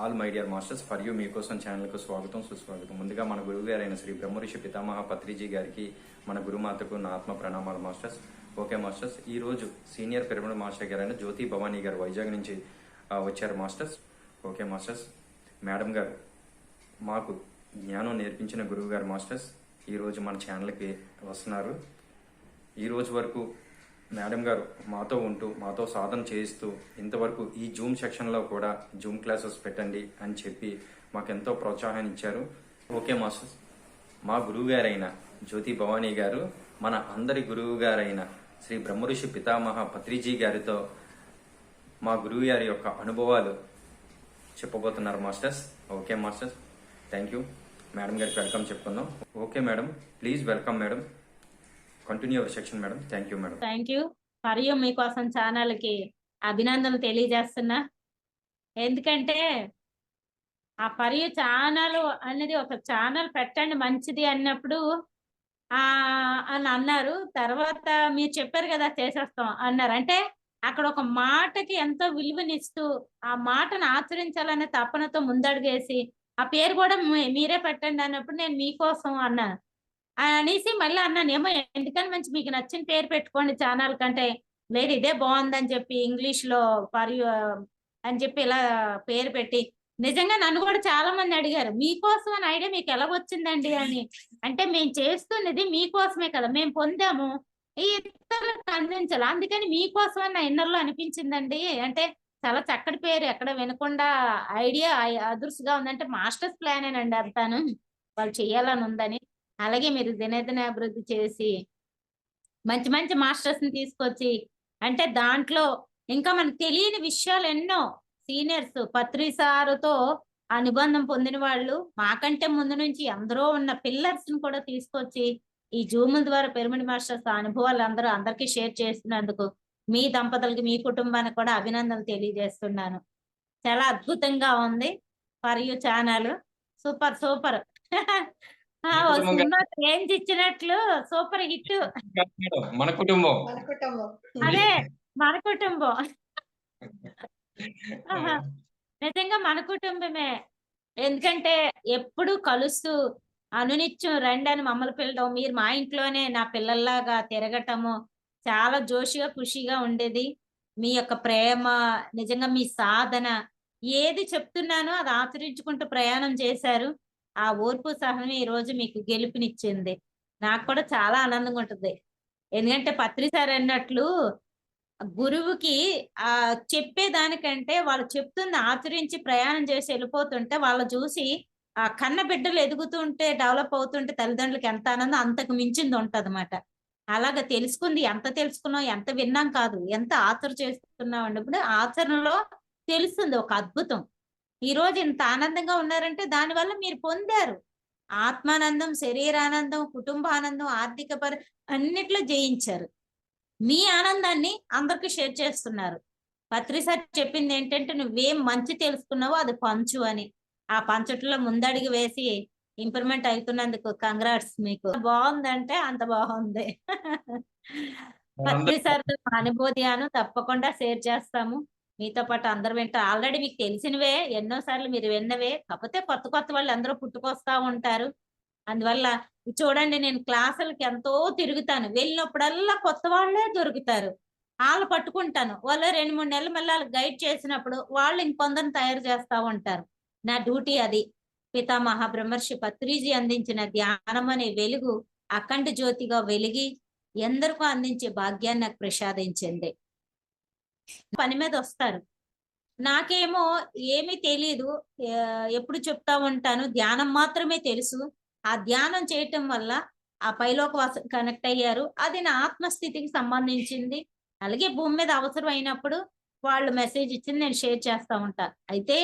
All my dear masters for you మీకోసం ఛానల్కు స్వాగతం సుస్వాగతం. ముందుగా మన గురువు గారైన శ్రీ బ్రహ్మర్షి పితామహ పత్రిజీ గారికి మన గురుమాతకు నా ఆత్మ ప్రణామాలు మాస్టర్స్. ఓకే మాస్టర్స్, ఈ రోజు సీనియర్ పిరమిడ్ మాస్టర్ గారైన జ్యోతి భవానీ గారు వైజాగ్ నుంచి వచ్చారు మాస్టర్స్. ఓకే మాస్టర్స్, మేడం గారు మాకు జ్ఞానం నేర్పించిన గురువు గారు మాస్టర్స్ ఈరోజు మన ఛానల్కి వస్తున్నారు. ఈ రోజు వరకు మేడం గారు మాతో ఉంటూ మాతో సాధన చేయిస్తూ ఇంతవరకు ఈ జూమ్ సెక్షన్లో కూడా జూమ్ క్లాసెస్ పెట్టండి అని చెప్పి మాకెంతో ప్రోత్సాహాన్ని ఇచ్చారు. ఓకే మాస్టర్స్, మా గురువు గారైన జ్యోతి భవానీ గారు మన అందరి గురువు గారైన శ్రీ బ్రహ్మఋషి పితామహ పత్రిజీ గారితో మా గురువు గారి యొక్క అనుభవాలు చెప్పబోతున్నారు masters. Okay masters, thank you. Madam గారికి వెల్కమ్ చెప్పుకుందాం. Okay madam, please welcome madam. Continue our section madam. Thank you madam. Thank you. మరియు మీకోసం ఛానల్ కి అభినందనలు తెలియజేస్తున్నా. ఎందుకంటే ఆ మరియు ఛానల్ అనేది ఒక ఛానల్ పెట్టండి మంచిది అన్నప్పుడు అని అన్నారు. తర్వాత మీరు చెప్పారు కదా చేసేస్తాం అన్నారు. అంటే అక్కడ ఒక మాటకి ఎంతో విలువనిస్తూ ఆ మాటను ఆచరించాలనే తపనతో ముందడుగేసి ఆ పేరు కూడా మీరే పెట్టండి అన్నప్పుడు నేను మీకోసం అన్నాను అనేసి మళ్ళీ అన్నాను. ఏమో ఎందుకని మంచి మీకు నచ్చిన పేరు పెట్టుకోండి ఛానల్ కంటే, లేదు ఇదే బాగుందని చెప్పి ఇంగ్లీష్ లో మరియు అని చెప్పి ఇలా పేరు పెట్టి నిజంగా నన్ను కూడా చాలా మంది అడిగారు మీకోసం అని ఐడియా మీకు ఎలా వచ్చిందండి అని. అంటే మేము చేస్తున్నది మీకోసమే కదా, మేము పొందాము ఈ ఇతరులకు అందించాలి, అందుకని మీకోసం అని నా ఇన్నర్లో అనిపించిందండి. అంటే చాలా చక్కటి పేరు, ఎక్కడ వినకుండా ఐడియా అదుర్సుగా ఉందంటే మాస్టర్స్ ప్లానేనండి అంతాను, వాళ్ళు చెయ్యాలని ఉందని. అలాగే మీరు దినదిన అభివృద్ధి చేసి మంచి మంచి మాస్టర్స్ ని తీసుకొచ్చి అంటే దాంట్లో ఇంకా మనకు తెలియని విషయాలు ఎన్నో సీనియర్స్ పత్రి సారుతో అనుబంధం పొందిన వాళ్ళు మాకంటే ముందు నుంచి అందరూ ఉన్న పిల్లర్స్ ని కూడా తీసుకొచ్చి ఈ జూముల ద్వారా పిరమిడ్ మాస్టర్స్ అనుభవాలు అందరికీ షేర్ చేస్తున్నందుకు మీ దంపతులకి మీ కుటుంబానికి కూడా అభినందనలు తెలియజేస్తున్నాను. చాలా అద్భుతంగా ఉంది for you channel, super super. Cinema range ఇచ్చినట్లు సూపర్ హిట్. మన కుటుంబం అదే మన కుటుంబం నిజంగా మన కుటుంబమే. ఎందుకంటే ఎప్పుడు కలుస్తూ అనునిత్యం రండి అని మమ్మల్ని పిలవడం, మీరు మా ఇంట్లోనే నా పిల్లల్లాగా తిరగటము చాలా జోషిగా ఖుషిగా ఉండేది. మీ యొక్క ప్రేమ, నిజంగా మీ సాధన ఏది చెప్తున్నానో అది ఆచరించుకుంటూ ప్రయాణం చేశారు. ఆ ఓర్పు సహనం ఈ రోజు మీకు గెలుపునిచ్చింది. నాకు కూడా చాలా ఆనందంగా ఉంటుంది. ఎందుకంటే పత్రి సార్ అన్నట్లు గురువుకి చెప్పేదానికంటే వాళ్ళు చెప్తుంది ఆచరించి ప్రయాణం చేసి వెళ్ళిపోతుంటే వాళ్ళు చూసి ఆ కన్న బిడ్డలు ఎదుగుతుంటే డెవలప్ అవుతుంటే తల్లిదండ్రులకి ఎంత ఆనందం అంతకు మించింది ఉంటదన్నమాట. అలాగ తెలుసుకుంది, ఎంత తెలుసుకున్నాం ఎంత విన్నాం కాదు, ఎంత ఆచరణ చేస్తున్నాం అన్నప్పుడు ఆచరణలో తెలుస్తుంది ఒక అద్భుతం. ఈ రోజు ఇంత ఆనందంగా ఉన్నారంటే దానివల్ల మీరు పొందారు ఆత్మానందం, శరీరానందం, కుటుంబానందం, ఆర్థిక అన్నిట్లో జయించారు. మీ ఆనందాన్ని అందరికి షేర్ చేస్తున్నారు. పత్రి సార్ చెప్పింది ఏంటంటే నువ్వేం మంచి తెలుసుకున్నావో అది పంచు అని. ఆ పంచట్లో ముందడుగు వేసి ఇంప్రూవ్మెంట్ అవుతున్నందుకు కంగ్రాట్స్. మీకు బాగుందంటే అంత బాగుంది. పత్రి సార్ అనుభూతిను తప్పకుండా షేర్ చేస్తాము. మీతో పాటు అందరు వింటారు. ఆల్రెడీ మీకు తెలిసినవే ఎన్నోసార్లు మీరు విన్నవే, కాకపోతే కొత్త కొత్త వాళ్ళు అందరూ పుట్టుకొస్తా ఉంటారు. అందువల్ల చూడండి నేను క్లాసులకి ఎంతో తిరుగుతాను, వెళ్ళినప్పుడల్లా కొత్త వాళ్ళే దొరుకుతారు. వాళ్ళు పట్టుకుంటాను, వాళ్ళు 2-3 నెలలు మళ్ళీ వాళ్ళకి గైడ్ చేసినప్పుడు వాళ్ళు ఇంకొందరిని తయారు చేస్తా ఉంటారు. నా డ్యూటీ అది. పితామహ బ్రహ్మర్షి పత్రిజీ అందించిన ధ్యానం అనే వెలుగు అఖండ జ్యోతిగా వెలిగి ఎందరికో అందించే భాగ్యాన్ని నాకు ప్రసాదించింది. పని మీద వస్తారు, నాకేమో ఏమీ తెలియదు, ఎప్పుడు చెప్తా ఉంటాను ధ్యానం మాత్రమే తెలుసు. ఆ ధ్యానం చేయటం వల్ల ఆ పైలోక కనెక్ట్ అయ్యారు, అది నా ఆత్మస్థితికి సంబంధించింది. అలాగే భూమి మీద అవసరం అయినప్పుడు వాళ్ళు మెసేజ్ ఇచ్చింది నేను షేర్ చేస్తా ఉంటా. అయితే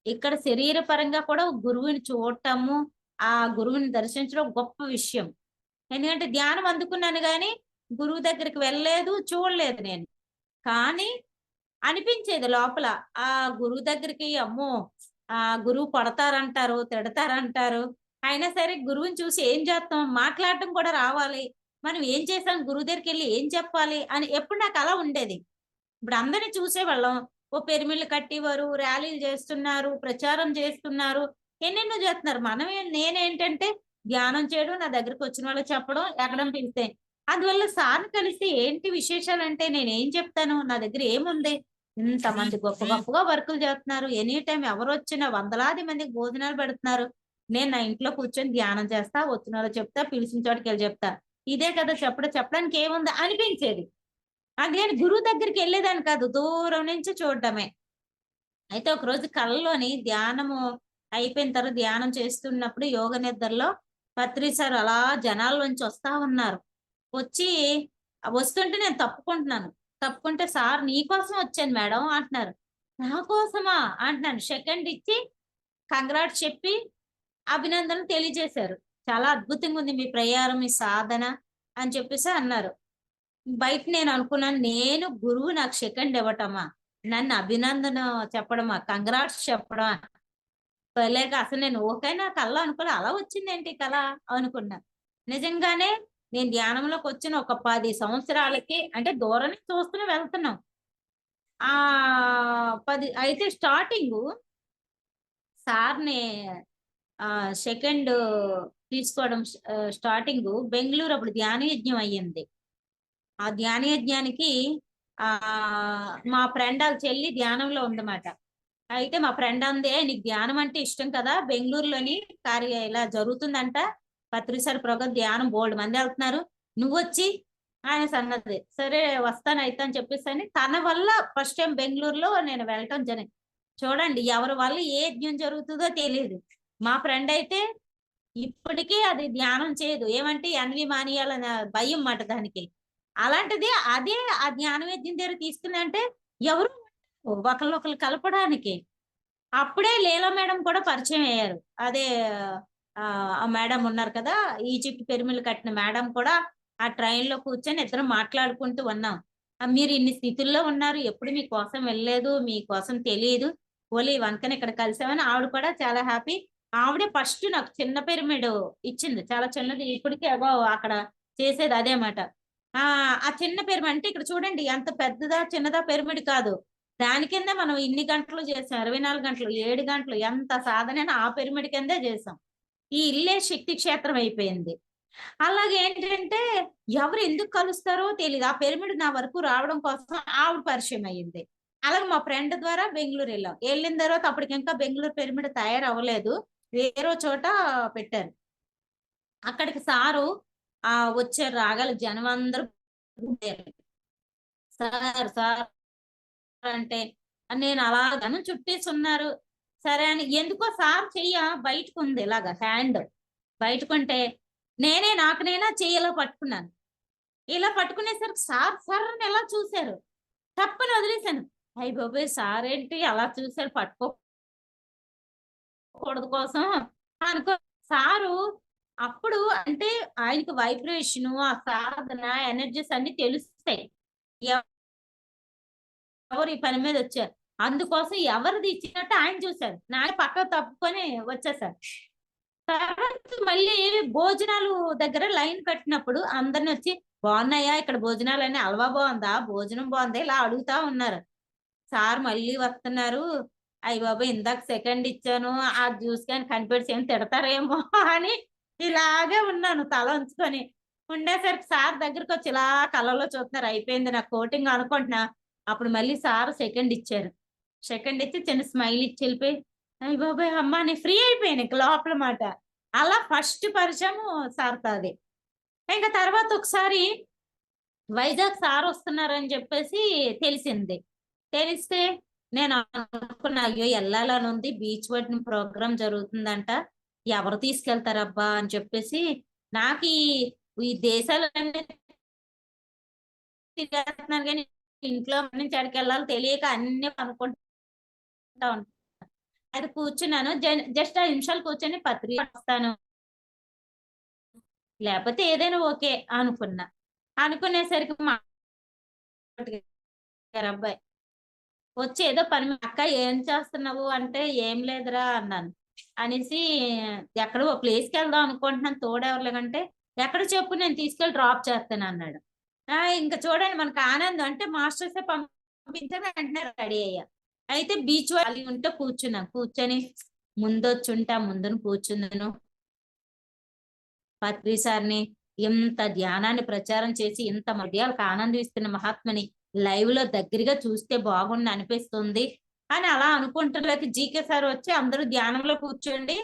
ఇక్కడ శరీర పరంగా కూడా గురువుని చూడటము, ఆ గురువుని దర్శించడం గొప్ప విషయం. ఎందుకంటే ధ్యానం అందుకున్నాను కానీ గురువు దగ్గరికి వెళ్ళలేదు, చూడలేదు నేను. కానీ అనిపించేది లోపల ఆ గురువు దగ్గరికి అమ్మో ఆ గురువు కొడతారంటారు, తిడతారంటారు, అయినా సరే గురువుని చూసి ఏం చేస్తాం, మాట్లాడటం కూడా రావాలి, మనం ఏం చేసాం గురువు దగ్గరికి వెళ్ళి ఏం చెప్పాలి అని ఎప్పుడు నాకు అలా ఉండేది. ఇప్పుడు అందరిని చూసేవాళ్ళం, ఓ పిరమిడ్లు కట్టివారు, ర్యాలీలు చేస్తున్నారు, ప్రచారం చేస్తున్నారు, ఎన్నెన్నో చేస్తున్నారు. నేనేంటంటే ధ్యానం చేయడం, నా దగ్గరికి వచ్చిన వాళ్ళకి చెప్పడం, ఎక్కడం పిలిస్తే. అందువల్ల సార్ని కలిసి ఏంటి విశేషాలంటే నేనేం చెప్తాను? నా దగ్గర ఏముంది? ఇంతమంది గొప్ప గొప్పగా వర్కులు చేస్తున్నారు. ఎనీ టైం ఎవరొచ్చినా వందలాది మందికి భోజనాలు పెడుతున్నారు. నేను నా ఇంట్లో కూర్చొని ధ్యానం చేస్తా, వచ్చిన వాళ్ళకి చెప్తా, పిలిచిన చోటికెళ్ళి చెప్తా. ఇదే కదా చెప్పడానికి ఏముంది అనిపించేది. అందుకని గురువు దగ్గరికి వెళ్ళేదాన్ని కాదు. దూరం నుంచి చూడడమే. అయితే ఒకరోజు కల్లోని ధ్యానము అయిపోయిన తర్వాత ధ్యానం చేస్తున్నప్పుడు యోగ నిద్రలో పత్రి సార్ అలా జనాల్లోంచి వస్తా ఉన్నారు. వచ్చి వస్తుంటే నేను తప్పుకుంటున్నాను. తప్పుకుంటే సార్ నీకోసం వచ్చాను మేడం అంటున్నారు. నా కోసమా అంటున్నాను. సెకండ్ ఇచ్చి కంగ్రాట్స్ చెప్పి అభినందనలు తెలియజేశారు. చాలా అద్భుతంగా ఉంది మీ ప్రయాణం, మీ సాధన అని చెప్పేసి అన్నారు. బయట నేను అనుకున్నాను, నేను గురువు నాకు సెకండ్ ఇవ్వటమా, నన్ను అభినందన చెప్పడమా, కంగ్రాట్స్ చెప్పడమా, లేక అసలు నేను ఓకే నా కళ అనుకోలే, అలా వచ్చిందేంటి కళ అనుకున్నా. నిజంగానే నేను ధ్యానంలోకి వచ్చిన ఒక 10 సంవత్సరాలకి అంటే దూరం నుంచి చూస్తూనే వెళ్తున్నాం. ఆ 10 అయితే స్టార్టింగు సార్‌ని సెకండ్ తీసుకోవడం స్టార్టింగు బెంగుళూరు అప్పుడు ధ్యాన యజ్ఞం అయ్యింది. ఆ ధ్యాన యజ్ఞానికి మా ఫ్రెండ్ ఆళ్ళ చెల్లి ధ్యానంలో ఉందన్నమాట. అయితే మా ఫ్రెండ్ అంది, నీకు ధ్యానం అంటే ఇష్టం కదా, బెంగుళూరులోని ఇలా జరుగుతుందంట. పత్రిసారి ప్రోగ్రాం ధ్యానం బోలెడు మంది వెళ్తున్నారు. నువ్వొచ్చి అనేసి అన్నది. సరే వస్తాను అయితే అని చెప్పేసని తన వల్ల ఫస్ట్ టైం బెంగుళూరులో నేను వెళ్ళటం జరిగింది. చూడండి ఎవరి వల్ల ఏ యజ్ఞం జరుగుతుందో తెలీదు. మా ఫ్రెండ్ అయితే ఇప్పటికీ అది ధ్యానం చేయదు. ఏమంటే ఎన్వి మానేయాలన్న భయం మాట దానికి. అలాంటిది అదే ఆ జ్ఞాన వైద్యం దగ్గర తీసుకుందంటే ఎవరు ఒకళ్ళొకళ్ళు కలపడానికి. అప్పుడే లీలా మేడం కూడా పరిచయం అయ్యారు. అదే ఆ మేడం ఉన్నారు కదా! ఈజిప్ట్ పిరమిడ్‌లు కట్టిన మేడం కూడా ఆ ట్రైన్‌లో కూర్చొని ఇద్దరం మాట్లాడుకుంటూ ఉన్నాం. మీరు ఇన్ని స్థితుల్లో ఉన్నారు. ఎప్పుడు మీకోసం వెళ్ళలేదు. మీకోసం తెలీదు. ఓన్లీ వంకన ఇక్కడ కలిసామని ఆవిడ కూడా చాలా హ్యాపీ. ఆవిడే ఫస్ట్ నాకు చిన్న పిరమిడ్ ఇచ్చింది. చాలా చిన్నది ఇప్పటికి అక్కడ చేసేది అదే మాట. ఆ చిన్న పిరమిడ్ అంటే ఇక్కడ చూడండి ఎంత పెద్దదా, చిన్నదా పిరమిడ్ కాదు. దాని కింద మనం ఇన్ని గంటలు చేసాం. 24 గంటలు, 7 గంటలు ఎంత సాధనైనా ఆ పిరమిడ్ కిందే చేసాం. ఈ ఇల్లే శక్తి క్షేత్రం అయిపోయింది. అలాగే ఏంటంటే ఎవరు ఎందుకు కలుస్తారో తెలీదు. ఆ పిరమిడ్ నా వరకు రావడం కోసం ఆవిడ పరిచయం అయ్యింది. అలాగే మా ఫ్రెండ్ ద్వారా బెంగుళూరు ఎళ్ళాం. ఎళ్ళిన తర్వాత అప్పటికింకా బెంగుళూరు పిరమిడ్ తయారవ్వలేదు. వేరే చోట పెట్టారు. అక్కడికి సారు వచ్చారు రాగాలు జనం అందరూ సార్ సార్ అంటే నేను అలా జనం చుట్టేసున్నారు. సరే అని ఎందుకో సార్ చెయ్య బయటకుంది ఇలాగా హ్యాండ్. బయటకుంటే నాకు నేనా చెయ్యి ఇలా పట్టుకున్నాను. ఇలా పట్టుకునేసరికి సార్ సర్రని ఎలా చూసారు. తప్పని వదిలేసాను. అయ్య బాబోయ్! సార్ ఏంటి అలా చూసారు పట్టుకోకూడదు కోసం అనుకో సారు అప్పుడు అంటే ఆయనకి వైబ్రేషను, ఆ సాధన, ఎనర్జీస్ అన్నీ తెలుస్తాయి. ఎవరు ఈ పని మీద వచ్చారు. అందుకోసం ఎవరిది ఇచ్చినట్టు ఆయన చూసారు. నాకే పక్కకు తప్పుకొని వచ్చేసారు. తర్వాత మళ్ళీ భోజనాలు దగ్గర లైన్ కట్టినప్పుడు అందరిని వచ్చి బాగున్నాయా ఇక్కడ భోజనాలని, హల్వా బాగుందా, భోజనం బాగుందా ఇలా అడుగుతా ఉన్నారు. సార్ మళ్ళీ వస్తున్నారు. అయ్య బాబోయ్! ఇందాక సెకండ్ ఇచ్చాను. ఆ జ్యూస్ క్యాన్ కనిపెడిసి ఏం తిడతారేమో అని ఇలాగే ఉన్నాను తల ఉంచుకొని. ఉండేసరికి సార్ దగ్గరకొచ్చి ఇలా కళ్ళలో చూస్తున్నారు. అయిపోయింది నా కోటింగ్ అనుకుంటున్నా. అప్పుడు మళ్ళీ సార్ సెకండ్ ఇచ్చారు. సెకండ్ ఇచ్చి చిన్న స్మైల్ ఇచ్చి వెళ్ళిపోయి, అయ్య బాబోయ్! అమ్మ నేను ఫ్రీ అయిపోయాను ఇంక లోపల మాట. అలా ఫస్ట్ పరిచయము సార్‌తో అది. ఇంక తర్వాత ఒకసారి వైజాగ్ సార్ వస్తున్నారని చెప్పేసి తెలిసింది. తెలిస్తే నేను అనుకున్నా అయ్యో! ఎళ్ళాలనుంది. బీచ్ ఒడ్డున ప్రోగ్రామ్ జరుగుతుందంట. ఎవరు తీసుకెళ్తారబ్బా! అని చెప్పేసి నాకీ ఈ దేశాలన్నీ తిరిగేస్తున్నాను గానీ ఇంట్లో నుంచి ఎక్కడికెళ్ళాలో తెలియక అన్నీ అనుకుంటా ఉంటాను. అయితే కూర్చున్నాను. జస్ట్ 5 నిమిషాలు కూర్చొని పత్రిక రాస్తాను. లేపోతే ఏదైనా ఓకే అనుకున్నా. అనుకునేసరికి మా గారబ్బాయి వచ్చి ఏదో పని మీద "అక్క ఏం చేస్తున్నావు?" అంటే "ఏం లేదురా" అన్నాను. అనేసి "ఎక్కడో ఓ ప్లేస్‌కెళ్దాం అనుకుంటున్నాను తోడెవరు లేవంటే" "ఎక్కడో చెప్పు నేను తీసుకెళ్ళి డ్రాప్ చేస్తాను" అన్నాడు. ఇంక చూడండి మనకు ఆనందం అంటే మాస్టర్సే పంపించారు వెంటనే రెడీ అయ్యా. అయితే బీచ్ ఖాళీ ఉంటే కూర్చున్నాను. కూర్చొని ముందొచ్చుంటా ముందును కూర్చున్నాను. పత్రి సార్ని ఇంత ధ్యానాన్ని ప్రచారం చేసి ఇంత మధ్యాలకు ఆనందిస్తున్న మహాత్మని లైవ్ లో దగ్గరగా చూస్తే బాగుండి అనిపిస్తుంది అని అలా అనుకుంటున్నకి జీకే సార్ వచ్చి అందరూ ధ్యానంలో కూర్చోండి,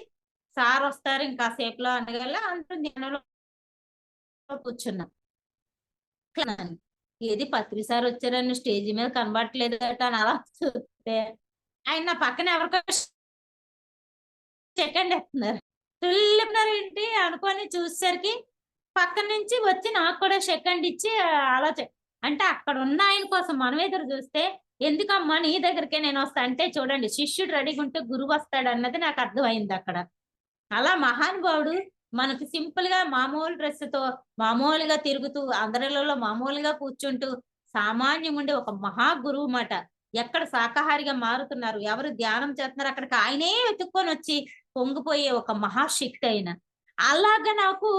సార్ వస్తారు ఇంకాసేపులో అనగల అందరూ ధ్యానంలో కూర్చున్నాం. ఏది పత్రి సార్ వచ్చారని స్టేజ్ మీద కనబడట్లేదు అని అలా చూస్తే ఆయన నా పక్కన ఎవరికో సెకండ్ ఎత్తున్నారు. తుల్లిన్నారు ఏంటి అనుకొని చూసేసరికి పక్క నుంచి వచ్చి నాకు కూడా సెకండ్ ఇచ్చి అలా అంటే అక్కడ ఉన్న ఆయన కోసం మనం ఎదురు చూస్తే ఎందుకమ్మా నీ దగ్గరికే నేను వస్తా అంటే చూడండి శిష్యుడు రెడీగా ఉంటే గురువు వస్తాడు అన్నది నాకు అర్థమైంది అక్కడ. అలా మహానుభావుడు మనకు సింపుల్ గా మామూలు డ్రెస్ తో మామూలుగా తిరుగుతూ అందరిలో మామూలుగా కూర్చుంటూ సామాన్యం ఉండే ఒక మహా గురువు మాట. ఎక్కడ శాకాహారిగా మారుతున్నారు, ఎవరు ధ్యానం చేస్తున్నారు అక్కడికి ఆయనే వెతుక్కొని వచ్చి పొంగిపోయే ఒక మహాశక్తి అయిన. అలాగా నాకు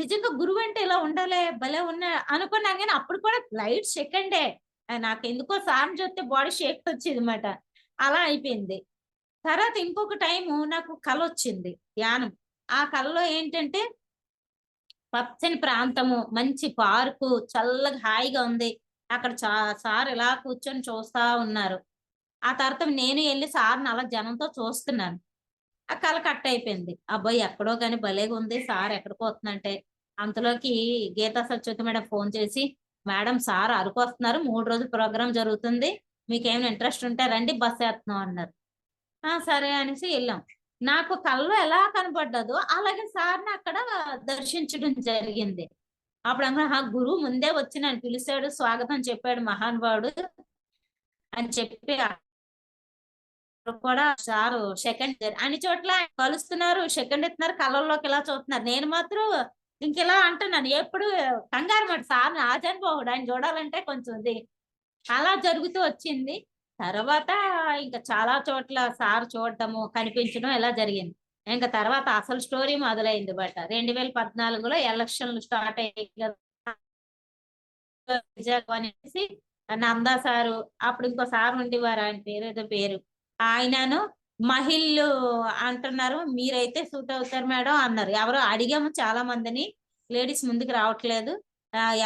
నిజంగా గురువు అంటే ఇలా ఉండాలి భలే ఉన్నా అనుకున్నా కానీ అప్పుడు కూడా లైట్ సెకండే నాకు ఎందుకో సార్ చూస్తే బాడీ షేక్ వచ్చేది మాట. అలా అయిపోయింది. తర్వాత ఇంకొక టైము నాకు కల వచ్చింది ధ్యానం. ఆ కలలో ఏంటంటే పచ్చని ప్రాంతము, మంచి పార్కు, చల్లగా హాయిగా ఉంది. అక్కడ సార్ ఇలా కూర్చొని చూస్తా ఉన్నారు. ఆ తర్వాత నేను వెళ్ళి సార్ని అలా జనంతో చూస్తున్నాను. ఆ కల కట్ అయిపోయింది. అబ్బాయి ఎక్కడో గాని భలేగా ఉంది సార్ ఎక్కడికి వస్తుందంటే అంతలోకి గీతా సత్యవతి మేడం ఫోన్ చేసి, మేడం సార్ అరకు వస్తున్నారు 3 రోజులు ప్రోగ్రామ్ జరుగుతుంది, మీకేమైనా ఇంట్రెస్ట్ ఉంటే రండి బస్ వేస్తున్నాం అన్నారు. సరే అనేసి వెళ్ళాం. నాకు కల్లో ఎలా కనపడ్డదో అలాగే సార్ని అక్కడ దర్శించడం జరిగింది. అప్పుడు గురువు ముందే వచ్చి నన్ను పిలిచాడు, స్వాగతం చెప్పాడు మహానుభావుడు అని చెప్పి కూడా సారు సెకండ్ అన్ని చోట్ల కలుస్తున్నారు, సెకండ్ ఇస్తున్నారు, కళ్ళల్లోకి ఇలా చూస్తున్నారు. నేను మాత్రం ఇంకెలా అంటున్నాను ఎప్పుడు కంగారు మాట సార్ ఆజానుభావుడు ఆయన చూడాలంటే కొంచెం ఇది అలా జరుగుతూ వచ్చింది. తర్వాత ఇంకా చాలా చోట్ల సార్ చూడటము కనిపించడం ఇలా జరిగింది. ఇంకా తర్వాత అసలు స్టోరీ మొదలైంది బట. 2014లో ఎలక్షన్లు స్టార్ట్ అయ్యాయి అనేసి నందా సారు అప్పుడు ఇంకో సార్ ఉండేవారు, ఆయన పేరు పేరు ఆయనను మహిళలు అంటున్నారు మీరైతే సూట్ అవుతారు మేడం అన్నారు. ఎవరో అడిగాము చాలా మందిని, లేడీస్ ముందుకు రావట్లేదు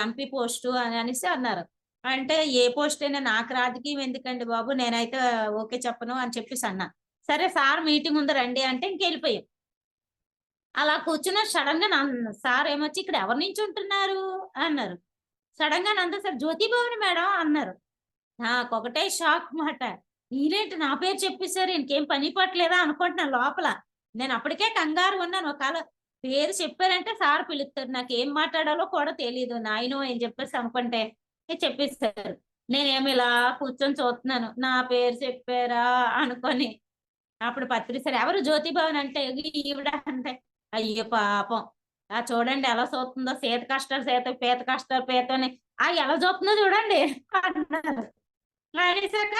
ఎంపీ పోస్టు అని అనేసి అన్నారు. అంటే ఏ పోస్ట్ అయినా నాకు రాజకీయం ఎందుకండి బాబు నేనైతే ఓకే చెప్పను అని చెప్పేసి అన్నా. సరే సార్ మీటింగ్ ఉంది రండి అంటే ఇంకెళ్ళిపోయాం. అలా కూర్చున్న సడన్ గా సార్ ఏమొచ్చి ఇక్కడ ఎవరు నుంచి ఉంటున్నారు అన్నారు. సడన్ గా నంద సార్ జ్యోతిభవన్ మేడం అన్నారు. నాకొకటే షాక్ మాట. ఈయనేంటి నా పేరు చెప్పేశారు, ఇంకేం పని పట్టలేదా అనుకుంటున్నాను లోపల. నేను అప్పటికే కంగారు ఉన్నాను. ఒకవేళ పేరు చెప్పారంటే సార్ పిలుస్తారు, నాకు ఏం మాట్లాడాలో కూడా తెలియదు. నాయనో ఏం చెప్పేసి అనుకుంటే చెప్పేశారు. నేనేమి ఇలా కూర్చొని చూస్తున్నాను, నా పేరు చెప్పారా అనుకొని. అప్పుడు పత్రి సార్ ఎవరు జ్యోతిభవన్ అంటే ఈవిడ అంటే అయ్యో పాపం చూడండి ఎలా చూస్తుందో, సీత కష్టాలు సీత, పీత కష్టాలు పీతని ఎలా చూస్తుందో చూడండి అన్నారు. అనేసాక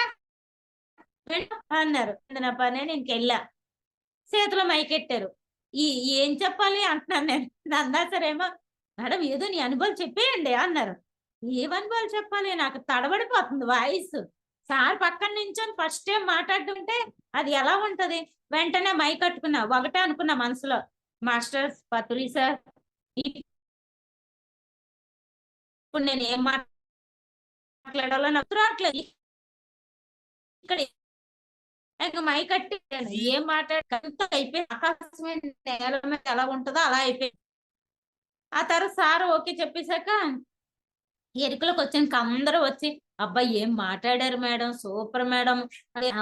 అన్నారు నా పని ఇంకెళ్ళా. చేతిలో మైకెట్టారు. ఏం చెప్పాలి అంటున్నాను నేను. నందా సరేమో మేడం ఏదో నీ అనుభవం చెప్పేయండి అన్నారు. ఏం అనుభవాలు చెప్పాలి నాకు తడబడిపోతుంది వాయిస్. సార్ పక్కన నించొని ఫస్ట్ టైం మాట్లాడుతుంటే అది ఎలా ఉంటది. వెంటనే మైక్ కట్టుకున్నా. ఒకటే అనుకున్నా మనసులో, మాస్టర్స్ పత్రి సార్ ఇప్పుడు నేను ఏం మాట్లాడాలో నాకు రావట్లేదు. ఇక్కడ ఇంకా మై కట్టాను ఏం మాట్లాడుతూ అయిపోయి ఆకాశమైన నేల మీద ఎలా ఉంటుందో అలా అయిపోయింది. ఆ తర్వాత సార్ ఓకే చెప్పేశాక ఎరుకలకు వచ్చాక అందరూ వచ్చి అబ్బాయి ఏం మాట్లాడారు మేడం, సూపర్ మేడం.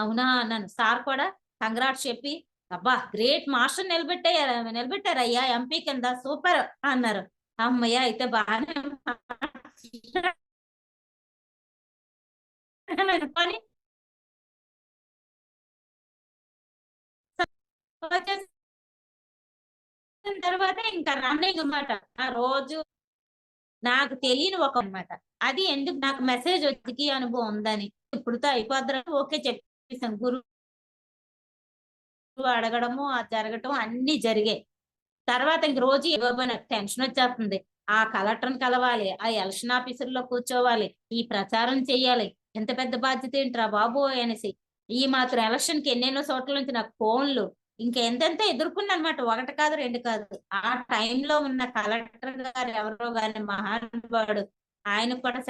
అవునా అన్నాను. సార్ కూడా కంగ్రాట్స్ చెప్పి అబ్బా గ్రేట్ మాస్టర్ నిలబెట్టారు అయ్యా ఎంపీ కింద సూపర్ అన్నారు. అమ్మయ్య అయితే బాగానే అనుకొని తర్వాత ఇంకా రన్నింగ్ అన్నమాట. ఆ రోజు నాకు తెలియని ఒక అన్నమాట. అది ఎందుకు నాకు మెసేజ్ వచ్చి అనుభవం ఉందని ఇప్పుడుతో అయిపోద్దని ఓకే చెప్పేసాను. గురువు అడగడము జరగటం అన్ని జరిగాయి. తర్వాత ఇంక రోజు నాకు టెన్షన్ వచ్చేస్తుంది. ఆ కలెక్టర్ని కలవాలి, ఆ ఎలక్షన్ ఆఫీసర్లో కూర్చోవాలి, ఈ ప్రచారం చెయ్యాలి, ఎంత పెద్ద బాధ్యత ఏంట్రా బాబోయ్ అనేసి ఈ మాత్రం ఎలక్షన్ కి ఎన్నెన్నో చోట్ల నుంచి నాకు ఫోన్లు ఇంకెంతెంత ఎదుర్కొన్నా అనమాట. ఒకటి కాదు, రెండు కాదు. ఆ టైంలో ఉన్న కలెక్టర్ గారు ఎవరో గాని మహానుభావుడు, ఆయనకు కూడా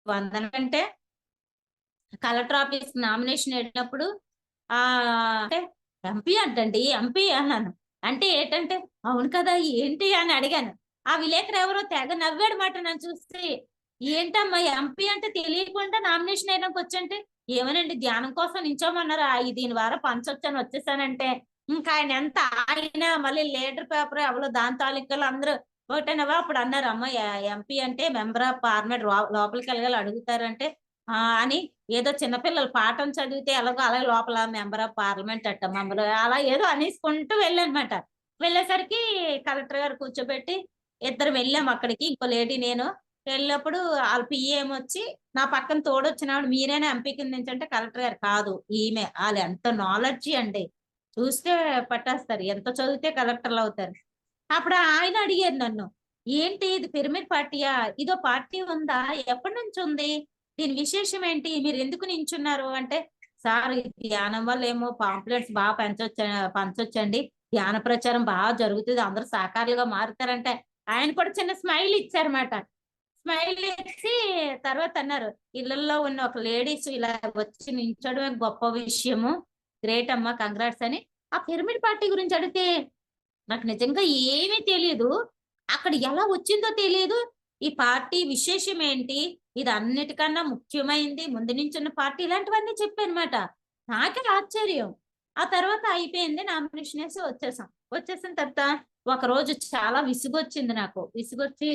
వందనం. అంటే కలెక్టర్ ఆఫీస్ నామినేషన్ వెళ్ళినప్పుడు ఆ అంటే ఎంపీ అంటండి, ఎంపీ అన్నాను. అంటే ఏంటంటే అవును కదా ఏంటి అని అడిగాను. ఆ విలేకరు ఎవరో తెగ నవ్వాడు మాట నన్ను చూసి. ఏంటమ్మా ఎంపీ అంటే తెలియకుండా నామినేషన్ అయినాక వచ్చంటే, ఏమోనండి ధ్యానం కోసం నించోమన్నారు, దీని వారం పంచొచ్చాను వచ్చేసానంటే, ఇంకా ఆయన ఎంత ఆయన మళ్ళీ లీడర్ పేపర్ ఎవరో దాని తాలూకాలు అందరూ ఒకటేనవా అప్పుడు అన్నారు, అమ్మ ఎంపీ అంటే మెంబర్ ఆఫ్ పార్లమెంట్, లోపలికి వెళ్ళగాలి అడుగుతారంటే అని ఏదో చిన్నపిల్లలు పాఠం చదివితే ఎలాగో అలాగే లోపల మెంబర్ ఆఫ్ పార్లమెంట్ అట్ట మెంబర్ అలా ఏదో అనేసుకుంటూ వెళ్ళానమాట. వెళ్ళేసరికి కలెక్టర్ గారు కూర్చోబెట్టి ఇద్దరు వెళ్ళాం అక్కడికి, ఇంకో లేడీ నేను. వెళ్ళినప్పుడు వాళ్ళ పిఏ ఏమొచ్చి నా పక్కన తోడొచ్చినాడు, మీరేనా ఎంపీ కింద నుంచి అంటే కలెక్టర్ గారు కాదు ఈమె. వాళ్ళు ఎంత నాలెడ్జీ అండి, చూస్తే పట్టేస్తారు, ఎంత చదివితే కలెక్టర్లు అవుతారు. అప్పుడు ఆయన అడిగారు నన్ను, ఏంటి ఇది పిరమిడ్ పార్టీయా, ఇదో పార్టీ ఉందా, ఎప్పటి నుంచి ఉంది, దీని విశేషం ఏంటి, మీరు ఎందుకు నించున్నారు అంటే, సార్ ఈ ధ్యానం వల్ల ఏమో పాంప్లెట్స్ బాగా పంచొచ్చండి, ధ్యాన ప్రచారం బాగా జరుగుతుంది, అందరూ సాకారులుగా మారుతారంటే ఆయన కూడా చిన్న స్మైల్ ఇచ్చారన్నమాట. స్మైల్ ఇచ్చి తర్వాత అన్నారు, ఇళ్లలో ఉన్న ఒక లేడీస్ ఇలా వచ్చి నించడమే గొప్ప విషయము, గ్రేట్ అమ్మా, కంగ్రాట్స్ అని. ఆ పిరమిడ్ పార్టీ గురించి అడిగితే నాకు నిజంగా ఏమీ తెలియదు, అక్కడ ఎలా వచ్చిందో తెలియదు, ఈ పార్టీ విశేషం ఏంటి, ఇది అన్నిటికన్నా ముఖ్యమైనది, ముందు నుంచి ఉన్న పార్టీ, ఇలాంటివన్నీ చెప్పానమాట. నాకే ఆశ్చర్యం. ఆ తర్వాత అయిపోయింది, నామినేషన్ వేసి వచ్చేసిన తర్వాత ఒక రోజు చాలా విసుగొచ్చింది నాకు. విసుగొచ్చి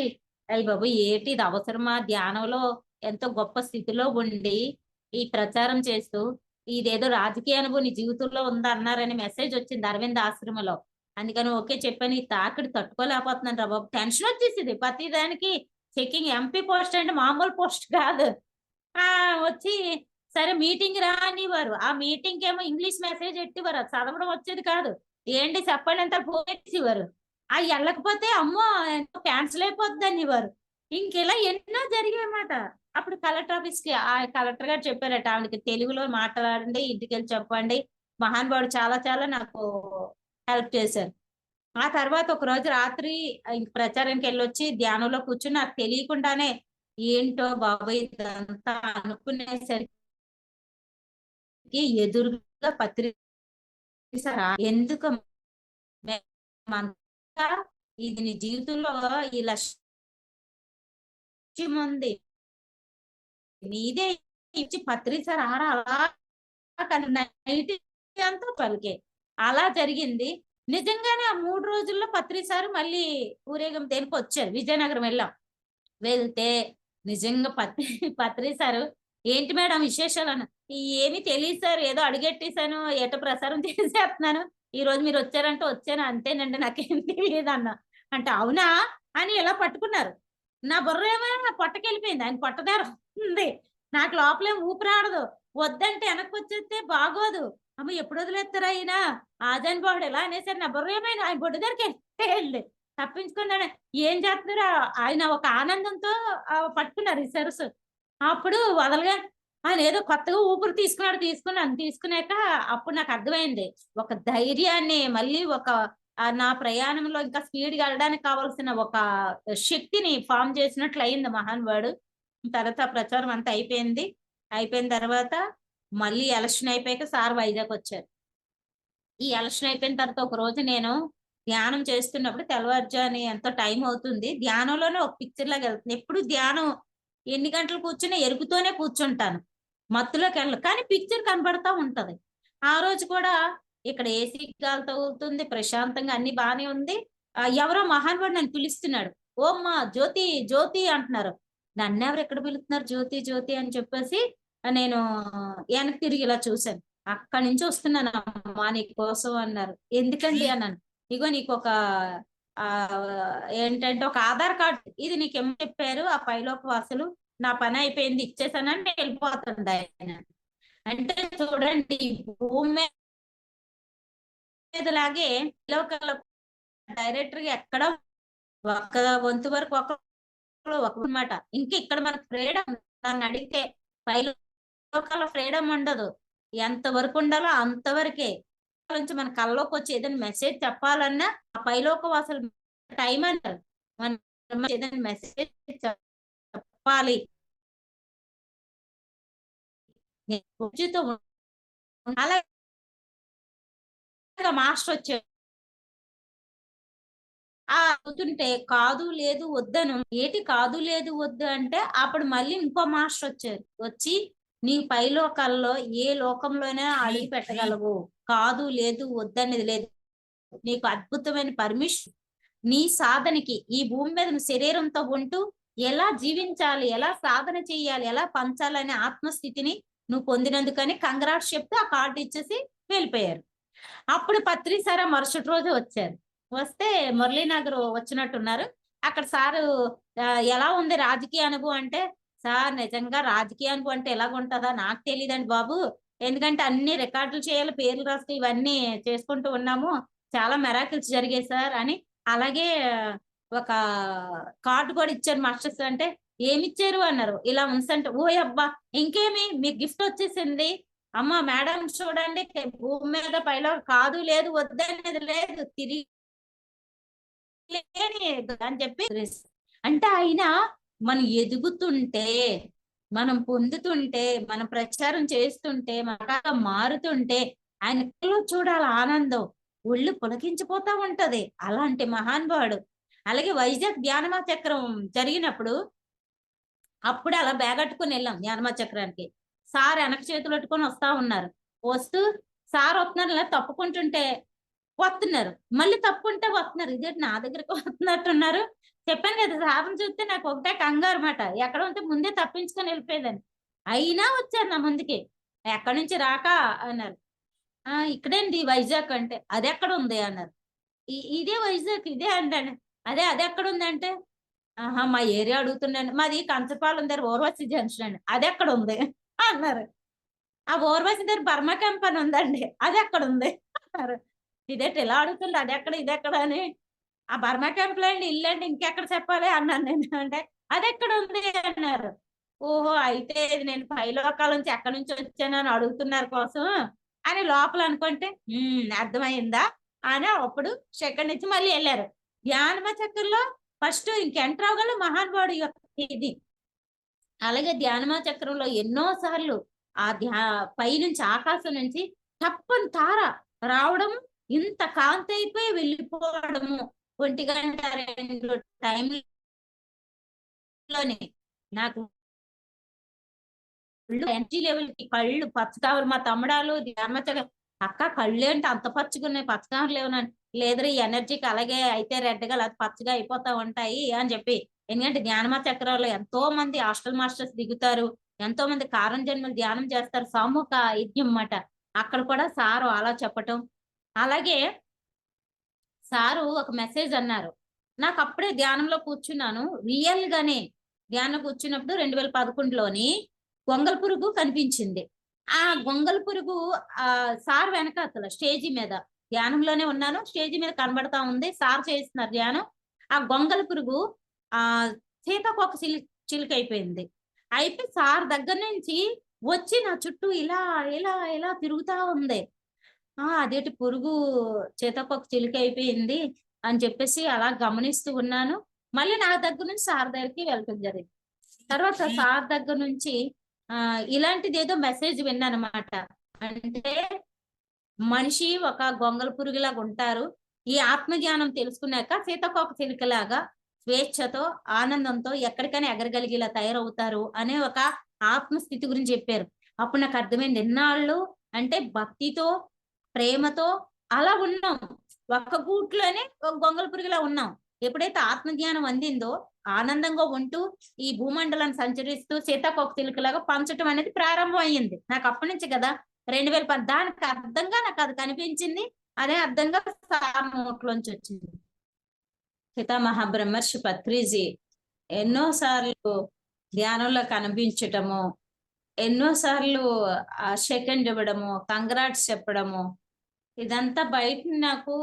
అయ్య బాబు ఏంటి ఇది అవసరమా, ధ్యానంలో ఎంతో గొప్ప స్థితిలో ఉండి ఈ ప్రచారం చేస్తూ ఇదేదో రాజకీయ అనుభవం నీ జీవితంలో ఉందా అన్నారని మెసేజ్ వచ్చింది అరవింద్ ఆశ్రమంలో. అందుకని ఓకే చెప్పాను, ఈ తాకిడి తట్టుకోలేకపోతున్నాను రా బాబు, టెన్షన్ వచ్చేసింది ప్రతి దానికి. చెకింగ్ ఎంపీ పోస్ట్ అంటే మామూలు పోస్ట్ కాదు. వచ్చి సరే మీటింగ్ రా అనేవారు, ఆ మీటింగ్ ఏమో ఇంగ్లీష్ మెసేజ్ ఎట్టివారు, అది చదవడం వచ్చేది కాదు, ఏంటి చెప్పండి అంతా పోగేసేవారు. వెళ్ళకపోతే అమ్మో క్యాన్సిల్ అయిపోద్ది అనేవారు. ఇంకెలా ఎన్నో జరిగాయన్నమాట. అప్పుడు కలెక్టర్ ఆఫీస్ కి ఆ కలెక్టర్ గారు చెప్పారట, ఆవిడకి తెలుగులో మాట్లాడండి, ఇంటికి వెళ్ళి చెప్పండి. మహానుభావుడు చాలా చాలా నాకు హెల్ప్ చేశారు. ఆ తర్వాత ఒక రోజు రాత్రి ఇంక ప్రచారానికి వెళ్ళొచ్చి ధ్యానంలో కూర్చుని నాకు తెలియకుండానే ఏంటో బాబాయ్ ఇదంతా అనుకునేసరికి ఎదురుగా పత్రిక ఎందుకు మేమంతా ఇది నీ జీవితంలో ఈ లక్ష్యం ఉంది, నీదే ఇచ్చి పత్రిక రారా అలా నైట్ అంతా పలికే. అలా జరిగింది. నిజంగానే ఆ 3 రోజుల్లో పత్రి సార్ మళ్ళీ ఊరేగింపు దేనికి వచ్చారు. విజయనగరం వెళ్ళాం. వెళ్తే నిజంగా పత్రి సారు ఏంటి మేడం విశేషాలు అన్న, ఏమి తెలియదు సార్, ఏదో అడిగెట్టేశాను, ఏటో ప్రసారం చేసేస్తున్నాను, ఈ రోజు మీరు వచ్చారంటే వచ్చాను అంతేనండి, నాకేం తెలియదు అన్న. అంటే అవునా అని ఇలా పట్టుకున్నారు. నా బుర్ర ఏమో నా పొట్టకెళ్ళిపోయింది, ఆయన పొట్ట దగ్గర ఉంది, నాకు లోపలేం ఊపిరాడదు. వద్దంటే వెనక్కి వచ్చేస్తే బాగోదు. అమ్మ ఎప్పుడు వదిలేస్తారా ఆయన, ఆజాన్ బాబుడు ఎలా అనేసారు, నా బుర్ర ఏమైనా ఆయన బొడ్డు దగ్గరికి వెళ్ళి తప్పించుకున్నాడు. ఏం చేస్తున్నారు, ఆయన ఒక ఆనందంతో పట్టుకున్నారు ఈ సరస్సు. అప్పుడు వదలగా ఆయన ఏదో కొత్తగా ఊపిరి తీసుకున్నాను. తీసుకున్నాక అప్పుడు నాకు అర్థమైంది, ఒక ధైర్యాన్ని మళ్ళీ ఒక నా ప్రయాణంలో ఇంకా స్పీడ్ గా వెళ్ళడానికి కావాల్సిన ఒక శక్తిని ఫామ్ చేసినట్లు అయింది మహానుభావుడు. తర్వాత ప్రచారం అంతా అయిపోయింది. అయిపోయిన తర్వాత మళ్ళీ ఎలక్షన్ అయిపోయాక సార్ వైజాగ్ వచ్చారు. ఈ ఎలక్షన్ అయిపోయిన తర్వాత ఒక రోజు నేను ధ్యానం చేస్తున్నప్పుడు తెల్లవారుజాని ఎంతో టైం అవుతుంది, ధ్యానంలోనే ఒక పిక్చర్ లాగా వెళ్తుంది. ఎప్పుడు ధ్యానం ఎన్ని గంటలు కూర్చున్నా ఎరుకుతోనే కూర్చుంటాను, మత్తులోకి వెళ్ళను, కానీ పిక్చర్ కనబడతా ఉంటది. ఆ రోజు కూడా ఇక్కడ ఏసీ గాలి తగులుతుంది, ప్రశాంతంగా అన్ని బానే ఉంది. ఎవరో మహానుభావుడు నన్ను పిలుస్తున్నాడు, ఓమ్మా జ్యోతి జ్యోతి అంటున్నారు. నన్నెవరు ఎక్కడ పిలుస్తున్నారు జ్యోతి జ్యోతి అని చెప్పేసి నేను వెనక్కి తిరిగి ఇలా చూశాను. అక్కడి నుంచి వస్తున్నాను అమ్మా నీ కోసం అన్నారు. ఎందుకండి అన్నాను. ఇగో నీకు ఒక ఆ ఏంటంటే ఒక ఆధార్ కార్డు, ఇది నీకు ఏం చెప్పారు ఆ పైలోకి వాసులు, నా పని అయిపోయింది ఇచ్చేసానని వెళ్ళిపోతుంది ఆయన. అంటే చూడండి భూమి మీద లాగే డైరెక్టర్ గా ఎక్కడ ఒక వంతు వరకు ఒక అనమాట. ఇంకా ఇక్కడ మనకు ఫ్రీడమ్, దాన్ని అడిగితే పైలో ఫ్రీడమ్ ఉండదు. ఎంత వరకు ఉండాలో అంతవరకే. నుంచి మన కల్లోకి వచ్చి ఏదైనా మెసేజ్ చెప్పాలన్నా ఆ పైలోకం అసలు టైం అంటారు. మనం ఏదైనా మెసేజ్ చెప్పాలి రుచితో అలాగే మాస్టర్ వచ్చాడు. ఆ అవుతుంటే కాదు లేదు వద్దను ఏటి కాదు లేదు వద్దు అంటే అప్పుడు మళ్ళీ ఇంకో మాస్టర్ వచ్చారు. వచ్చి నీ పైలోకాల్లో ఏ లోకంలోనే అడుగు పెట్టగలవు, కాదు లేదు వద్దనేది లేదు, నీకు అద్భుతమైన పర్మిషన్, నీ సాధనకి ఈ భూమి మీద నువ్వు శరీరంతో ఉంటూ ఎలా జీవించాలి, ఎలా సాధన చేయాలి, ఎలా పంచాలనే ఆత్మస్థితిని నువ్వు పొందినందుకని కంగ్రాట్స్ చెప్తే ఆ కార్డు ఇచ్చేసి వెళ్ళిపోయారు. అప్పుడు పత్రి సార్ మరుసటి రోజు వచ్చారు. వస్తే మురళీనగర్ వచ్చినట్టున్నారు. అక్కడ సారు ఎలా ఉంది రాజకీయ అనుభవం అంటే, సార్ నిజంగా రాజకీయ అనుభవం అంటే ఎలాగుంటుందా నాకు తెలియదండి బాబు, ఎందుకంటే అన్ని రికార్డులు చేయాలి, పేర్లు రాస్తూ ఇవన్నీ చేసుకుంటూ ఉన్నాము, చాలా మెరాకిల్స్ జరిగాయి సార్ అని. అలాగే ఒక కార్డు కూడా ఇచ్చారు మాస్టర్స్ అంటే, ఏమిచ్చారు అన్నారు. ఇలా ఉంచంటే ఓ అబ్బా ఇంకేమి మీకు గిఫ్ట్ వచ్చేసింది అమ్మ మేడం చూడండి, భూమి మీద పైలో కాదు లేదు వద్దనేది లేదు, తిరిగి అని చెప్పి అంటే ఆయన మనం ఎదుగుతుంటే, మనం పొందుతుంటే, మనం ప్రచారం చేస్తుంటే, మన మారుతుంటే ఆయనలో చూడాలి ఆనందం, ఒళ్ళు పులకించిపోతా ఉంటది. అలాంటి మహానుభావుడు. అలాగే వైజాగ్ ధ్యానమా చక్రం జరిగినప్పుడు అప్పుడు అలా బ్యాగట్టుకుని వెళ్ళాం ధ్యానమా చక్రానికి. సార్ వెనక చేతులు పెట్టుకొని వస్తా ఉన్నారు. వస్తూ సార్ వస్తున్నారు, ఇలా తప్పుకుంటుంటే వస్తున్నారు, మళ్ళీ తప్పుకుంటే వస్తున్నారు. ఇదేంటి నా దగ్గరకు వస్తున్నట్టున్నారు. చెప్పాను కదా సార్ని చూస్తే నాకు ఒకటే కంగారు మాట, ఎక్కడ ఉంటే ముందే తప్పించుకొని వెళ్ళిపోయేదాన్ని. అయినా వచ్చారు నా ముందుకి. ఎక్కడి నుంచి రాక అన్నారు. ఇక్కడేంటి వైజాగ్ అంటే, అది ఎక్కడ ఉంది అన్నారు. ఇదే వైజాగ్ ఇదే అంటాను. అది ఎక్కడ ఉంది అంటే, ఆహా మా ఏరియా అడుగుతున్నాను, మాది కంచపాలెం దగ్గర ఓర్వశి జంక్షన్ అండి, అది ఎక్కడ ఉంది అన్నారు. ఆ ఓర్వశి దగ్గర బర్మా క్యాంప్ అని ఉందండి, అది ఎక్కడ ఉంది అన్నారు. ఇదేంటి ఇలా అడుగుతుంది, అది ఎక్కడ ఇది ఎక్కడ అని. ఆ బర్మా క్యాంప్ లో అండి ఇల్లు అండి, ఇంకెక్కడ చెప్పాలి అన్నాను నేను. అంటే అది ఎక్కడ ఉంది అన్నారు. ఓహో అయితే ఇది నేను పైలోకాల నుంచి ఎక్కడి నుంచి వచ్చాను అని అడుగుతున్నారు కోసం అని లోపల అనుకుంటే అర్థమైందా అని అప్పుడు సెకండ్ నుంచి మళ్ళీ వెళ్ళారు. ధ్యానమ చక్రంలో ఫస్ట్ ఇంకెంటర్ అవగల మహానుభావుడు యొక్క ఇది. అలాగే ధ్యానమా చక్రంలో ఎన్నో సార్లు ఆ పై నుంచి ఆకాశం నుంచి తప్పని తార రావడం, ఇంత కాంతి అయిపోయి వెళ్ళిపోవడము 1:02 టైంలోనే నాకు ఎనర్జీ లెవెల్ కి కళ్ళు పచ్చకావలు. మా తమ్ముడాలు ధ్యానమచక్రం అక్క కళ్ళు ఏంటి అంత పచ్చుకున్నాయి, పచ్చకావలు లేవునని. లేదురా ఈ ఎనర్జీకి అలాగే అయితే రెడ్గా లేదా పచ్చగా అయిపోతా ఉంటాయి అని చెప్పి. ఎందుకంటే ధ్యానమా చక్రాల్లో ఎంతో మంది హాస్టల్ మాస్టర్స్ దిగుతారు, ఎంతో మంది కారణ జన్మలు ధ్యానం చేస్తారు, సామూహిక యజ్ఞం అన్నమాట. అక్కడ కూడా సారు అలా చెప్పటం. అలాగే సారు ఒక మెసేజ్ అన్నారు. నాకు అప్పుడే ధ్యానంలో కూర్చున్నాను, రియల్ గానే ధ్యానం కూర్చున్నప్పుడు 2011లోని గొంగల్ పురుగు కనిపించింది. ఆ గొంగల్ పురుగు సార్ వెనకాతల స్టేజి మీద ధ్యానంలోనే ఉన్నాను, స్టేజి మీద కనబడతా ఉంది, సార్ చేస్తున్నారు ధ్యానం. ఆ గొంగల్ పురుగు ఆ సీతాకోక చిలుక అయిపోయింది. అయిపోయి సార్ దగ్గర నుంచి వచ్చి నా చుట్టూ ఇలా ఇలా ఇలా తిరుగుతా ఉంది. అదేటి పురుగు చేతకొక చిలుక అయిపోయింది అని చెప్పేసి అలా గమనిస్తూ ఉన్నాను. మళ్ళీ నా దగ్గర నుంచి సార్ దగ్గరికి వెళ్ళటం జరిగింది. తర్వాత సార్ దగ్గర నుంచి ఇలాంటిది ఏదో మెసేజ్ విన్నానమాట. అంటే మనిషి ఒక గొంగల పురుగులాగా ఉంటారు, ఈ ఆత్మజ్ఞానం తెలుసుకున్నాక సీతాకోక చిలుకలాగా స్వేచ్ఛతో ఆనందంతో ఎక్కడికైనా ఎగరగలిగేలా తయారవుతారు అనే ఒక ఆత్మస్థితి గురించి చెప్పారు. అప్పుడు నాకు అర్థమైంది, ఎన్నాళ్ళు అంటే భక్తితో ప్రేమతో అలా ఉన్నాం, ఒక్క గూట్లోనే గొంగల పురుగులా ఉన్నాం. ఎప్పుడైతే ఆత్మజ్ఞానం అందిందో ఆనందంగా ఉంటూ ఈ భూమండలాన్ని సంచరిస్తూ సీతాకోక చిలుకలాగా పంచటం అనేది ప్రారంభం అయ్యింది నాకు అప్పటి నుంచి కదా. 2010 దానికి అర్థంగా నాకు అది కనిపించింది, అదే అర్థంగా సార్ నోట్లోంచి వచ్చింది. పితామహ బ్రహ్మర్షి పత్రిజీ ఎన్నో సార్లు ధ్యానంలో కనిపించటము, ఎన్నో సార్లు సెకండ్ ఇవ్వడము, కంగ్రాట్స్ చెప్పడము, ఇదంతా బయట నాకు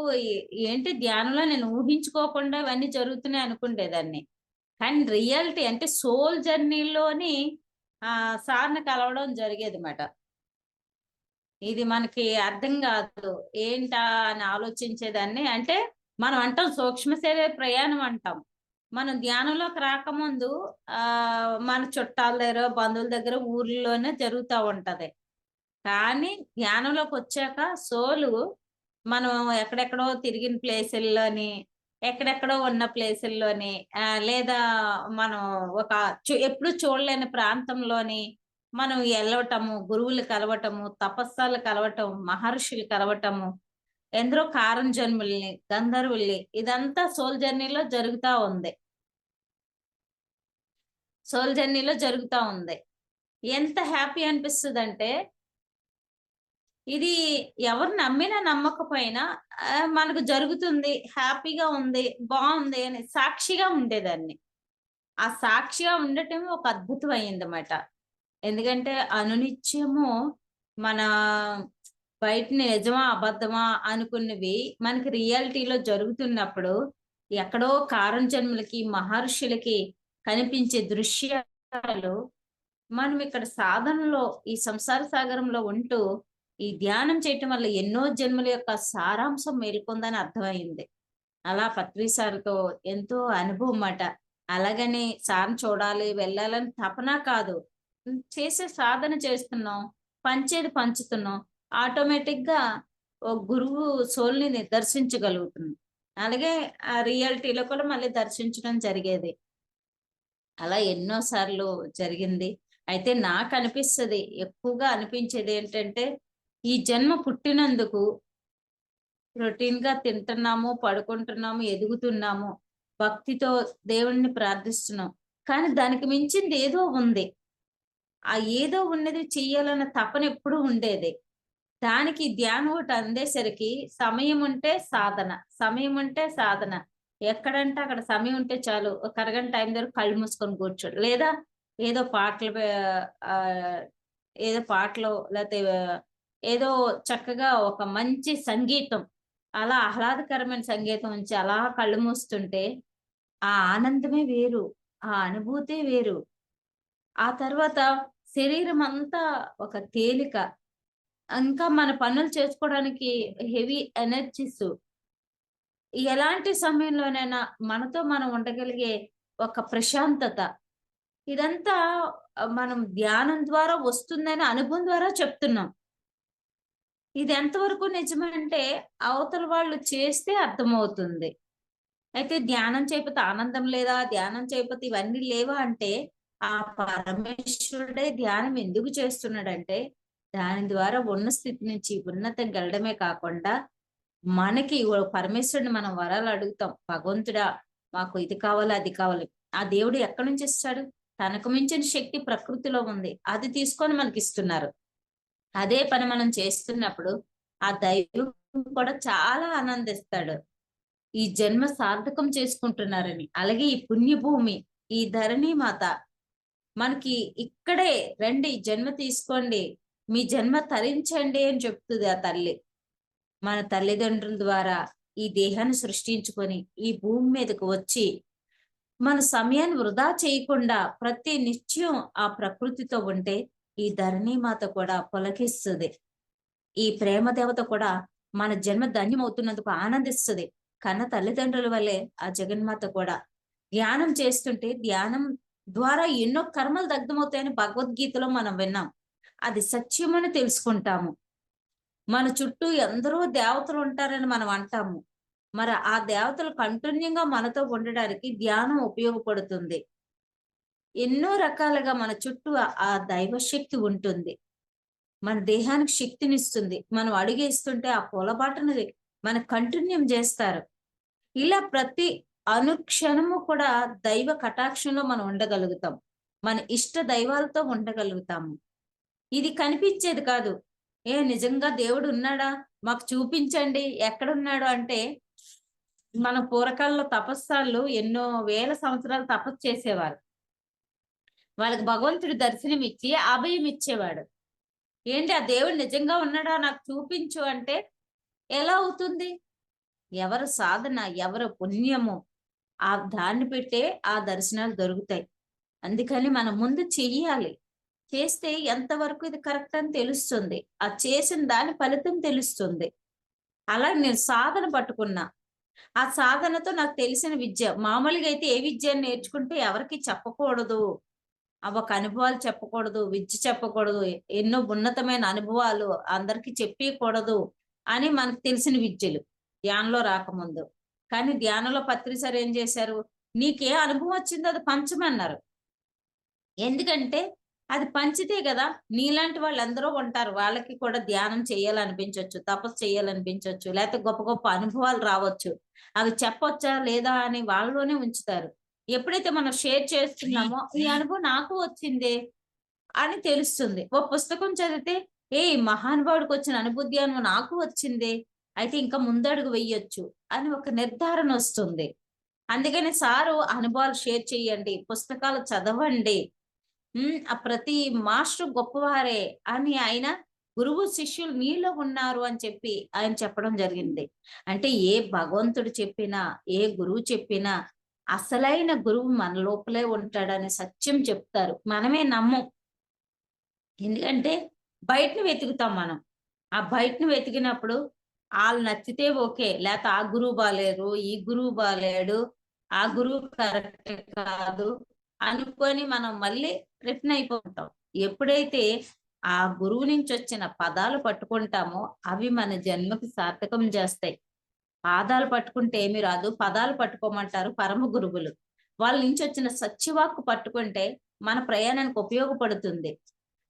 ఏంటి ధ్యానంలో నేను ఊహించుకోకుండా ఇవన్నీ జరుగుతున్నాయి అనుకుండేదాన్ని. కానీ రియాలిటీ అంటే సోల్ జర్నీలోని సార్ని కలవడం జరిగేది మాట. ఇది మనకి అర్థం కాదు ఏంటా అని ఆలోచించేదాన్ని. అంటే మనం అంటాం సూక్ష్మ శరీర ప్రయాణం అంటాం. మనం ధ్యానంలోకి రాకముందు మన చుట్టాల దగ్గర, బంధువుల దగ్గర, ఊర్లోనే జరుగుతా ఉంటది. కానీ ధ్యానంలోకి వచ్చాక సోలు మనం ఎక్కడెక్కడో తిరిగిన ప్లేసుల్లోని, ఎక్కడెక్కడో ఉన్న ప్లేసుల్లోని, లేదా మనం ఒక ఎప్పుడు చూడలేని ప్రాంతంలోని మనం ఎళ్ళవటము, గురువులు కలవటము, తపస్సాలు కలవటం, మహర్షులు కలవటము, ఎందరో కారంజన్ముల్ని, గంధర్వుల్ని, ఇదంతా సోల్ జర్నీలో జరుగుతా ఉంది. సోల్ జర్నీలో జరుగుతా ఉంది. ఎంత హ్యాపీ అనిపిస్తదంటే, ఇది ఎవరు నమ్మినా నమ్మకపోయినా మనకు జరుగుతుంది, హ్యాపీగా ఉంది, బావుంది అని సాక్షిగా ఉండేదాన్ని. ఆ సాక్షిగా ఉండటమే ఒక అద్భుతం అయిందన్నమాట. ఎందుకంటే అనునిత్యము మన బయట నిజమా, అబద్ధమా అనుకున్నవి మనకి రియాలిటీలో జరుగుతున్నప్పుడు, ఎక్కడో కారం జన్మలకి, మహర్షులకి కనిపించే దృశ్యాలు మనం ఇక్కడ సాధనలో ఈ సంసార సాగరంలో ఉంటూ, ఈ ధ్యానం చేయటం వల్ల ఎన్నో జన్మల యొక్క సారాంశం మేల్కొందని అర్థమైంది. అలా పత్రి సార్‌తో ఎంతో అనుభవం మాట. అలాగని సార్‌ని చూడాలి, వెళ్ళాలని తపన కాదు. చేసే సాధన చేస్తున్నాం. పంచేది పంచుతున్నాం. ఆటోమేటిక్‌గా ఓ గురువు సోల్‌ని దర్శించగలుగుతున్నాం. అలాగే ఆ రియాలిటీలో కూడా మళ్ళీ దర్శించడం జరిగేది. అలా ఎన్నో సార్లు జరిగింది. అయితే నాకనిపిస్తది, ఎక్కువగా అనిపించేదేంటంటే, ఈ జన్మ పుట్టినందుకు రొటీన్‌గా తింటున్నాము, పడుకుంటున్నాము, ఎదుగుతున్నాము. భక్తితో దేవుడిని ప్రార్థిస్తున్నాం. కానీ దానికి మించింది ఏదో ఉంది. ఆ ఏదో ఉన్నది చెయ్యాలన్న తపన ఎప్పుడూ ఉండేది. దానికి ధ్యానం ఒకటి అందేసరికి సమయం ఉంటే సాధన, సమయం ఉంటే సాధన. ఎక్కడంటే అక్కడ సమయం ఉంటే చాలు. ఒక అరగంట టైం దొరికి కళ్ళు మూసుకొని కూర్చోడు. లేదా ఏదో పాటలు ఆహ్, ఏదో పాటలో లేతే ఏదో చక్కగా ఒక మంచి సంగీతం, అలా ఆహ్లాదకరమైన సంగీతం ఉంచి అలా కళ్ళు మూస్తుంటే ఆ ఆనందమే వేరు. ఆ అనుభూతే వేరు. ఆ తర్వాత శరీరమంతా ఒక తేలిక. ఇంకా మన పనులు చేసుకోవడానికి హెవీ ఎనర్జీస్. ఎలాంటి సమయంలోనైనా మనతో మనం ఉండగలిగే ఒక ప్రశాంతత. ఇదంతా మనం ధ్యానం ద్వారా వస్తుందని అనుభవం ద్వారా చెప్తున్నాం. ఇది ఎంతవరకు నిజమంటే అవతల వాళ్ళు చేస్తే అర్థమవుతుంది. అయితే ధ్యానం చేయకపోతే ఆనందం లేదా? ధ్యానం చేయకపోతే ఇవన్నీ లేవా? అంటే ఆ పరమేశ్వరుడే ధ్యానం ఎందుకు చేస్తున్నాడంటే, దాని ద్వారా ఉన్న స్థితి నుంచి ఉన్నతంగెళ్ళడమే కాకుండా, మనకి పరమేశ్వరుడిని మనం వరాలు అడుగుతాం. భగవంతుడా మాకు ఇది కావాలి, అది కావాలి. ఆ దేవుడు ఎక్కడి నుంచి ఇస్తాడు? తనకు మించిన శక్తి ప్రకృతిలో ఉంది. అది తీసుకొని మనకిస్తున్నారు. అదే పని మనం చేస్తున్నప్పుడు, ఆ దైవం కూడా చాలా ఆనందిస్తాడు. ఈ జన్మ సార్థకం చేసుకుంటున్నారని. అలాగే ఈ పుణ్యభూమి, ఈ ధరణి మాత మనకి ఇక్కడే రండి జన్మ తీసుకోండి. మీ జన్మ తరించండి అని చెప్తుంది ఆ తల్లి. మన తల్లిదండ్రుల ద్వారా ఈ దేహాన్ని సృష్టించుకొని, ఈ భూమి మీదకు వచ్చి, మన సమయాన్ని వృధా చేయకుండా ప్రతి నిత్యం ఆ ప్రకృతితో ఉంటే, ఈ ధరణి మాత కూడా పులకిస్తది. ఈ ప్రేమ దేవత కూడా మన జన్మ ధన్యమవుతున్నందుకు ఆనందిస్తది. కన్న తల్లిదండ్రుల వల్లే ఆ జగన్మాత కూడా ధ్యానం చేస్తుంటే, ధ్యానం ద్వారా ఎన్నో కర్మలు దగ్ధమవుతాయని భగవద్గీతలో మనం విన్నాం. అది సత్యమని తెలుసుకుంటాము. మన చుట్టూ ఎందరో దేవతలు ఉంటారని మనం అంటాము. మరి ఆ దేవతలు కంటిన్యూగా మనతో ఉండడానికి ధ్యానం ఉపయోగపడుతుంది. ఎన్నో రకాలుగా మన చుట్టూ ఆ దైవశక్తి ఉంటుంది. మన దేహానికి శక్తినిస్తుంది. మనం అడుగేస్తుంటే ఆ పొలబాటను మన కంటిన్యూ చేస్తారు. ఇలా ప్రతి అనుక్షణము కూడా దైవ కటాక్షంలో మనం ఉండగలుగుతాం. మన ఇష్ట దైవాలతో ఉండగలుగుతాము. ఇది కనిపించేది కాదు. నిజంగా దేవుడు ఉన్నాడా? మాకు చూపించండి ఎక్కడున్నాడు అంటే, మన పూర్వకాలంలో తపస్సాళ్ళు ఎన్నో వేల సంవత్సరాలు తపస్సు చేసేవారు. వాళ్ళకి భగవంతుడు దర్శనమిచ్చి అభయం ఇచ్చేవాడు. ఏంటి ఆ దేవుడు నిజంగా ఉన్నాడా నాకు చూపించు అంటే ఎలా అవుతుంది? ఎవరి సాధన, ఎవరి పుణ్యము దాన్ని పెట్టే ఆ దర్శనాలు దొరుకుతాయి. అందుకని మనం ముందు చెయ్యాలి. చేస్తే ఎంతవరకు ఇది కరెక్ట్ అని తెలుస్తుంది. ఆ చేసిన దాని ఫలితం తెలుస్తుంది. అలా నేను సాధన పట్టుకున్నా. ఆ సాధనతో నాకు తెలిసిన విద్య మామూలుగా అయితే ఏ విద్య నేర్చుకుంటే ఎవరికీ చెప్పకూడదు. ఒక అనుభవాలు చెప్పకూడదు, విద్య చెప్పకూడదు, ఎన్నో ఉన్నతమైన అనుభవాలు అందరికీ చెప్పీయకూడదు అని మనకు తెలిసిన విద్యలు ధ్యానంలో రాకముందు. కానీ ధ్యానంలో పత్రి సార్ ఏం చేశారు? నీకే అనుభవం వచ్చిందో అది పంచమన్నారు. ఎందుకంటే అది పంచితే గదా! నీలాంటి వాళ్ళెందరో ఉంటారు. వాళ్ళకి కూడా ధ్యానం చేయాలనిపించొచ్చు, తపస్సు చేయాలనిపించొచ్చు, లేతే గొప్ప గొప్ప అనుభవాలు రావచ్చు. అవి చెప్పొచ్చా? లేదా? అని వాళ్ళలోనే ఉంచుతారు. ఎప్పుడైతే మనం షేర్ చేస్తున్నామో, ఈ అనుభవం నాకు వచ్చిందే అని తెలుస్తుంది. ఓ పుస్తకం చదివితే, ఈ మహానుభావుడికొచ్చిన అనుభూతి ధ్యానం నాకు వచ్చిందే, అయితే ఇంకా ముందడుగు వెయ్యొచ్చు అని ఒక నిర్ధారణొస్తుంది. అందుకని సారు అనుభవాలు షేర్ చేయండి, పుస్తకాలు చదవండి. ఆ ప్రతి మాస్టర్ గొప్పవారే అని ఆయన గురువు శిష్యులు మీలో ఉన్నారు అని చెప్పి ఆయన చెప్పడం జరిగింది. అంటే ఏ భగవంతుడు చెప్పినా, ఏ గురువు చెప్పినా అసలైన గురువు మన లోపలే ఉంటాడనే సత్యం చెప్తారు. మనమే నమ్మం. ఎందుకంటే బయటని వెతుకుతాం మనం. ఆ బయటని వెతికినప్పుడు ఆళ్ళు నచ్చితే ఓకే. లేతే ఆ గురువు బాలేరు, ఈ గురువు బాలేడు, ఆ గురువు కరెక్ట్ కాదు అనుకోని మనం మళ్ళీ రిటర్న్ అయిపోతాం. ఎప్పుడైతే ఆ గురువు నుంచొచ్చిన పదాలు పట్టుకుంటామో అవి మన జన్మకి సార్థకం చేస్తాయి. పాదాలు పట్టుకుంటే ఏమి రాదు. పదాలు పట్టుకోమంటారు పరమ గురువులు. వాళ్ళ నుంచొచ్చిన సత్యవాక్కు పట్టుకుంటే మన ప్రయాణానికి ఉపయోగపడుతుంది.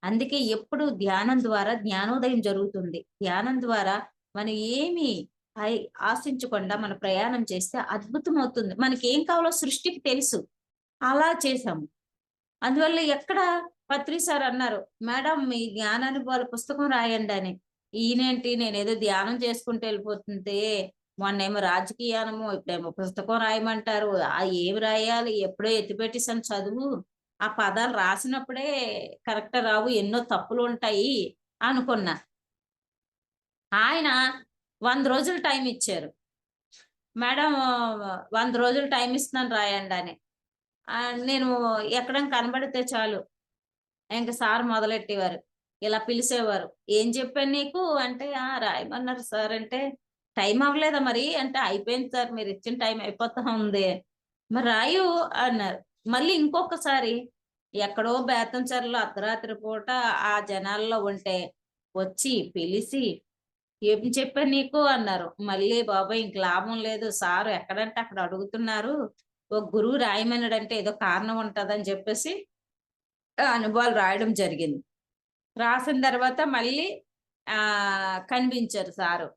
అందుకే ఎప్పుడు ధ్యానం ద్వారా జ్ఞానోదయం జరుగుతుంది. ధ్యానం ద్వారా మనం ఏమి ఆశించకుండా మన ప్రయాణం చేస్తే అద్భుతమవుతుంది. మనకేం కావాలో సృష్టికి తెలుసు. అలా చేశాము. అందువల్ల ఎక్కడ పత్రి సార్ అన్నారు, "మేడం మీ జ్ఞానానుభవాల పుస్తకం రాయండని." ఈయనేంటి నేనేదో ధ్యానం చేసుకుంటూ వెళ్ళిపోతుంటే, మొన్నేమో రాజకీయానము, ఇప్పుడేమో పుస్తకం రాయమంటారు. ఏమి రాయాలి? ఎప్పుడో ఎత్తిపెట్టేసాను చదువు. ఆ పదాలు రాసినప్పుడే కరెక్ట్ రావు. ఎన్నో తప్పులుంటాయి అనుకున్నా. ఆయన 100 రోజులు టైం ఇచ్చారు. మేడం 100 రోజులు టైం ఇస్తున్నాను రాయండని. నేను ఎక్కడైనా కనబడితే చాలు ఇంక సార్ మొదలెట్టేవారు. ఇలా పిలిసేవారు. "ఏం చెప్పాను నీకు?" అంటే, రాయమన్నారు సార్" అంటే, "టైం అవ్వలేదా మరి?" అంటే, "అయిపోయింది సార్. మీరిచ్చిన టైం అయిపోతా ఉంది." "మరి రాయు" అన్నారు. మళ్ళీ ఇంకొకసారి ఎక్కడో బేతంచెరలో అర్ధరాత్రి పూట ఆ జనాల్లో ఉంటే వచ్చి పిలిసి, "ఏం చెప్పాను నీకు?" అన్నారు. మళ్ళీ బాబోయ్! ఇంక లాభం లేదు. సారు ఎక్కడంటే అక్కడ అడుగుతున్నారు. ఒక గురువు రాయమన్నాడంటే ఏదో కారణం ఉంటదని చెప్పేసి అనుభవాలు రాయడం జరిగింది. రాసిన తర్వాత మళ్ళీ కనిపించారు సారు.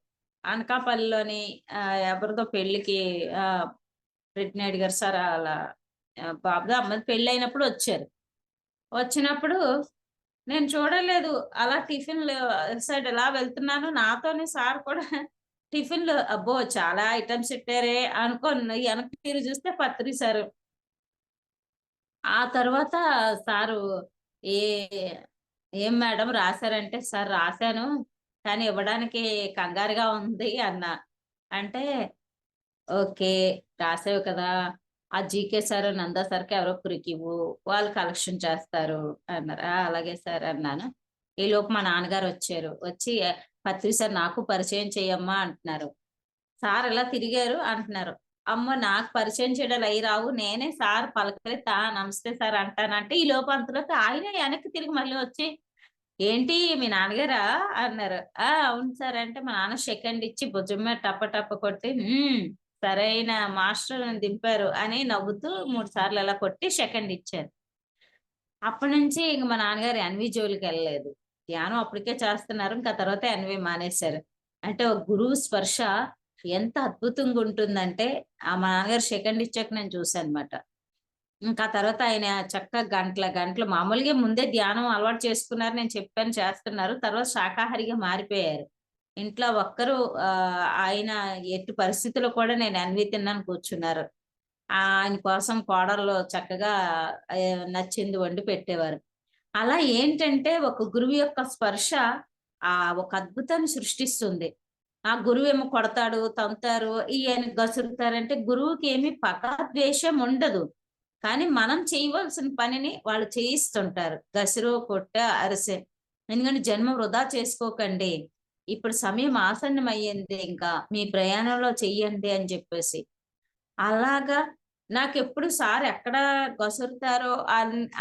అనకాపల్లిలోని ఎవరిదో పెళ్ళికి ప్రెగ్నెంట్ గారు సార్ అలా బాబుదో అమ్మది పెళ్ళైనప్పుడు వచ్చారు. వచ్చినప్పుడు నేను చూడలేదు. అలా టిఫిన్‌లు సైడ్ ఇలా వెళ్తున్నాను. నాతోనే సార్ కూడా టిఫిన్‌లు అబ్బో! చాలా ఐటెమ్స్ పెట్టారే అనుకోని వెనక్కి తిరిగి చూస్తే పత్రి సారు. ఆ తర్వాత సారు ఏ "ఏం మేడం రాసారంటే" "సార్ రాసాను. కానీ ఇవ్వడానికి కంగారుగా ఉంది" అన్నా. అంటే "ఓకే. రాసావు కదా! ఆ జీకే సారు, నందా సార్‌కి ఎవరో ఒకరికివ్వు. వాళ్ళు కలెక్షన్ చేస్తారు" అన్నారు. అలాగే సార్" అన్నాను. ఈలోపు మా నాన్నగారొచ్చారు. వచ్చి "పత్రి సార్ నాకు పరిచయం చెయ్యమ్మా" అంటున్నారు. సార్ ఇలా తిరిగారు అంటున్నారు. అమ్మో! నాకు పరిచయం చేయడాలు అయి రావు. నేనే సార్ పలకరిత్తే నమస్తే సార్ అంటానంటే, ఈలోపు అంతలోకి ఆయనే వెనక్కి తిరిగి మళ్ళీ వచ్చి, "ఏంటి మీ నాన్నగారా?" అన్నారు. అవును సార్" అంటే మా నాన్న షేక్ హ్యాండ్ ఇచ్చి భుజం మీద టప టప కొట్టి, సరైన మాస్టర్ దింపారు" అని నవ్వుతూ 3 సార్లు అలా కొట్టి షేక్ హ్యాండ్ ఇచ్చారు. అప్పటినుంచి ఇంక మా నాన్నగారు ఎన్‌వి జోలికెళ్ళలేదు. ధ్యానం అప్పటికే చేస్తున్నారు. ఇంకా తర్వాత ఎన్‌వి మానేశారు. అంటే ఒక గురువు స్పర్శ ఎంత అద్భుతంగా ఉంటుందంటే, మా నాన్నగారు షేక్ హ్యాండ్ ఇచ్చాక నేను చూసానన్నమాట. ఇంకా తర్వాత ఆయన చక్కగా గంటల గంటలు మామూలుగా ముందే ధ్యానం అలవాటు చేసుకున్నారు. నేను చెప్పాను చేస్తున్నారు. తర్వాత శాకాహారిగా మారిపోయారు. ఇంట్లో ఒక్కరు ఆయన ఎట్టి పరిస్థితిలో కూడా నేను ఎన్‌వి తిననని కూర్చున్నారు. ఆయన కోసం కోడళ్ళు చక్కగా నచ్చింది వండి పెట్టేవారు. అలా ఏంటంటే ఒక గురువు యొక్క స్పర్శ ఒక అద్భుతాన్ని సృష్టిస్తుంది. ఆ గురువేమో కొడతాడు, తంతారు, ఈయన గసురుతారంటే గురువుకి ఏమి పగ, ద్వేషం ఉండదు. కానీ మనం చేయవలసిన పనిని వాళ్ళు చేయిస్తుంటారు. గసిరో కొట్ట అరిసె. ఎందుకంటే జన్మ వృధా చేసుకోకండి. ఇప్పుడు సమయం ఆసన్నమయ్యింది, ఇంకా మీ ప్రయాణంలో చెయ్యండి అని చెప్పేసి. అలాగా నాకెప్పుడు సార్ ఎక్కడ గసురుతారో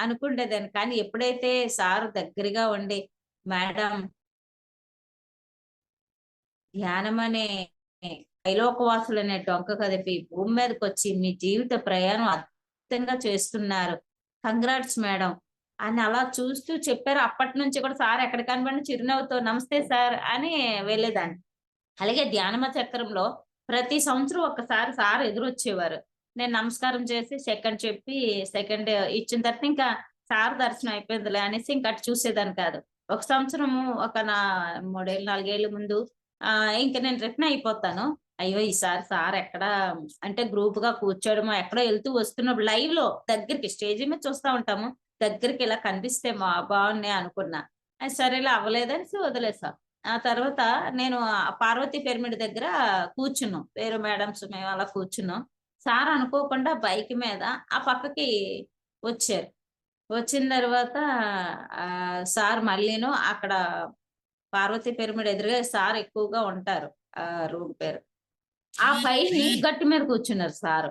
అనుకుండేదాన్ని. కానీ ఎప్పుడైతే సార్ దగ్గరగా ఉండి, మేడం ధ్యానం అనే ఐలోకవాసులనే డొంక కదిపి భూమి మీదకి వచ్చి మీ జీవిత ప్రయాణం అద్భుతంగా చేస్తున్నారు, కంగ్రాట్స్ మేడం అని అలా చూస్తూ చెప్పారు. అప్పటి నుంచి కూడా సార్ ఎక్కడ కనబడిన చిరునవ్వుతో నమస్తే సార్ అని వెళ్ళేదాన్ని. అలాగే ధ్యానమ చక్రంలో ప్రతి సంవత్సరం ఒక్కసారి సార్ ఎదురొచ్చేవారు. నేను నమస్కారం చేసి సెకండ్ చెప్పి సెకండ్ ఇచ్చిన తర్వాత ఇంకా సార్ దర్శనం అయిపోయిందిలే అనేసి ఇంకా అటు చూసేదాన్ని కాదు. ఒక సంవత్సరము ఒక 3 ఏళ్ళు 4 ఏళ్ళ ముందు ఇంక నేను రిటర్న్ అయిపోతాను. అయ్యో ఈసారి సార్ ఎక్కడ అంటే గ్రూప్ గా కూర్చోవడమో, ఎక్కడో వెళ్తూ వస్తున్నప్పుడు లైవ్ లో దగ్గరికి స్టేజీ మీద చూస్తా ఉంటాము, దగ్గరికి ఇలా కనిపిస్తే బాగున్నాయి అనుకున్నా. సరేలే అవ్వలేదని వదిలేసా. ఆ తర్వాత నేను పార్వతీ పిరమిడ్ దగ్గర కూర్చున్నాం. వేరే మేడమ్స్ మేము అలా కూర్చున్నాం. సార్ అనుకోకుండా బైక్ మీద ఆ పక్కకి వచ్చారు. వచ్చిన తర్వాత సార్ మళ్ళీను అక్కడ పార్వతీ పిరమిడ్ ఎదురుగా సార్ ఎక్కువగా ఉంటారు. ఆ రూమ్ పేరు. ఆ పైని గట్టు మీద కూర్చున్నారు సారు.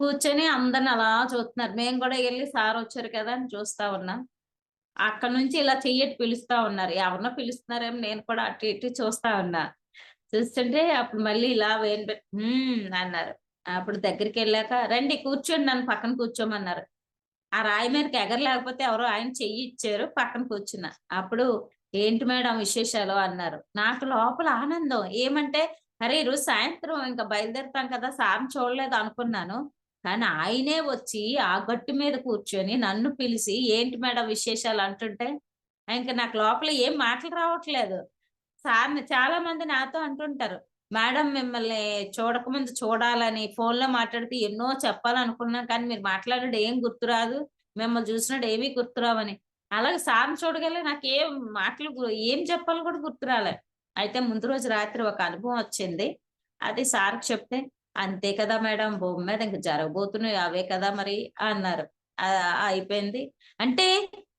కూర్చొని అందరిని అలా చూస్తున్నారు. మేము కూడా వెళ్ళి సార్ వచ్చారు కదా అని చూస్తా ఉన్నాం. అక్కడ నుంచి ఇలా చెయ్యటి పిలుస్తా ఉన్నారు. ఎవరినో పిలుస్తున్నారేమో, నేను కూడా అటు ఇటు చూస్తా ఉన్నా. చూస్తుంటే అప్పుడు మళ్ళీ ఇలా అన్నారు. అప్పుడు దగ్గరికి వెళ్ళాక రండి కూర్చోండి, నన్ను పక్కన కూర్చోమన్నారు. ఆ రాయి మీదకి ఎగరలేకపోతే ఎవరో ఆయన చెయ్యి ఇచ్చారు, పక్కన కూర్చున్నా. అప్పుడు ఏంటి మేడం విశేషాలు అన్నారు. నాకు లోపల ఆనందం. ఏమంటే అరే ఈరోజు సాయంత్రం ఇంకా బయలుదేరుతాం కదా, సార్ని చూడలేదు అనుకున్నాను. కానీ ఆయనే వచ్చి ఆ గట్టు మీద కూర్చొని నన్ను పిలిచి ఏంటి మేడం విశేషాలు అంటుంటే ఇంకా నాకు లోపల ఏం మాటలు రావట్లేదు. సార్ని చాలా మంది నాతో అంటుంటారు, మేడం మిమ్మల్ని చూడకముందు చూడాలని ఫోన్లో మాట్లాడితే ఎన్నో చెప్పాలనుకున్నాను, కానీ మీరు మాట్లాడేది ఏం గుర్తురాదు, మిమ్మల్ని చూసినట్టు ఏమీ గుర్తురావని. అలాగే సార్ని చూడగలే నాకేం మాటలు ఏం చెప్పాలో కూడా గుర్తురాలే. అయితే ముందు రోజు రాత్రి ఒక అనుభవం వచ్చింది. అది సార్కి చెప్తే అంతే కదా మేడం, భూమి మీద ఇంక జరగబోతున్నాయి అవే కదా మరి అన్నారు. అయిపోయింది. అంటే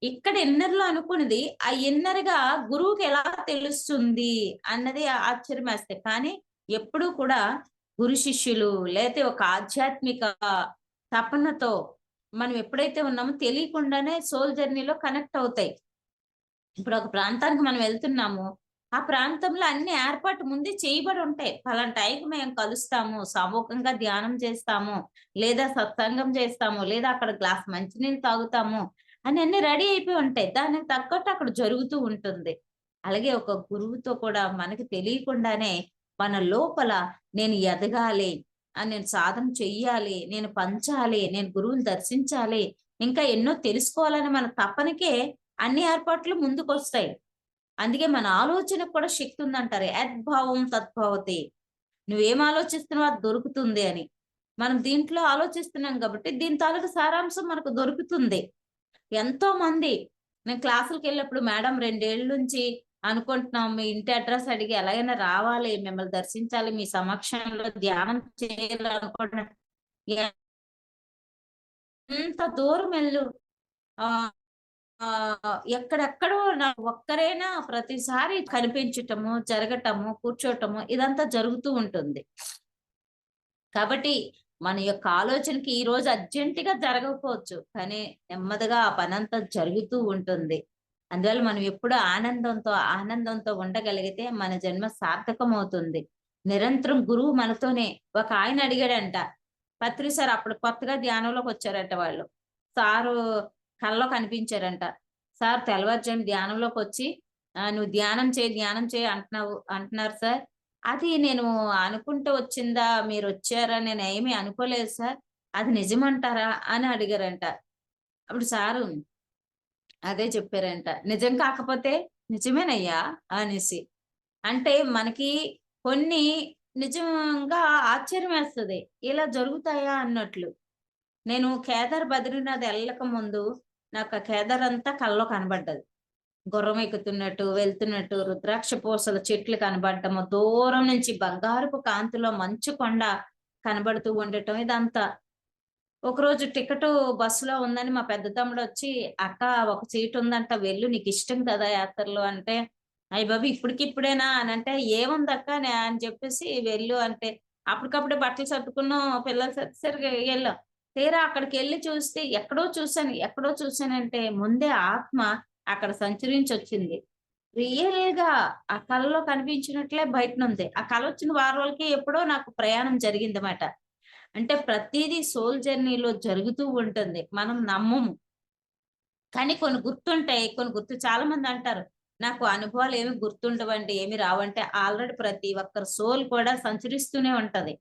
ఇక్కడ ఇన్నర్‌లో అనుకున్నది ఆ ఇన్నర్‌గా గురువుకి ఎలా తెలుస్తుంది అన్నది ఆశ్చర్యమేస్తాయి. కానీ ఎప్పుడూ కూడా గురు శిష్యులు లేతే ఒక ఆధ్యాత్మిక తపనతో మనం ఎప్పుడైతే ఉన్నామో తెలియకుండానే సోల్ జర్నీలో కనెక్ట్ అవుతాయి. ఇప్పుడు ఒక ప్రాంతానికి మనం వెళ్తున్నాము. ఆ ప్రాంతంలో అన్ని ఏర్పాటు ముందే చేయబడి ఉంటాయి. పలానా టైంకి మేము కలుస్తాము, సామూహికంగా ధ్యానం చేస్తాము, లేదా సత్సంగం చేస్తాము, లేదా అక్కడ గ్లాస్ మంచినీళ్ళు తాగుతాము అని అన్ని రెడీ అయిపోయి ఉంటాయి. దానికి తగ్గట్టు అక్కడ జరుగుతూ ఉంటుంది. అలాగే ఒక గురువుతో కూడా మనకి తెలియకుండానే మన లోపల నేను ఎదగాలి, నేను సాధన చెయ్యాలి, నేను పంచాలి, నేను గురువుని దర్శించాలి, ఇంకా ఎన్నో తెలుసుకోవాలని మన తపనకే అన్ని ఏర్పాట్లు ముందుకొస్తాయి. అందుకే మన ఆలోచనకు కూడా శక్తి ఉందంటారు. యద్భావం తద్భవతి. నువ్వేం ఆలోచిస్తున్నావో అది దొరుకుతుంది అని. మనం దీంట్లో ఆలోచిస్తున్నాం కాబట్టి దీని తాలూకు సారాంశం మనకు దొరుకుతుంది. ఎంతో మంది నేను క్లాసులకెళ్ళినప్పుడు మేడం 2 ఏళ్ల నుంచి అనుకుంటున్నాం, మీ ఇంటి అడ్రస్ అడిగి ఎలాగైనా రావాలి, మిమ్మల్ని దర్శించాలి, మీ సమక్షంలో ధ్యానం చేయాలనుకుంటున్నా. ఎంత దూరం వెళ్ళు. ఆహ్, ఎక్కడెక్కడో ఒక్కరైనా ప్రతిసారి కనిపించటము, జరగటము, కూర్చోటము ఇదంతా జరుగుతూ ఉంటుంది. కాబట్టి మన యొక్క ఆలోచనకి ఈ రోజు అర్జెంటుగా జరగకపోవచ్చు, కానీ నెమ్మదిగా ఆ పనంతా జరుగుతూ ఉంటుంది. అందువల్ల మనం ఎప్పుడు ఆనందంతో ఉండగలిగితే మన జన్మ సార్థకమవుతుంది. నిరంతరం గురువు మనతోనే. ఒక ఆయన అడిగాడంట, పత్రి సార్ అప్పుడు కొత్తగా ధ్యానంలోకి వచ్చారంట వాళ్ళు. సారు కల్లో కనిపించారంట. సార్ తెల్లవారుజామున ధ్యానంలోకి వచ్చి నువ్వు ధ్యానం చేయి అంటున్నారు సార్. అది నేను అనుకుంటూ వచ్చిందా, మీరొచ్చారా, నేనేమీ అనుకోలేదు సార్. అది నిజమంటారా అని అడిగారంట. అప్పుడు సారు అదే చెప్పారంట. నిజం కాకపోతే నిజమేనయ్యా అనేసి. అంటే మనకి కొన్ని నిజంగా ఆశ్చర్యమేస్తది. ఇలా జరుగుతాయా అన్నట్లు. నేను కేదార్ బద్రీనాథ్ ఎళ్ళక ముందు నాకు ఆ కేదార్ అంతా కల్లో కనబడ్డది. గుర్రం ఎక్కుతున్నట్టు, వెళ్తున్నట్టు, రుద్రాక్ష పూసల చెట్లు కనబడటము, దూరం నుంచి బంగారపు కాంతిలో మంచు కొండ కనబడుతూ ఉండటం ఇదంతా. ఒకరోజు టికెట్ బస్సులో ఉందని మా పెద్ద తమ్ముడు వచ్చి, అక్క ఒక సీట్ ఉందంట వెళ్ళు, నీకు ఇష్టం కదా యాత్రలు అంటే, అయ్య బాబు ఇప్పటికిప్పుడేనా అని అంటే, ఏముందక్క అని చెప్పేసి వెళ్ళు అంటే, అప్పటికప్పుడే బట్టలు సర్దుకున్నాం, పిల్లలు సర్దేసరికి వెళ్ళాం. తీరా అక్కడికి వెళ్ళి చూస్తే ఎక్కడో చూశానంటే ముందే ఆత్మ అక్కడ సంచరించి వచ్చింది. రియల్ గా ఆ కలలో కనిపించినట్లే బయటనుంది. ఆ కల వచ్చిన వారం రోజులకి ఎప్పుడో నాకు ప్రయాణం జరిగిందన్నమాట. అంటే ప్రతీదీ సోల్ జర్నీలో జరుగుతూ ఉంటుంది. మనం నమ్మము. కానీ కొన్ని గుర్తుంటాయి. చాలా మంది అంటారు, నాకు అనుభవాలు ఏమి గుర్తుండవండి, ఏమి రావంటే ఆల్రెడీ ప్రతి ఒక్కరి సోల్ కూడా సంచరిస్తూనే ఉంటది.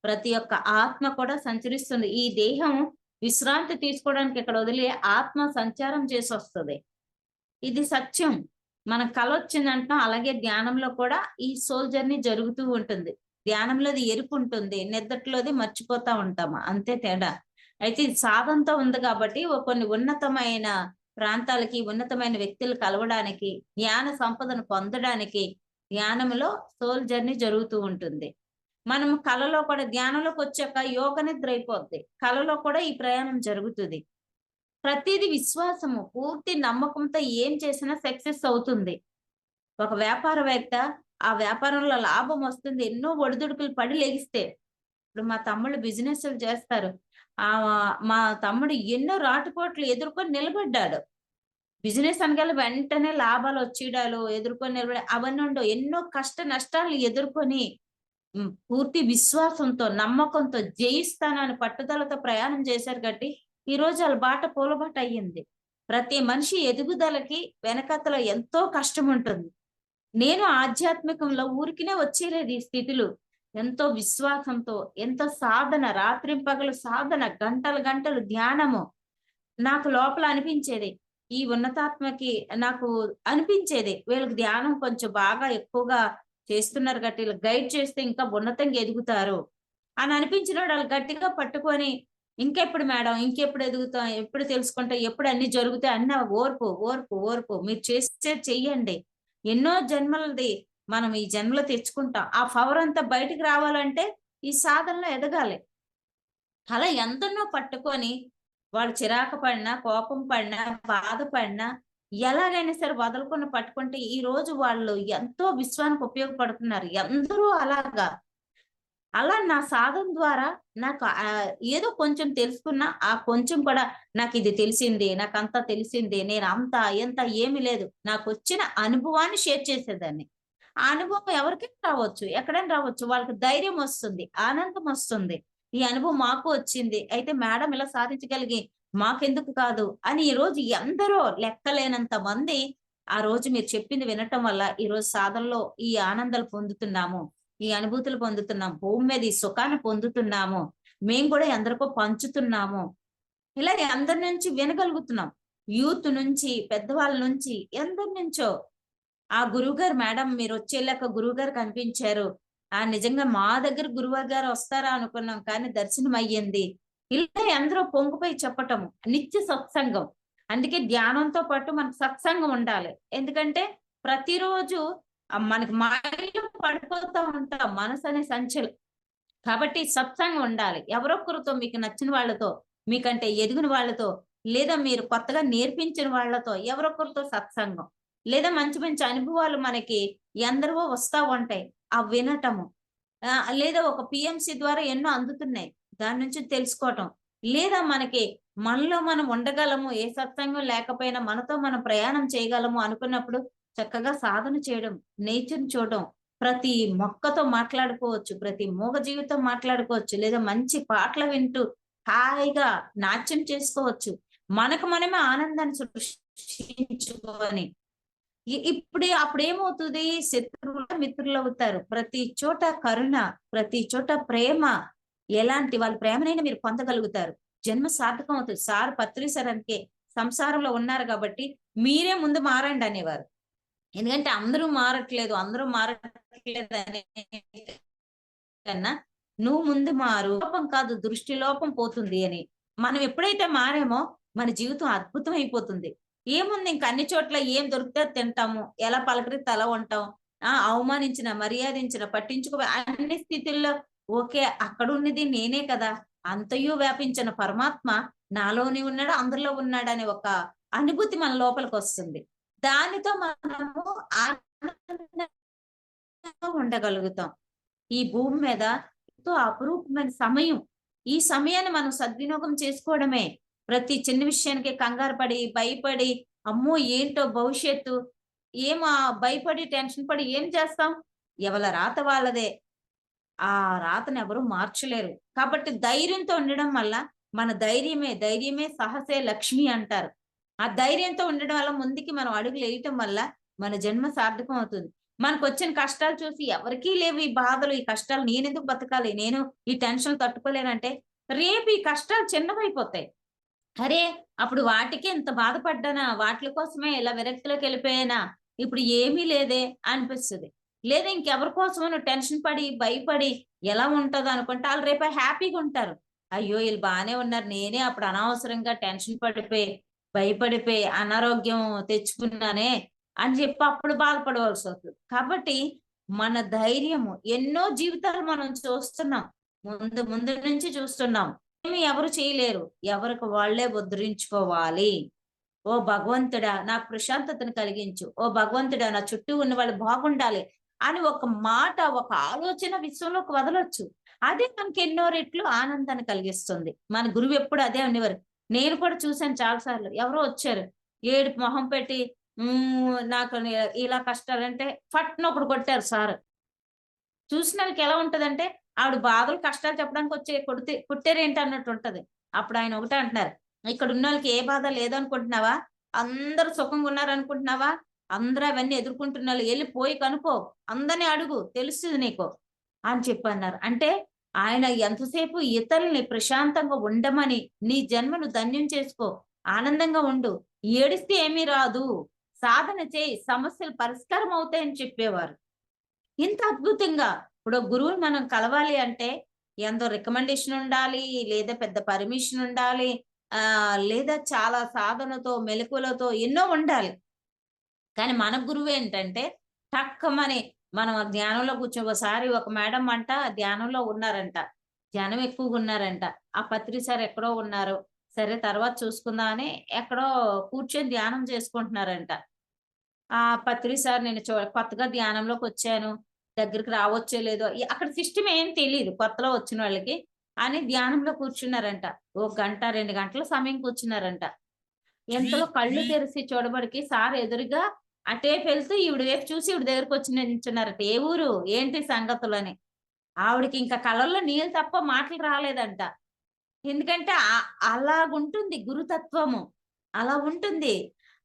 ప్రతి ఒక్క ఆత్మ కూడా సంచరిస్తుంది. ఈ దేహం విశ్రాంతి తీసుకోవడానికి ఇక్కడ వదిలి ఆత్మ సంచారం చేసొస్తది. ఇది సత్యం. మన కలొచ్చిందంటాం. అలాగే ధ్యానంలో కూడా ఈ సోల్ జర్నీ జరుగుతూ ఉంటుంది. ధ్యానంలోది ఎరుపు ఉంటుంది. నిద్దట్లోది మర్చిపోతా ఉంటాము. అంతే తేడా. అయితే ఇది సాధనతో ఉంది కాబట్టి కొన్ని ఉన్నతమైన ప్రాంతాలకి, ఉన్నతమైన వ్యక్తులు కలవడానికి, జ్ఞాన సంపదను పొందడానికి ధ్యానంలో సోల్ జర్నీ జరుగుతూ ఉంటుంది. మనం కలలో కూడా ధ్యానంలోకొచ్చాక యోగ నిద్ర అయిపోద్ది. కలలో కూడా ఈ ప్రయాణం జరుగుతుంది. ప్రతీది విశ్వాసము. పూర్తి నమ్మకంతో ఏం చేసినా సక్సెస్ అవుతుంది. ఒక వ్యాపారవేత్త ఆ వ్యాపారంలో లాభం వస్తుంది. ఎన్నో ఒడిదుడుకులు పడి లెగిస్తే, ఇప్పుడు మా తమ్ముళ్ళు బిజినెస్‌లు చేస్తారు. మా తమ్ముడు ఎన్నో రాటుపోట్లు ఎదుర్కొని నిలబడ్డాడు. బిజినెస్ అనగానే వెంటనే లాభాలు వచ్చేయడాలు ఎదుర్కొని నిలబడి అవన్నీ ఉండవు. ఎన్నో కష్ట నష్టాలను ఎదుర్కొని పూర్తి విశ్వాసంతో, నమ్మకంతో జయిస్తానని పట్టుదలతో ప్రయాణం చేశారు కాబట్టి ఈరోజు ఆళ్ళ బాట పూలబాట అయ్యింది. ప్రతి మనిషి ఎదుగుదలకి వెనకాతల ఎంతో కష్టం ఉంటుంది. నేను ఆధ్యాత్మికంలో ఊరికినే వచ్చేయలేదు ఈ స్థితులు. ఎంతో విశ్వాసంతో, ఎంతో సాధన, రాత్రింపగలు సాధన, గంటలు గంటలు ధ్యానము. నాకు లోపల అనిపించేది, ఈ ఉన్నతాత్మకి నాకు అనిపించేది, వీళ్ళకి ధ్యానం కొంచెం బాగా ఎక్కువగా చేస్తున్నారు కాబట్టి వీళ్ళకి గైడ్ చేస్తే ఇంకా ఉన్నతంగా ఎదుగుతారు అని అనిపించినప్పుడు వాళ్ళు గట్టిగా పట్టుకొని, ఇంకెప్పుడు మేడం, ఇంకెప్పుడు ఎదుగుతాం, ఎప్పుడు తెలుసుకుంటాం, ఎప్పుడు అన్ని జరుగుతాయి అన్న ఓర్పు, ఓర్పు, ఓర్పు. మీరు చేసేది చెయ్యండి. ఎన్నో జన్మలది మనం ఈ జన్మలో తెచ్చుకుంటాం. ఆ పవర్ అంతా బయటికి రావాలంటే ఈ సాధనలో ఎదగాలి. అలా ఎంతనో పట్టుకొని వాళ్ళు చిరాకు పడినా, కోపం పడినా, బాధపడినా ఎలాగైనా సరే వదలకుండా పట్టుకుంటే ఈ రోజు వాళ్ళు ఎంతో విశ్వానికి ఉపయోగపడుతున్నారు. ఎందరో అలాగా. అలా నా సాధన ద్వారా నాకు ఏదో కొంచెం తెలుసుకున్నా, ఆ కొంచెం కూడా నాకిది తెలిసింది, నాకంతా తెలిసింది, నేను అంత ఇంత ఏమీ లేదు. నాకొచ్చిన అనుభవాన్ని షేర్ చేసేదాన్ని. ఆ అనుభవం ఎవరికైనా రావచ్చు, ఎక్కడైనా రావచ్చు. వాళ్ళకి ధైర్యం వస్తుంది, ఆనందం వస్తుంది. ఈ అనుభవం మాకు వచ్చింది. అయితే మేడం ఇలా సాధించగలిగి మాకెందుకు కాదు అని ఈరోజు ఎందరో లెక్కలేనంత మంది ఆ రోజు మీరు చెప్పింది వినటం వల్ల ఈరోజు సాధనలో ఈ ఆనందాలు పొందుతున్నాము. ఈ అనుభూతులు పొందుతున్నాం. భూమి మీద ఈ సుఖాన్ని పొందుతున్నాము. మేము కూడా ఎందరికో పంచుతున్నాము. ఇలా అందరి నుంచి వినగలుగుతున్నాం. యూత్ నుంచి, పెద్దవాళ్ళ నుంచి, ఎందరి నుంచో. ఆ గురువుగారు మేడం మీరు వచ్చేళ్ళక గురువుగారు కనిపించారు. నిజంగా మా దగ్గర గురువు గారు వస్తారా అనుకున్నాం కానీ దర్శనం అయ్యింది. ఇలా ఎందరో పొంగిపోయి చెప్పటము. నిత్య సత్సంగం. అందుకే ధ్యానంతో పాటు మనకు సత్సంగం ఉండాలి. ఎందుకంటే ప్రతిరోజు మనకి మాయలో పడిపోతా ఉంటాం, మనసు అనే సంచులు. కాబట్టి సత్సంగం ఉండాలి. ఎవరొక్కరితో మీకు నచ్చిన వాళ్ళతో, మీకంటే ఎదిగిన వాళ్ళతో, లేదా మీరు కొత్తగా నేర్పించిన వాళ్ళతో ఎవరొక్కరితో సత్సంగం. లేదా మంచి మంచి అనుభవాలు మనకి ఎందరో వస్తా ఉంటాయి. అవి వినటము. లేదా ఒక పిఎంసి ద్వారా ఎన్నో అందుతున్నాయి. దాని నుంచి తెలుసుకోవటం. లేదా మనలో మనం ఉండగలము, ఏ సత్సంగం లేకపోయినా మనతో మనం ప్రయాణం చేయగలము అనుకున్నప్పుడు చక్కగా సాధన చేయడం, నేచర్‌ని చూడడం, ప్రతి మొక్కతో మాట్లాడుకోవచ్చు, ప్రతి మూగ జీవితం మాట్లాడుకోవచ్చు, లేదా మంచి పాటలు వింటూ హాయిగా నాట్యం చేసుకోవచ్చు. మనకు మనమే ఆనందాన్ని సృష్టించుకొని అప్పుడేమవుతుంది, శత్రువులు మిత్రులవుతారు. ప్రతి చోట కరుణ, ప్రతి చోట ప్రేమ. ఎలాంటి వాళ్ళ ప్రేమనైనా మీరు పొందగలుగుతారు. జన్మ సార్థకం అవుతుంది. సార్ పత్రి సార్ అంటే సంసారంలో ఉన్నారు కాబట్టి మీరే ముందు మారండి అనేవారు. ఎందుకంటే అందరూ మారట్లేదు అనే కన్నా నువ్వు ముందు మారు. లోపం కాదు, దృష్టి లోపం పోతుంది అని. మనం ఎప్పుడైతే మారామో మన జీవితం అద్భుతం అయిపోతుంది. ఏముంది, ఇంక అన్ని చోట్ల ఏం దొరికితే తింటాము, ఎలా పలకరిస్తే అలా ఉంటాం. అవమానించిన, మర్యాదించిన, పట్టించుకో అన్ని స్థితుల్లో ఓకే, అక్కడ ఉన్నది నేనే కదా, అంతయు వ్యాపించిన పరమాత్మ నాలోనే ఉన్నాడు, అందరిలో ఉన్నాడు అనే ఒక అనుభూతి మన లోపలికి వస్తుంది. దానితో మనము ఆనందంగా ఉండగలుగుతాం. ఈ భూమి మీద ఎంతో అపురూపమైన సమయం. ఈ సమయాన్ని మనం సద్వినియోగం చేసుకోవడమే. ప్రతి చిన్న విషయానికి కంగారు పడి, భయపడి, అమ్మో ఏంటో భవిష్యత్తు, భయపడి టెన్షన్ పడి ఏం చేస్తాం? ఎవల రాత వాళ్ళదే. ఆ రాతను ఎవరు మార్చలేరు. కాబట్టి ధైర్యంతో ఉండడం వల్ల మన ధైర్యమే సహసే లక్ష్మి అంటారు. ఆ ధైర్యంతో ఉండడం వల్ల ముందుకి మనం అడుగులు వేయటం వల్ల మన జన్మ సార్థకం అవుతుంది. మనకొచ్చిన కష్టాలు చూసి ఎవరికీ లేవు ఈ బాధలు, ఈ కష్టాలు, నేనెందుకు బతకాలి? నేను ఈ టెన్షన్ తట్టుకోలేనంటే రేపు ఈ కష్టాలు చిన్నవైపోతాయి. అరే! అప్పుడు వాటికి ఇంత బాధపడ్డానా? వాటిల కోసమే ఇలా విరక్తిలోకి వెళ్ళిపోయానా? ఇప్పుడు ఏమీ లేదే అనిపిస్తది. లేదా ఇంకెవరి కోసమో టెన్షన్ పడి, భయపడి ఎలా ఉంటదో అనుకుంటే ఆళ్ళు రేపు హ్యాపీగా ఉంటారు. అయ్యో! ఈళ్ళు బానే ఉన్నారు. నేనే అప్పుడు అనవసరంగా టెన్షన్ పడిపోయి, భయపడిపోయి అనారోగ్యం తెచ్చుకున్నానే అని చెప్పి అప్పుడు బాధపడవలసొస్తది. కాబట్టి మన ధైర్యము ఎన్నో జీవితాలు మనం చూస్తున్నాం. ముందు నుంచి చూస్తున్నాం. ఏమి ఎవరు చేయలేరు. ఎవరికి వాళ్ళే ఉద్ధరించుకోవాలి. ఓ భగవంతుడా నాకు ప్రశాంతతను కలిగించు. ఓ భగవంతుడా నా చుట్టూ ఉన్న వాళ్ళు బాగుండాలి అని ఒక మాట, ఒక ఆలోచన విశ్వంలోకి వదలొచ్చు. అదే మనకి ఎన్నో రెట్లు ఆనందాన్ని కలిగిస్తుంది. మన గురువు ఎప్పుడు అదే అనేవారు. నేను కూడా చూసాను చాలా సార్లు. ఎవరో వచ్చారు. ఏడుపు మొహం పెట్టి నాకు ఇలా కష్టాలంటే ఫట్‌న ఒకడు కొట్టారు సారు. చూసినోళ్ళకి ఎలా ఉంటదంటే, ఆవిడ బాధలు, కష్టాలు చెప్పడానికి వచ్చి కొట్టారేంటి అన్నట్టు ఉంటది. అప్పుడు ఆయన ఒకటే అంటున్నారు. ఇక్కడున్నోళ్ళకి ఏ బాధ లేదనుకుంటున్నావా? అందరూ సుఖంగా ఉన్నారనుకుంటున్నావా? అందరూ అవన్నీ ఎదుర్కొంటున్నోళ్ళు ఎళ్లి పోయి కనుక్కో. అందరిని అడుగు తెలుస్తది నీకు అని చెప్పన్నారు. అంటే ఆయన ఎంతసేపు ఇతరుల్ని ప్రశాంతంగా ఉండమని, నీ జన్మను ధన్యం చేసుకో, ఆనందంగా ఉండు, ఏడిస్తే ఏమీ రాదు, సాధన చేయి, సమస్యలు పరిష్కారం అవుతాయని చెప్పేవారు. ఇంత అద్భుతంగా ఇప్పుడు గురువుని మనం కలవాలి అంటే ఎంతో రికమెండేషన్ ఉండాలి, లేదా పెద్ద పర్మిషన్ ఉండాలి, లేదా చాలా సాధనతో, మెలకువలతో ఎన్నో ఉండాలి. కానీ మన గురువు ఏంటంటే టక్కమని మనం ధ్యానంలో ఒకసారి ఒక మేడం అంట ధ్యానంలో ఉన్నారంట. ధ్యానం ఎక్కువగా ఉన్నారంట. ఆ పత్రి సార్ ఎక్కడో ఉన్నారు. సరే తర్వాత చూసుకుందాం అని ఎక్కడో కూర్చొని ధ్యానం చేసుకుంటున్నారంట. ఆ పత్రి సార్ నేను కొత్తగా ధ్యానంలోకొచ్చాను. దగ్గరికి రావచ్చో లేదో అక్కడ సిస్టమ్ ఏం తెలీదు కొత్తలో వచ్చిన వాళ్ళకి అని ధ్యానంలో కూర్చున్నారంట. ఓ గంట, 2 గంటల సమయం కూర్చున్నారంట. ఎంతలో కళ్ళు తెరిసి చూడబడికి సార్ ఎదురుగా అటేపు వెళ్తూ ఈవిడ వైపు చూసి ఈవిడ దగ్గరకొచ్చి నించున్నారట. ఏ ఊరు? ఏంటి సంగతులని. ఆవిడకి ఇంకా కళ్ళల్లో నీళ్ళు తప్ప మాటలు రాలేదంట. ఎందుకంటే అలాగుంటుంది గురుతత్వము. అలా ఉంటుంది.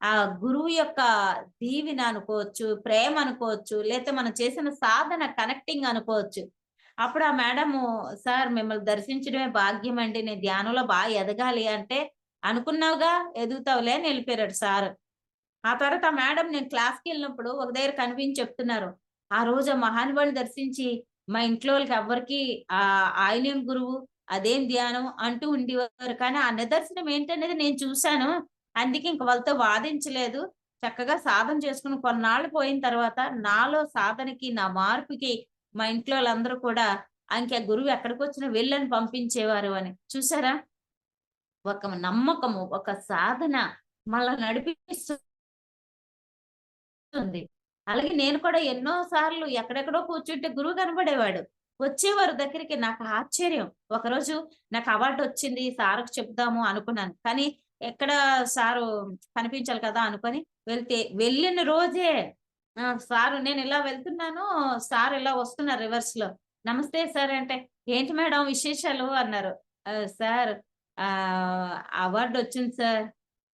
ఆ గురువు యొక్క దీవెన అనుకోవచ్చు, ప్రేమ అనుకోవచ్చు, లేతే మనం చేసిన సాధన కనెక్టింగ్ అనుకోవచ్చు. అప్పుడు ఆ మేడము సార్ మిమ్మల్ని దర్శించడమే భాగ్యం అండి. నేను ధ్యానంలో ఎదగాలి అంటే, అనుకున్నావుగా ఎదుగుతావులే అని వెళ్ళిపోయారట సారు. ఆ తర్వాత ఆ మేడం నేను క్లాస్‌కెళ్ళినప్పుడు ఒక దగ్గర కనిపించి చెప్తున్నారు. ఆ రోజు ఆ మహానుభావుడిని దర్శించి మా ఇంట్లో వాళ్ళకి ఎవ్వరికీ ఆయనేం గురువు, అదేం ధ్యానం అంటూ ఉండేవారు. కానీ ఆ నిదర్శనం ఏంటనేది నేను చూసాను. అందుకే ఇంక వాళ్ళతో వాదించలేదు. చక్కగా సాధన చేసుకుని కొన్నాళ్ళు పోయిన తర్వాత నాలో సాధనకి, నా మార్పుకి మా ఇంట్లో వాళ్ళందరూ కూడా ఇంక గురువు ఎక్కడికొచ్చినా వెళ్ళని పంపించేవారు అని. చూసారా? ఒక నమ్మకము, ఒక సాధన మనల్ని నడిపిస్తుంది. అలాగే నేను కూడా ఎన్నో సార్లు ఎక్కడెక్కడో కూర్చుంటే గురువు కనబడేవాడు. వచ్చేవారు దగ్గరికి. నాకు ఆశ్చర్యం. ఒకరోజు నాకు అవార్డ్ వచ్చింది. సార్‌కి చెప్దాము అనుకున్నాను. కానీ ఎక్కడ సారు కనిపించాలి కదా అనుకోని వెళ్ళిన రోజే సారు నేను ఇలా వెళ్తున్నాను. సార్ ఇలా వస్తున్నారు రివర్స్‌లో. నమస్తే సార్ అంటే, ఏంటి మేడం విశేషాలు అన్నారు. సార్ అవార్డ్ వచ్చింది సార్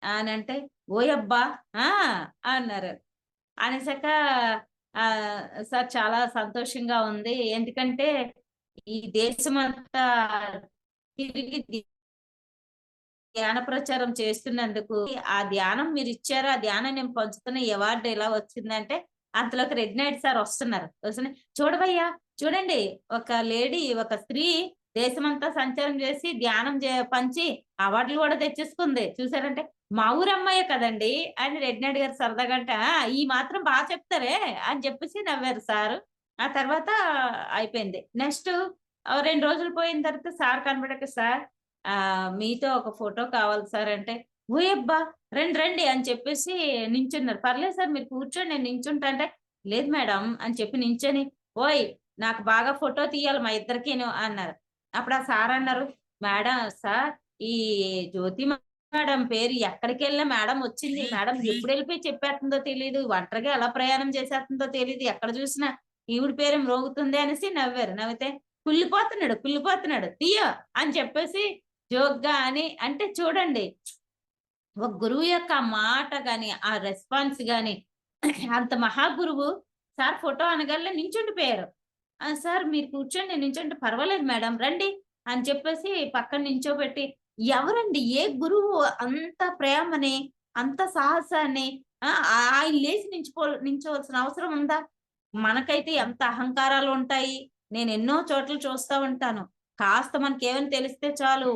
అనంటే, ఓయబ్బా! ఆ! అన్నారు. అనేసాక సార్ చాలా సంతోషంగా ఉంది. ఎందుకంటే ఈ దేశమంతా తిరిగి ధ్యాన ప్రచారం చేస్తున్నందుకు ఆ ధ్యానం మీరిచ్చారు. ఆ ధ్యానం నేను పంచుతున్న ఈ అవార్డ్ ఎలా వచ్చిందంటే అంతలోకి రెడ్ నైట్ సార్ వస్తున్నారు. చూడవయ్యా చూడండి ఒక లేడీ, ఒక స్త్రీ దేశమంతా సంచారం చేసి ధ్యానం పంచి అవార్డులు కూడా తెచ్చేసుకుంది. చూసారంటే మా ఊరు అమ్మాయే కదండీ! అని రెడ్ నైట్ గారు సరదాగా అంటే, ఈ మాత్రం చెప్తారే అని చెప్పేసి నవ్వారు సారు. ఆ తర్వాత అయిపోయింది. నెక్స్ట్ 2 రోజులు పోయిన తర్వాత సార్ కనబడక, సార్ మీతో ఒక ఫోటో కావాలి సార్ అంటే, ఓయబ్బా! రండి రండి అని చెప్పేసి నించున్నారు. పర్లేదు సార్ మీరు కూర్చోండి నేను నించుంటా అంటే, లేదు మేడం అని చెప్పి నించొని, ఓయ్! నాకు బాగా ఫోటో తీయాలి మా ఇద్దరికిను అన్నారు. అప్పుడు ఆ సార్ అన్నారు, మేడం సార్ ఈ జ్యోతి మేడం పేరు ఎక్కడికెళ్ళినా మేడం వచ్చింది. మేడం ఎప్పుడెళ్ళిపోయి చెప్పేస్తుందో తెలీదు. ఒంటరిగా ఎలా ప్రయాణం చేసేస్తుందో తెలీదు. ఎక్కడ చూసినా ఈవిడ పేరే మ్రోగుతుంది అనేసి నవ్వారు. నవ్వితే కుళ్ళిపోతున్నాడు, కుళ్ళిపోతున్నాడు తీయో అని చెప్పేసి జోక్‌గా అని అంటే చూడండి. ఒక గురువు యొక్క ఆ మాట గాని, ఆ రెస్పాన్స్ గాని అంత మహాగురువు సార్ ఫోటో అనగానే నించుండిపోయారు. సార్ మీరు కూర్చోండి నేను నించుంటే పర్వాలేదు మేడం రండి అని చెప్పేసి పక్కన నించోబెట్టి ఎవరండి ఏ గురువు అంత ప్రేమని, అంత సాహసాన్ని ఆయన లేచి నించోవాల్సిన అవసరం ఉందా? మనకైతే ఎంత అహంకారాలు ఉంటాయి. నేను ఎన్నో చోట్ల చూస్తా ఉంటాను. కాస్త మనకేమైనా తెలిస్తే చాలు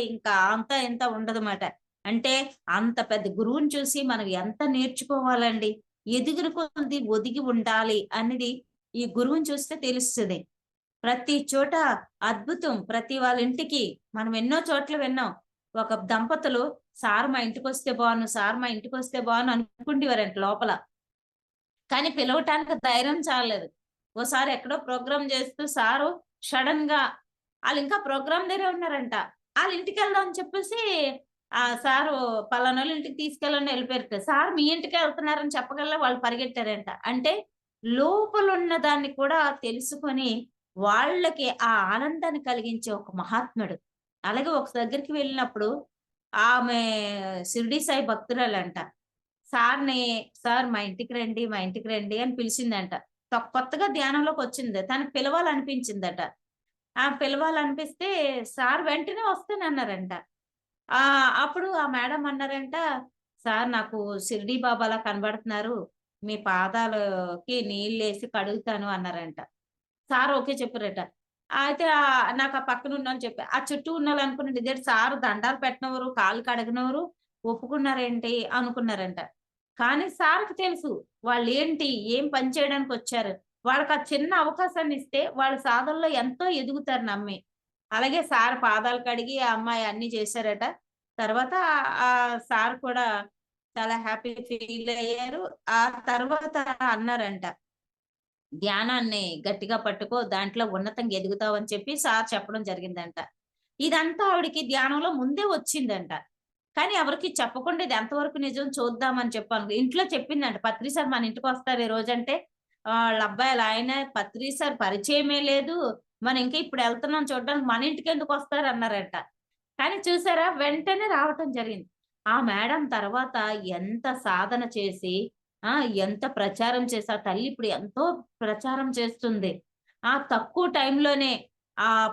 ఇంకా అంతా ఇంత ఉండదుమాట. అంటే అంత పెద్ద గురువుని చూసి మనం ఎంత నేర్చుకోవాలండి. ఎదిగిన కొద్దీ ఒదిగి ఉండాలి అనేది ఈ గురువుని చూస్తే తెలుస్తది. ప్రతి చోట అద్భుతం. ప్రతి వాళ్ళ ఇంటికి మనం ఎన్నో చోట్ల విన్నాం. ఒక దంపతులు సార్ మా ఇంటికొస్తే బావున్ను, సార్ మా ఇంటికొస్తే బావున్ను అనుకుండేవారంట లోపల. కానీ పిలవటానికి ధైర్యం చాలలేదు. ఓసారి ఎక్కడో ప్రోగ్రామ్ చేస్తూ సారు సడెన్‌గా ఆళ్ళింకా ప్రోగ్రామ్ దగ్గరే ఉన్నారంట. ఆళ్ళింటికెళ్దాం అని చెప్పేసి సారు పలానోళ్ళ ఇంటికి తీసుకెళ్ళండి ఎళ్ళిపోయారట. సార్ మీ ఇంటికే ఎళ్తున్నారని చెప్పగల్నే వాళ్ళు పరిగెట్టారంట. అంటే లోపలున్న దాన్ని కూడా తెలుసుకొని వాళ్ళకి ఆ ఆనందాన్ని కలిగించే ఒక మహాత్ముడు. అలాగే ఒక దగ్గరికి వెళ్ళినప్పుడు ఆమె షిరిడీ సాయి భక్తురాలంట. సార్‌ని "సార్ మా ఇంటికి రండి, మా ఇంటికి రండి" అని పిలిచిందంట. కొత్తగా ధ్యానంలోకొచ్చింది. తనకి పిలవాలనిపించిందట. పిలవాలనిపిస్తే సార్ వెంటనే వస్తానన్నారంట. అప్పుడు ఆ మేడం అన్నారంట, "సార్ నాకు షిరిడీ బాబాలా కనబడుతున్నారు. మీ పాదాలకి నీళ్ళేసి కడుగుతాను" అన్నారంట. సార్ ఓకే చెప్పారట. అయితే నాకు ఆ పక్కన ఉన్నోళ్ళు చెప్పా. ఆ చుట్టూ ఉన్నోళ్ళనుకున్నారు ఇదేంటి సార్ దండాలు పెట్టినవరు, కాళ్ళు కడగనవరు, ఒప్పుకున్నారేంటి అనుకున్నారంట. కానీ సార్‌కి తెలుసు వాళ్ళేంటి, ఏం పని చేయడానికొచ్చారు. వాళ్ళకి ఆ చిన్న అవకాశాన్ని ఇస్తే వాళ్ళ సాధనలో ఎంతో ఎదుగుతారు నమ్మి. అలాగే సార్ పాదాలు కడిగి ఆ అమ్మాయి అన్నీ చేశారట. తర్వాత సార్ కూడా చాలా హ్యాపీ ఫీల్ అయ్యారు. ఆ తర్వాత అన్నారంట. ధ్యానాన్ని గట్టిగా పట్టుకో దాంట్లో ఉన్నతంగా ఎదుగుతావు అని చెప్పి సార్ చెప్పడం జరిగిందంట. ఇదంతా ఆవిడకి ధ్యానంలో ముందే వచ్చిందంట. కానీ ఎవరికీ చెప్పకుండా ఇది ఎంతవరకు నిజం చూద్దామని చెప్పాను. ఇంట్లో చెప్పిందంట. "పత్రి సార్ మన ఇంటికొస్తారు ఈ రోజంటే" ఆళ్ళ అబ్బాయి ఆళ్ళ ఆయన "పత్రి సార్ పరిచయమే లేదు. మనం ఇంకా ఇప్పుడు ఎళ్తున్నాం చూడ్డానికి మన ఇంటికెందుకొస్తారు" అన్నారంట. కానీ చూసారా వెంటనే రావటం జరిగింది. ఆ మేడం తర్వాత ఎంత సాధన చేసి ఎంత ప్రచారం చేసి ఆ తల్లి ఇప్పుడు ఎంతో ప్రచారం చేస్తుంది. తక్కువ టైంలోనే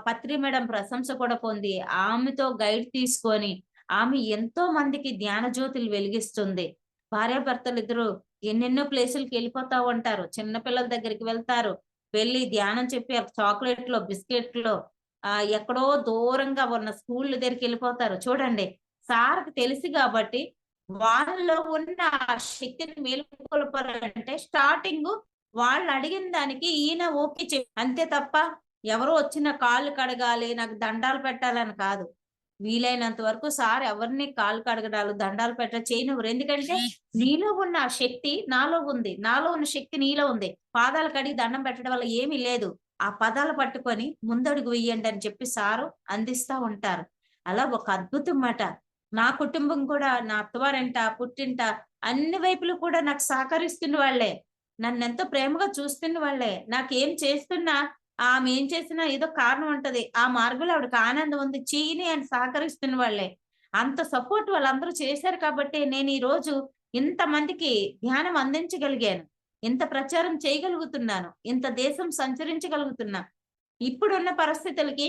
పత్రి మేడం ప్రశంస కూడా పొంది, ఆమెతో గైడ్ తీసుకొని, ఆమె ఎంతో మందికి జ్ఞాన జ్యోతులు వెలిగిస్తుంది. భార్యాభర్తలిద్దరూ ఎన్నెన్నో ప్లేసులకెళ్ళిపోతా ఉంటారు. చిన్న పిల్లల దగ్గరికి వెళ్తారు. వెళ్లి ధ్యానం చెప్పి చాక్లెట్‌లో, బిస్కెట్‌లో ఎక్కడో దూరంగా ఉన్న స్కూల్‌ల దగ్గరికెళ్ళిపోతారు. చూడండి సార్‌కి తెలుసు గాబట్టి వాళ్ళలో ఉన్న ఆ శక్తిని మేలుకొల్పాలంటే స్టార్టింగు వాళ్ళడిగిన దానికి ఈయన ఓకే అంతే తప్ప ఎవరో వచ్చి నా కాళ్ళు కడగాలి, నాకు దండాలు పెట్టాలని కాదు. వీలైనంత వరకు సార్ ఎవరిని కాళ్ళు కడగడాలు, దండాలు చేయనివ్వరు. ఎందుకంటే నీలో ఉన్న ఆ శక్తి నాలో ఉంది. నాలో ఉన్న శక్తి నీలో ఉంది. పాదాలు కడిగి దండం పెట్టడం వల్ల ఏమీ లేదు. ఆ పదాలు పట్టుకొని ముందడుగు వెయ్యండి అని చెప్పి సారు అందిస్తా ఉంటారు. అలా ఒక అద్భుతం మాట. నా కుటుంబం కూడా నా అత్తవారింట, పుట్టింట అన్ని వైపులు కూడా నాకు సహకరిస్తున్న వాళ్ళే. నన్నెంతో ప్రేమగా చూస్తున్న వాళ్ళే. నాకేం చేస్తున్నా ఆమె ఏం చేసినా ఏదో కారణం ఉంటది. ఆ మార్గంలో ఆవిడకి ఆనందం ఉంది. చెయ్యని అని సహకరిస్తున్న వాళ్ళే. అంత సపోర్ట్ వాళ్ళందరూ చేశారు కాబట్టే నేనీరోజు ఇంతమందికి ధ్యానం అందించగలిగాను. ఇంత ప్రచారం చేయగలుగుతున్నాను. ఇంత దేశం సంచరించగలుగుతున్నా. ఇప్పుడున్న పరిస్థితులకి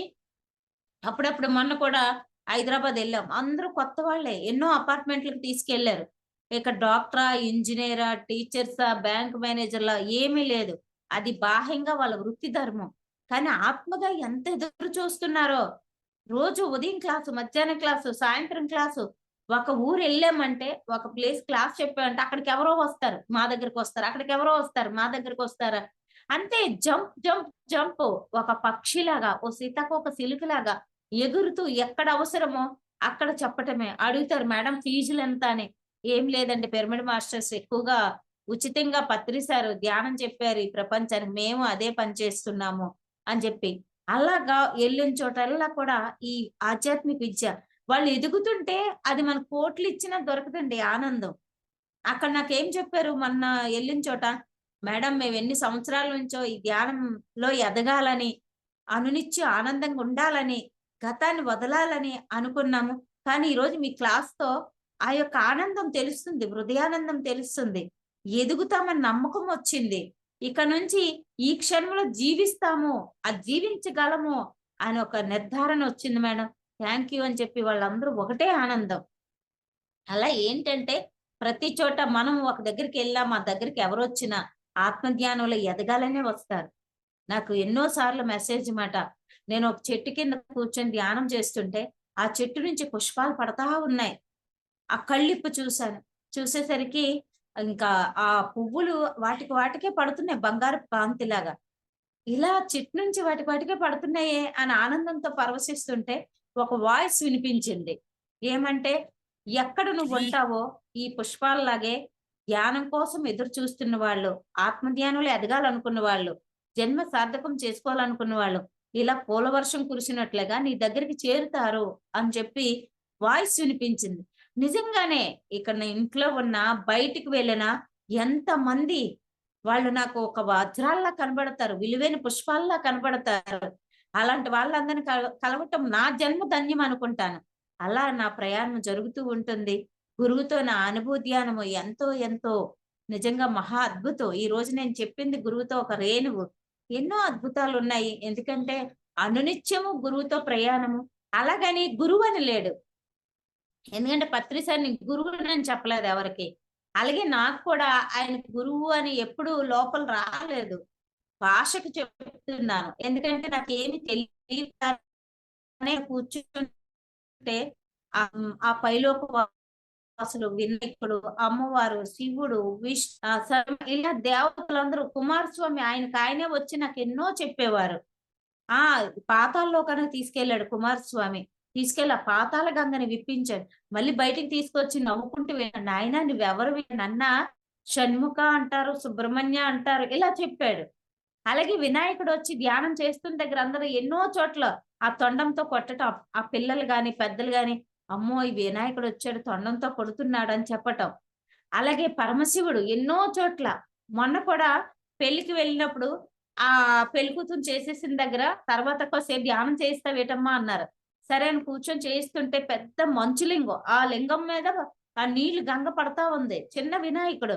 అప్పుడప్పుడు మొన్న కూడా హైదరాబాద్ ఎళ్ళాం. అందరూ కొత్త వాళ్ళే. ఎన్నో అపార్ట్‌మెంట్‌లకి తీసుకెళ్లారు. ఇక డాక్టరా, ఇంజినీరా, టీచర్సా, బ్యాంక్ మేనేజర్‌లా ఏమీ లేదు. అది బాహ్యంగా వాళ్ళ వృత్తి ధర్మం. కానీ ఆత్మగా ఎంత ఎదురు చూస్తున్నారో. రోజు ఉదయం క్లాసు, మధ్యాహ్నం క్లాసు, సాయంత్రం క్లాసు. ఒక ఊరెళ్ళామంటే, ఒక ప్లేస్ క్లాస్ చెప్పామంటే అక్కడికెవరో వస్తారు. మా దగ్గరకొస్తారు. అక్కడికెవరో వస్తారు. మా దగ్గరకొస్తారు. అంతే జంప్ జంప్ జంప్, ఒక పక్షిలాగా, ఓ సీతాకోక సిలుకలాగా ఎగురుతూ ఎక్కడ అవసరమో అక్కడ చెప్పటమే. అడుగుతారు మేడం ఫీజులు ఎంత అని. ఏం లేదండి, పిరమిడ్ మాస్టర్స్ ఎక్కువగా ఉచితంగా పత్రిసారు ధ్యానం చెప్పారు ఈ ప్రపంచానికి, మేము అదే పని చేస్తున్నాము అని చెప్పి. అలాగా ఎళ్ళిన చోటల్లా కూడా ఈ ఆధ్యాత్మిక విద్య వాళ్ళు ఎదుగుతుంటే అది మన కోట్లు ఇచ్చినా దొరకదండి ఆనందం. అక్కడ నాకేం చెప్పారు మొన్న ఎళ్ళిన చోట, మేడం మేము ఎన్ని సంవత్సరాల నుంచో ఈ ధ్యానంలో ఎదగాలని, అనునిత్యం ఆనందంగా ఉండాలని, గతాన్ని వదలాలని అనుకున్నాము. కానీ ఈరోజు మీ క్లాస్‌తో ఆ యొక్క ఆనందం తెలుస్తుంది. హృదయానందం తెలుస్తుంది. ఎదుగుతామని నమ్మకం వచ్చింది. ఇక నుంచి ఈ క్షణంలో జీవిస్తాము, జీవించగలము అని ఒక నిర్ధారణ వచ్చింది మేడం. థాంక్ యూ అని చెప్పి వాళ్ళందరూ ఒకటే ఆనందం. అలా ఏంటంటే ప్రతి చోట మనం ఒక దగ్గరికెళ్ళాం, మా దగ్గరికి ఎవరొచ్చినా ఆత్మజ్ఞానంలో ఎదగాలనే వస్తారు. నాకు ఎన్నో సార్లు మెసేజ్ మాట. నేను ఒక చెట్టు కింద కూర్చొని ధ్యానం చేస్తుంటే, ఆ చెట్టు నుంచి పుష్పాలు పడతా ఉన్నాయి. ఆ కళ్ళిప్పి చూసాను. చూసేసరికి ఇంకా ఆ పువ్వులు వాటికి వాటికే పడుతున్నాయి బంగారపు కాంతిలాగా. ఇలా చెట్టు నుంచి వాటికి వాటికే పడుతున్నాయే అని ఆనందంతో పరవశిస్తుంటే, ఒక వాయిస్ వినిపించింది. ఏమంటే, ఎక్కడ నువ్వుంటావో ఈ పుష్పాల్లాగే ధ్యానం కోసం ఎదురు చూస్తున్న వాళ్ళు, ఆత్మధ్యానంలో ఎదగాలనుకున్న వాళ్ళు, జన్మ సార్థకం చేసుకోవాలనుకున్న వాళ్ళు, ఇలా పూల వర్షం కురిసినట్లుగా నీ దగ్గరికి చేరుతారు అని చెప్పి వాయిస్ వినిపించింది. నిజంగానే ఇక్కడ నా ఇంట్లో ఉన్నా, బయటికి వెళ్ళినా ఎంతమంది వాళ్ళు నాకు ఒక వజ్రాల్లా కనబడతారు. విలువైన పుష్పాల్లా కనబడతారు. అలాంటి వాళ్ళందరిని కలవటం నా జన్మ ధన్యం అనుకుంటాను. అలా నా ప్రయాణం జరుగుతూ ఉంటుంది. గురువుతో నా అనుభూధ్యానము ఎంతో ఎంతో నిజంగా మహా అద్భుతం. ఈరోజు నేను చెప్పింది గురువుతో ఒక రేణువు. ఎన్నో అద్భుతాలున్నాయి. ఎందుకంటే అనునిత్యము గురువుతో ప్రయాణము. అలాగని గురువని లేడు. ఎందుకంటే పత్రిసారిని గురువునని చెప్పలేదు ఎవరికీ. అలాగే నాకు కూడా ఆయన గురువు అని ఎప్పుడూ లోపల రాలేదు. భాషకు చెప్తున్నాను. ఎందుకంటే నాకేమి తెలియకనే కూర్చుంటే ఆ పైలోక వాసులు, వినాయకుడు, అమ్మవారు, శివుడు, ఇలా దేవతలందరూ, కుమారస్వామి ఆయనకు ఆయనే వచ్చి నాకు ఎన్నో చెప్పేవారు. పాతాళలోకానికి తీసుకెళ్ళాడు కుమారస్వామి. తీసుకెళ్ళి ఆ పాతాళ గంగని విప్పించాడు. మళ్ళీ బయటికి తీసుకొచ్చి నవ్వుకుంటూ నాయనా నువ్వెవరివి? నన్నా షణ్ముఖ అంటారు, సుబ్రహ్మణ్య అంటారు, ఇలా చెప్పాడు. అలాగే వినాయకుడు వచ్చి ధ్యానం చేస్తున్న దగ్గర అందరూ ఎన్నో చోట్ల ఆ తొండంతో కొట్టటం, ఆ పిల్లలు గాని పెద్దలు గాని అమ్మో ఈ వినాయకుడు వచ్చాడు తొండంతో కొడుతున్నాడు అని చెప్పటం. అలాగే పరమశివుడు ఎన్నో చోట్ల, మొన్న కూడా పెళ్లికి వెళ్ళినప్పుడు ఆ పెళ్లి కూతురు చేసేసిన దగ్గర తర్వాత కొద్దిసేపు ధ్యానం చేయిస్తావేటమ్మా అన్నారు. సరే అని కూర్చొని చేయిస్తుంటే పెద్ద మంచు లింగం, ఆ లింగం మీద ఆ నీళ్లు గంగ పడతా ఉంది. చిన్న వినాయకుడు.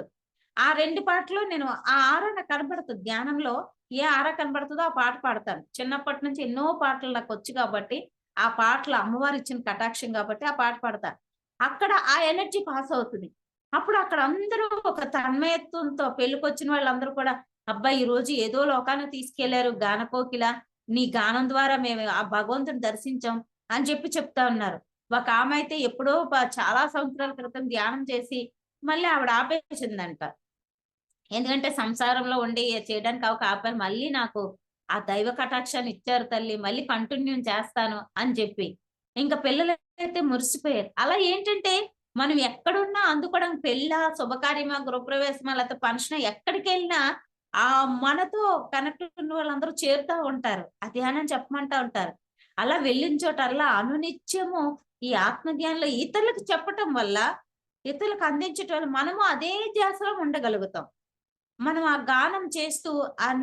ఆ 2 పాటలు నేను ఆ ఆరా నాకు కనబడుతుంది ధ్యానంలో. ఏ ఆరా కనబడుతుందో ఆ పాట పాడతాను. చిన్నప్పటి నుంచి ఎన్నో పాటలు నాకొచ్చు కాబట్టి, ఆ పాటలు అమ్మవారు ఇచ్చిన కటాక్షం కాబట్టి ఆ పాట పాడతా. అక్కడ ఆ ఎనర్జీ పాస్ అవుతుంది. అప్పుడు అక్కడ అందరూ ఒక తన్మయత్వంతో, పెళ్ళికొచ్చిన వాళ్ళందరూ కూడా అబ్బా ఈరోజు ఏదో లోకానికి తీసుకెళ్లారు గానకోకిల, నీ గానం ద్వారా మేము ఆ భగవంతుని దర్శించాం అని చెప్పి చెప్తా ఉన్నారు. ఒక ఆమె అయితే ఎప్పుడో చాలా సంవత్సరాల క్రితం ధ్యానం చేసి మళ్ళీ ఆవిడ ఆపేసిందంట. ఎందుకంటే సంసారంలో ఉండి చేయడానికి ఆపారు. మళ్ళీ నాకు ఆ దైవ కటాక్షాన్ని ఇచ్చారు తల్లి, మళ్ళీ కంటిన్యూ చేస్తాను అని చెప్పి. ఇంకా పిల్లలైతే మురిసిపోయారు. అలా ఏంటంటే మనం ఎక్కడున్నా అందుకోవడానికి, పెళ్ళా, శుభకార్యమా, గృహప్రవేశమా, లేకపోతే ఫంక్షనా, ఎక్కడికెళ్ళినా మనతో కనెక్ట్ ఉన్న వాళ్ళందరూ చేరుతా ఉంటారు. ఆ ధ్యానం చెప్పమంటా ఉంటారు. అలా వెళ్ళిన చోటల్లా అనునిత్యము ఈ ఆత్మ ధ్యానంలో ఇతరులకు చెప్పటం వల్ల, ఇతరులకు అందించటం వల్ల మనము అదే ధ్యాసలో ఉండగలుగుతాం. మనం ఆ గానం చేస్తూ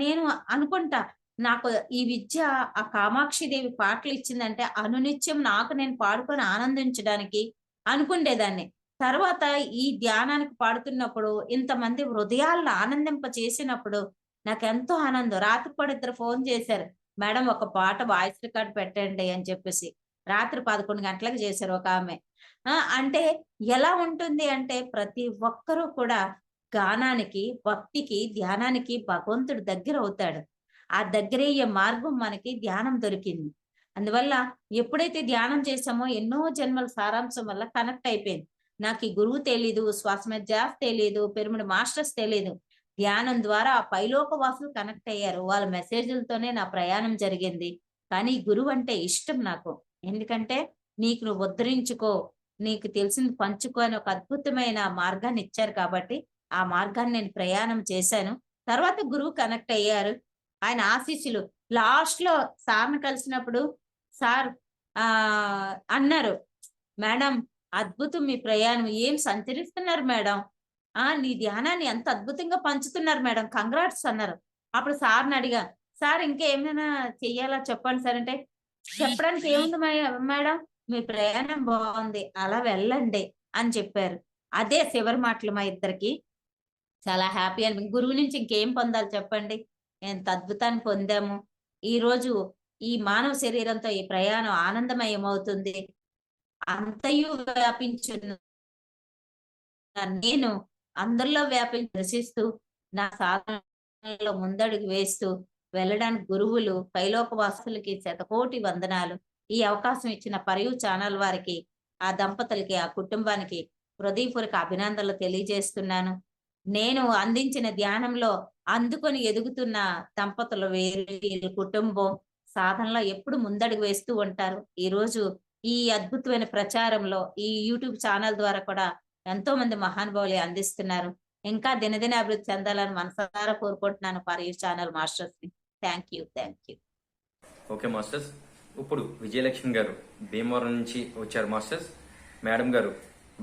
నేను అనుకుంటా, నాకు ఈ విద్య ఆ కామాక్షి దేవి పాటలు ఇచ్చిందంటే అనునిత్యం నాకు నేను పాడుకొని ఆనందించడానికి అనుకుండేదాన్ని. తర్వాత ఈ ధ్యానానికి పాడుతున్నప్పుడు ఇంతమంది హృదయాలను ఆనందింప చేసినప్పుడు నాకెంతో ఆనందం. రాత్రి కూడా ఇద్దరు ఫోన్ చేశారు. మేడం ఒక పాట వాయిస్ రికార్డ్ పెట్టండి అని చెప్పేసి. రాత్రి 11 గంటలకు చేశారు ఒక ఆమె. అంటే ఎలా ఉంటుంది అంటే ప్రతి ఒక్కరూ కూడా గానానికి, భక్తికి, ధ్యానానికి భగవంతుడు దగ్గరవుతాడు. ఆ దగ్గరయ్యే మార్గం మనకి ధ్యానం దొరికింది. అందువల్ల ఎప్పుడైతే ధ్యానం చేశామో ఎన్నో జన్మల సారాంశం వల్ల కనెక్ట్ అయిపోయింది. నాకు ఈ గురువు తెలీదు, శ్వాస మీద ధ్యాస తెలీదు, పిరమిడ్ మాస్టర్స్ తెలీదు. ధ్యానం ద్వారా ఆ పైలోక వాసులు కనెక్ట్ అయ్యారు. వాళ్ళ మెసేజ్లతోనే నా ప్రయాణం జరిగింది. కానీ గురువు అంటే ఇష్టం నాకు. ఎందుకంటే నీకు నువ్వు ఉద్ధరించుకో, నీకు తెలిసింది పంచుకో అని ఒక అద్భుతమైన మార్గాన్ని ఇచ్చారు కాబట్టి ఆ మార్గాన్ని నేను ప్రయాణం చేశాను. తర్వాత గురువు కనెక్ట్ అయ్యారు. ఆయన ఆశీస్సులు లాస్ట్ లో సార్ని కలిసినప్పుడు సార్ అన్నారు, మేడం అద్భుతం మీ ప్రయాణం, ఏం సంచరిస్తున్నారు మేడం, నీ ధ్యానాన్ని ఎంత అద్భుతంగా పంచుతున్నారు మేడం, కంగ్రాట్స్ అన్నారు. అప్పుడు సార్ని అడిగా, సార్ ఇంకా ఏమైనా చెయ్యాలా చెప్పండి సార్ అంటే, చెప్పడానికి ఏముంది మేడం, మీ ప్రయాణం బాగుంది, అలా వెళ్ళండి అని చెప్పారు. అదే చివరి మాటలు మా ఇద్దరికి. చాలా హ్యాపీ అని, గురువు నుంచి ఇంకేం పొందాలి చెప్పండి, ఎంత అద్భుతాన్ని పొందాము. ఈ రోజు ఈ మానవ శరీరంతో ఈ ప్రయాణం ఆనందమయం అవుతుంది. అంతయు వ్యాపించున్న నేను అందరిలో వ్యాపించి దర్శిస్తూ నా సాధనలో ముందడుగు వేస్తూ వెళ్ళడానికి గురువులు పైలోక వాసులకి శతకోటి వందనాలు. ఈ అవకాశం ఇచ్చిన పరియు ఛానల్ వారికి, ఆ దంపతులకి, ఆ కుటుంబానికి హృదయపూర్వక అభినందనలు తెలియజేస్తున్నాను. నేను అందించిన ధ్యానంలో అందుకొని ఎదుగుతున్న దంపతులు వీళ్ళ కుటుంబం సాధనలో ఎప్పుడు ముందడుగు వేస్తూ ఉంటారు. ఈ రోజు ఈ అద్భుతమైన ప్రచారంలో ఈ యూట్యూబ్ ఛానల్ ద్వారా కూడా ఎంతో మంది మహానుభావులు అందిస్తున్నారు. ఇంకా దినదిన అభివృద్ధి చెందాలని మనసారా కోరుకుంటున్నాను పరియు ఛానల్ మాస్టర్స్ ని. Thank you. ఓకే మాస్టర్స్, ఇప్పుడు విజయలక్ష్మి గారు భీమవరం నుంచి వచ్చారు మాస్టర్స్. మేడం గారు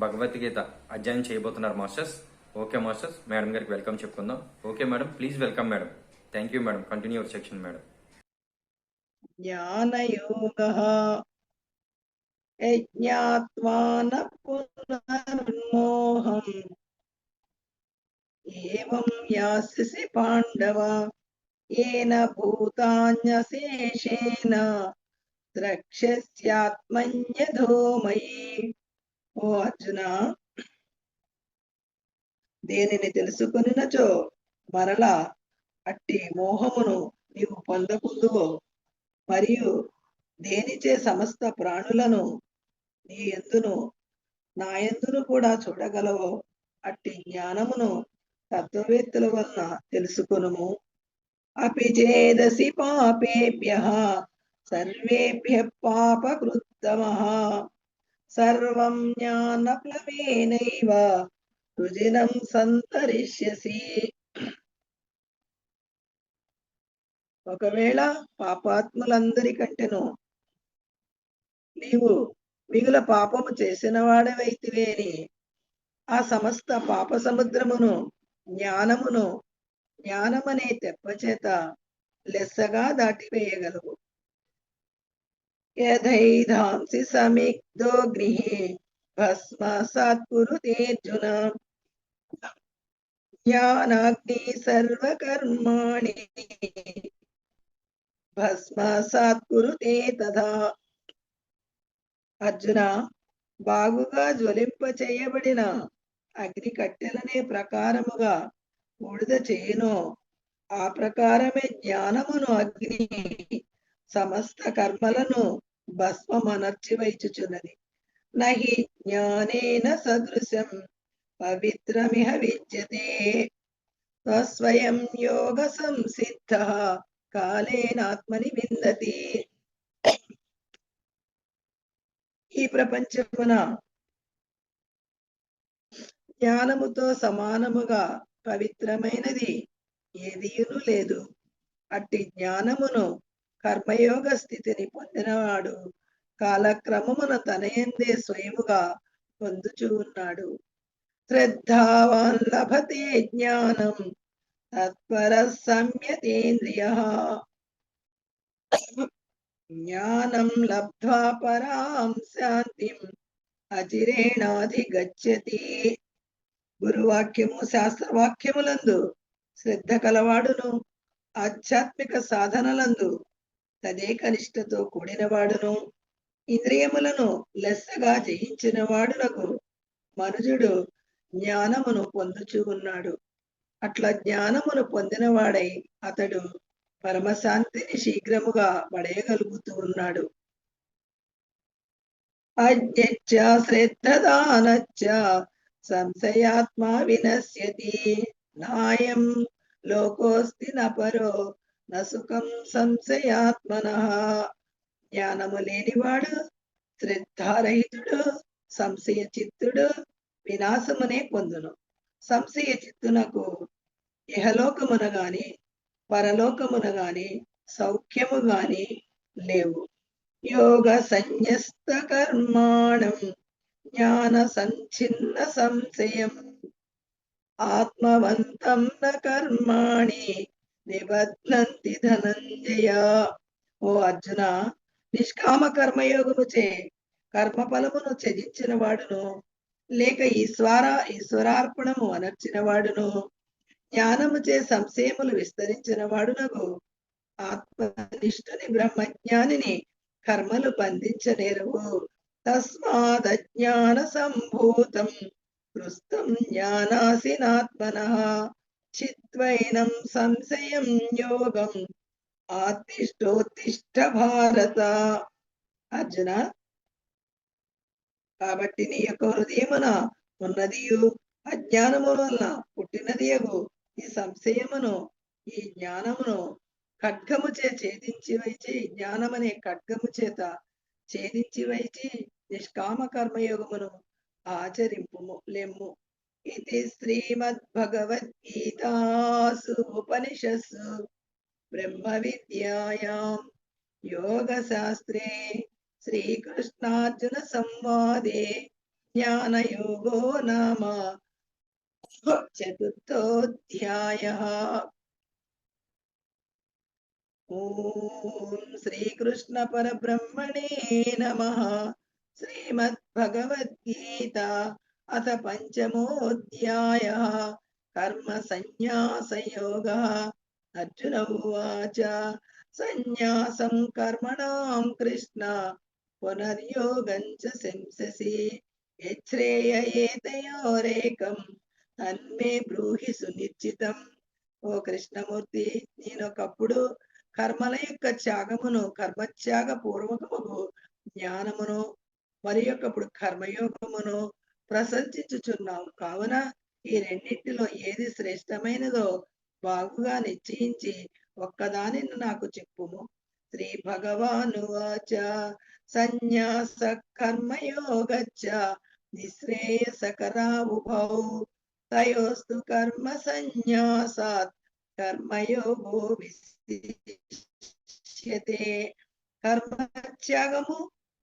భగవద్గీత అధ్యయనం చేయబోతున్నారు మాస్టర్స్. ఓకే మాస్టర్స్, మేడం గారికి వెల్కమ్ చెప్పుకుందాం. Okay madam, please welcome madam. Thank you madam, continue your section madam. జ్ఞానయోగః యజ్ఞాత్వా న పునర్మోహం ఏవం యాస్యసి పాండవ ఏన భూతాన్యశేషేణ ద్రక్ష్యస్యాత్మన్యథో మయి. ఓ అర్జున, దేనిని తెలుసుకొనినచో మరలా అట్టి మోహమును నీవు పొందకుందువో, మరియు దేనిచే సమస్త ప్రాణులను నీ యందును నా యందును కూడా చూడగలవో అట్టి జ్ఞానమును తత్వవేత్తల వలన తెలుసుకొనుము. అపి చేదసి పాపేభ్యః సర్వేభ్యః పాపకృత్తమః సర్వం జ్ఞానప్లవేనైవ రుజినం సంతరిష్యసి. ఒకవేళ పాపాత్ములందరికంటేను నీవు మిగుల పాపము చేసిన వాడవైతివేని ఆ సమస్త పాప సముద్రమును జ్ఞానమనే తెప్పచేత లెస్సగా దాటివేయగలవు. యథైధాంసి సమిగ్ధోగ్నిః భస్మసాత్ కురుతేర్జున జ్ఞానాగ్ని సర్వకర్మాణి భస్మసాత్ కురుతే తథా. అర్జున, బాగుగా జ్వలింప చేయబడిన అగ్ని కట్టెలనే ప్రకారముగా బూడిద చేయును, ఆ ప్రకారమే జ్ఞానమును అగ్ని సమస్త కర్మలను భస్మమనర్చివైచుచున్నది. నహి జ్ఞానేన సదృశం పవిత్రమిహ విద్యతే స్వయం యోగ సంసిద్ధః కాలేనాత్మని విందతి. ఈ ప్రపంచమున జ్ఞానముతో సమానముగా పవిత్రమైనది ఏదియును లేదు. అట్టి జ్ఞానమును కర్మయోగ స్థితిని పొందినవాడు కాలక్రమమున తనయందే స్వయముగా పొందుచూ ఉన్నాడు. శ్రద్ధావాన్ లభతే జ్ఞానం తత్పర సంయతేంద్రియః జ్ఞానం లబ్ధ్వా పరాం శాంతిం అచిరేణాధిగచ్చతి. గురువాక్యము శాస్త్రవాక్యములందు శ్రద్ధ కలవాడును ఆధ్యాత్మిక సాధనలందు తదేక నిష్ఠతో కూడినవాడును ఇంద్రియములను లెస్సగా జయించిన వాడునకు మనుజుడు జ్ఞానమును పొందుచూ ఉన్నాడు. అట్లా జ్ఞానమును పొందినవాడై అతడు పరమశాంతిని శీఘ్రముగా పడేయగలుగుతూ ఉన్నాడు. అజ్ఞచ్చ శ్రద్ధదానచ్చ సంశయాత్మా వినశ్యతి నాయం లోకోస్తి నపరో నసుఖం సంశయాత్మనః. జ్ఞానము లేనివాడు, శ్రద్ధారహితుడు, సంశయ చిత్తుడు వినాశమునే పొందును. సంశయ చిత్తునకు ఇహలోకమున గాని పరలోకమున గాని సౌఖ్యము గాని లేవు. యోగ సంన్యస్త కర్మాణం జ్ఞాన సంఛిన్న సంశయం ఆత్మవంతం న కర్మాణి నిబధ్నంతి ధనంజయ. ఓ అర్జున, నిష్కామ కర్మయోగముచే కర్మ ఫలమును త్యజించిన వాడును, లేక ఈశ్వరార్పణము అనర్చిన వాడును, జ్ఞానముచే సంశయములు విస్తరించిన వాడునకు ఆత్మనిష్ఠుని బ్రహ్మజ్ఞానిని కర్మలు బంధించనేరవు. తస్మాదజ్ఞాన సంభూతం కృస్తం జ్ఞానాసినాత్మనః చిద్వైనం సంశయం యోగం ఆత్తిష్టోత్తిష్ట భారత. అర్జున, కాబట్టి నీ యొక్క హృదయమున ఉన్నదియు అజ్ఞానము వలన పుట్టినదియగు ఈ సంశయమును ఈ జ్ఞానమును ఖడ్గము ఛేదించి వైచి, జ్ఞానమనే ఖడ్గము చేత ఛేదించి వైచి నిష్కామ కర్మయోగమును ఆచరింపుము లెమ్ము. ఇది శ్రీమద్భగవద్గీతాసు ఉపనిషత్సు బ్రహ్మ విద్యాయాం యోగ శాస్త్రే శ్రీకృష్ణార్జున సంవాదే జ్ఞానయోగో నామ చతుర్థోధ్యాయః. ఓం శ్రీకృష్ణ పరబ్రహ్మణే నమః. శ్రీమద్భగవద్గీత అథ పంచమోధ్యాయః. కర్మ సన్యాసయోగః. అర్జున ఉవాచ సన్యాసం కర్మణాం కృష్ణ పునర్యోగం చ శంససి యచ్ఛ్రేయయేతయోరేకం తన్మే బ్రూహి సునిశ్చితం. ఓ కృష్ణమూర్తి, నేను ఒకప్పుడు కర్మల యొక్క త్యాగమును, కర్మత్యాగ పూర్వకముకు జ్ఞానమును, మరి ఒకప్పుడు కర్మయోగమును ప్రశంసించుచున్నావు. కావున ఈ రెండింటిలో ఏది శ్రేష్టమైనదో బాగుగా నిశ్చయించి ఒక్కదానిని నాకు చెప్పుము. శ్రీ భగవానువాచ సన్యాస కర్మయోగచ్చ నిశ్రేయసకరావుభౌ తయోస్తు కర్మ సన్యాసాత్ కర్మయోగో విశిష్యతే. కర్మత్యాగము,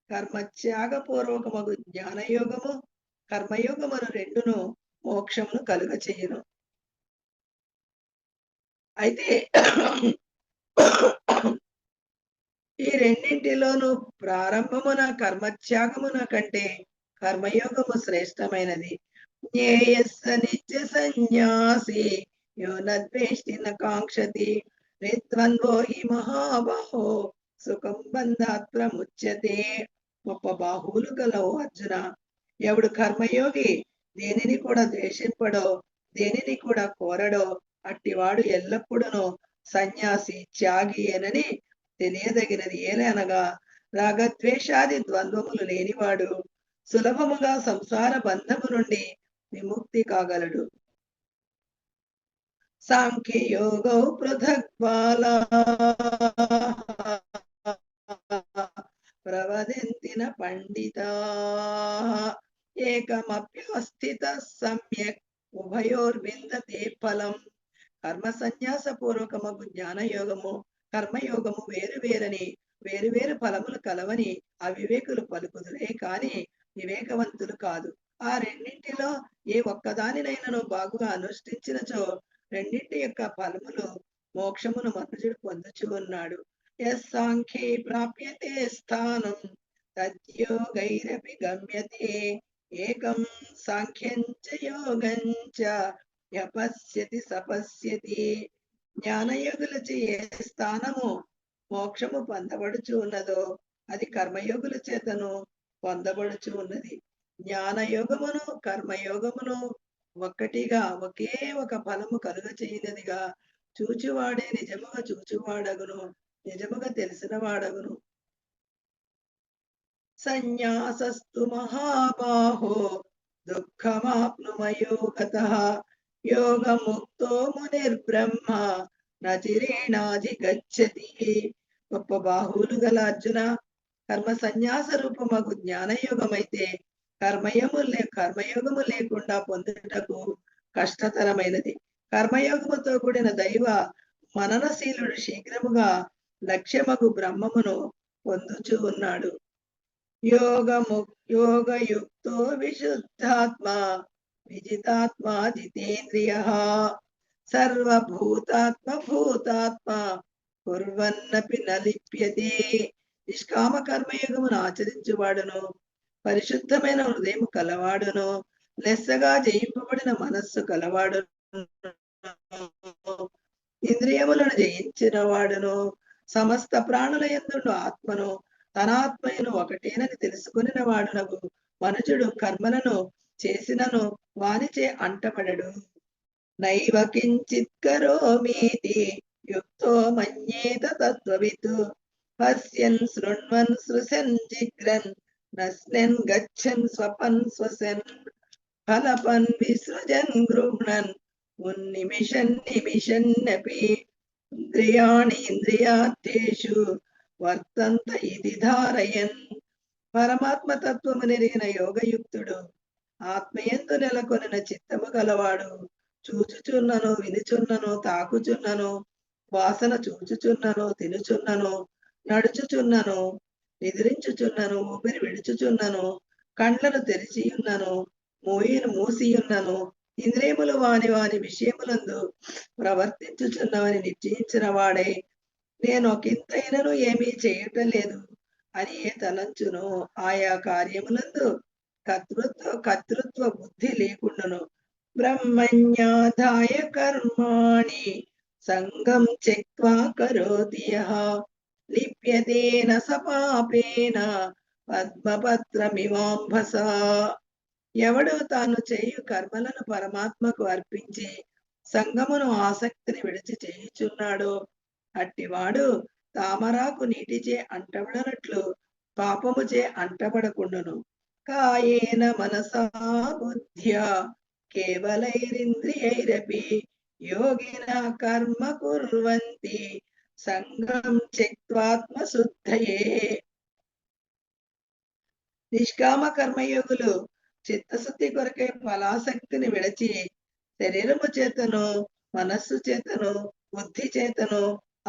కర్మత్యాగపూర్వకమగు జ్ఞానయోగము, కర్మయోగమును రెండును మోక్షమును కలుగ చేయును. అయితే ఈ రెండింటిలోనూ ప్రారంభమున కర్మత్యాగమున కంటే కర్మయోగము శ్రేష్టమైనది. జ్ఞేయస్స నిత్య సన్యాసి యో నద్వేష్టి న కాంక్షతి రిద్వంద్వో హి మహాబాహో సుఖం బంధాత్ ప్రముచ్యతే. గొప్ప బాహువులు గలవు అర్జున, ఎవడు కర్మయోగి దేనిని కూడా ద్వేషింపడో, దేనిని కూడా కోరడో, అట్టివాడు ఎల్లప్పుడూ సన్యాసి, త్యాగి అనని తెలియదగినది. ఏలనగా రాగద్వేషాది ద్వంద్వములు లేనివాడు సులభముగా సంసార బంధము నుండి విముక్తి కాగలడు. సాంఖ్యయోగౌ పృథక్ బాలాః ప్రవదంతిన పండితాః ఏకమప్యస్థితః సమ్యక్ ఉభయోర్విందతే ఫలం. కర్మ సన్యాస పూర్వకమగు జ్ఞానయోగము, కర్మయోగము వేరు ఫలములు కలవని అవివేకులు పలుకుదురే కాని వివేకవంతులు కాదు. ఆ రెండింటిలో ఏ ఒక్కదానినైనను బాగుగా అనుష్ఠించినచో రెండింటి యొక్క ఫలములు మోక్షమును మనుషుడు పొందుచు ఉన్నాడు. యస్సాంఖ్యే ప్రాప్యతే స్థానం తద్యోగైరపి గమ్యతే ఏకం సాంఖ్యం చ యోగం చ యపస్యతి సపస్యతి. జ్ఞానయోగులచే ఏ స్థానము మోక్షము పొందబడుచు ఉన్నదో అది కర్మయోగుల చేతను పొందబడుచు ఉన్నది. జ్ఞానయోగమును కర్మయోగమును ఒక్కటిగా ఒకే ఒక ఫలము కలుగ చేయనదిగా చూచువాడే నిజముగా చూచువాడగును, నిజముగా తెలిసిన వాడగును. సన్యాసస్తు మహాబాహో దుఃఖమాప్నుమయో గతః యోగముక్తో మునిర్బ్రహ్మ నచిరేణాధిగచ్చతి. గొప్ప బాహువులు గల అర్జున, కర్మ సన్యాస రూపమగు జ్ఞానయోగమైతే కర్మయోగము లేకుండా పొందుటకు కష్టతరమైనది. కర్మయోగముతో కూడిన దైవ మననశీలుడు శీఘ్రముగా లక్ష్యమగు బ్రహ్మమును పొందుచూ ఉన్నాడు. యోగయుక్తో విశుద్ధాత్మ విజితాత్మ జితేంద్రియ సర్వభూతాత్మ భూతాత్మ కుర్వన్నపి నలిప్యతే. నిష్కామ కర్మయోగమును ఆచరించువాడును, పరిశుద్ధమైన హృదయం కలవాడును, లెస్సగా జయింపబడిన మనస్సు కలవాడును, ఇంద్రియములను జయించిన వాడును, సమస్త ప్రాణుల యందు ఆత్మను తన ఆత్మయును ఒకటేనని తెలుసుకుని వాడునగు మనుజుడు కర్మలను చేసినను వానిచే అంటపడడు. నైవ కించిత్ కరోమీతి యుక్తో మన్యేత తత్వవిత్ పశ్యన్ శృణ్వన్ సృశన్ జిగ్రన్ నస్నెన్ గచ్చన్ స్వపన్ శ్వసన్ ఫలపన్ విసృజన్ గృహ్ణన్ ఉన్నిమిషన్ నిమిషన్నపి ఇంద్రియాణి ఇంద్రియార్థేషు వర్తంత ఇది ధారయన్. పరమాత్మ తత్వము నెరిగిన యోగయుక్తుడు ఆత్మయందు నెలకొనిన చిత్తము గలవాడు. చూచుచున్నను, వినుచున్నను, తాకుచున్నను, వాసన చూచుచున్నను, తినుచున్నను, నడుచుచున్నను, నిద్రించుచున్నను, ఊపిరి విడుచుచున్నను, కండ్లను తెరిచియున్నను, మూసియున్నను, ఇంద్రియములు వాని వాని విషయములందు ప్రవర్తించుచున్నవని నిశ్చయించిన వాడే నేను ఒకంతైనను ఏమీ చేయటం లేదు అని ఏ తలంచును ఆయా కార్యములందు కర్తృత్వ బుద్ధి లేకుండాను బ్రహ్మణ్యాధాయ కర్మాణి సంగం త్యక్త్వా కరోతి యః లిప్యతేన సపాపేన పద్మపత్రమివాంభసా. ఎవడు తాను చేయు కర్మలను పరమాత్మకు అర్పించి సంగమును ఆసక్తిని విడిచి చేయుచున్నాడో అట్టివాడు తామరాకు నీటిచే అంటబడనట్లు పాపముచే అంటబడకుండును. కాయేన మనసా బుద్ధ్యా కేవలైరింద్రియైరపి యోగిన కర్మ కుర్వంతి సంగం త్యక్త్వాత్మశుద్ధయే. నిష్కామ కర్మయోగులు చిత్తశుద్ధి కొరకై ఫలాసక్తిని విడచి శరీరము చేతను, మనస్సు చేతను, బుద్ధి చేతను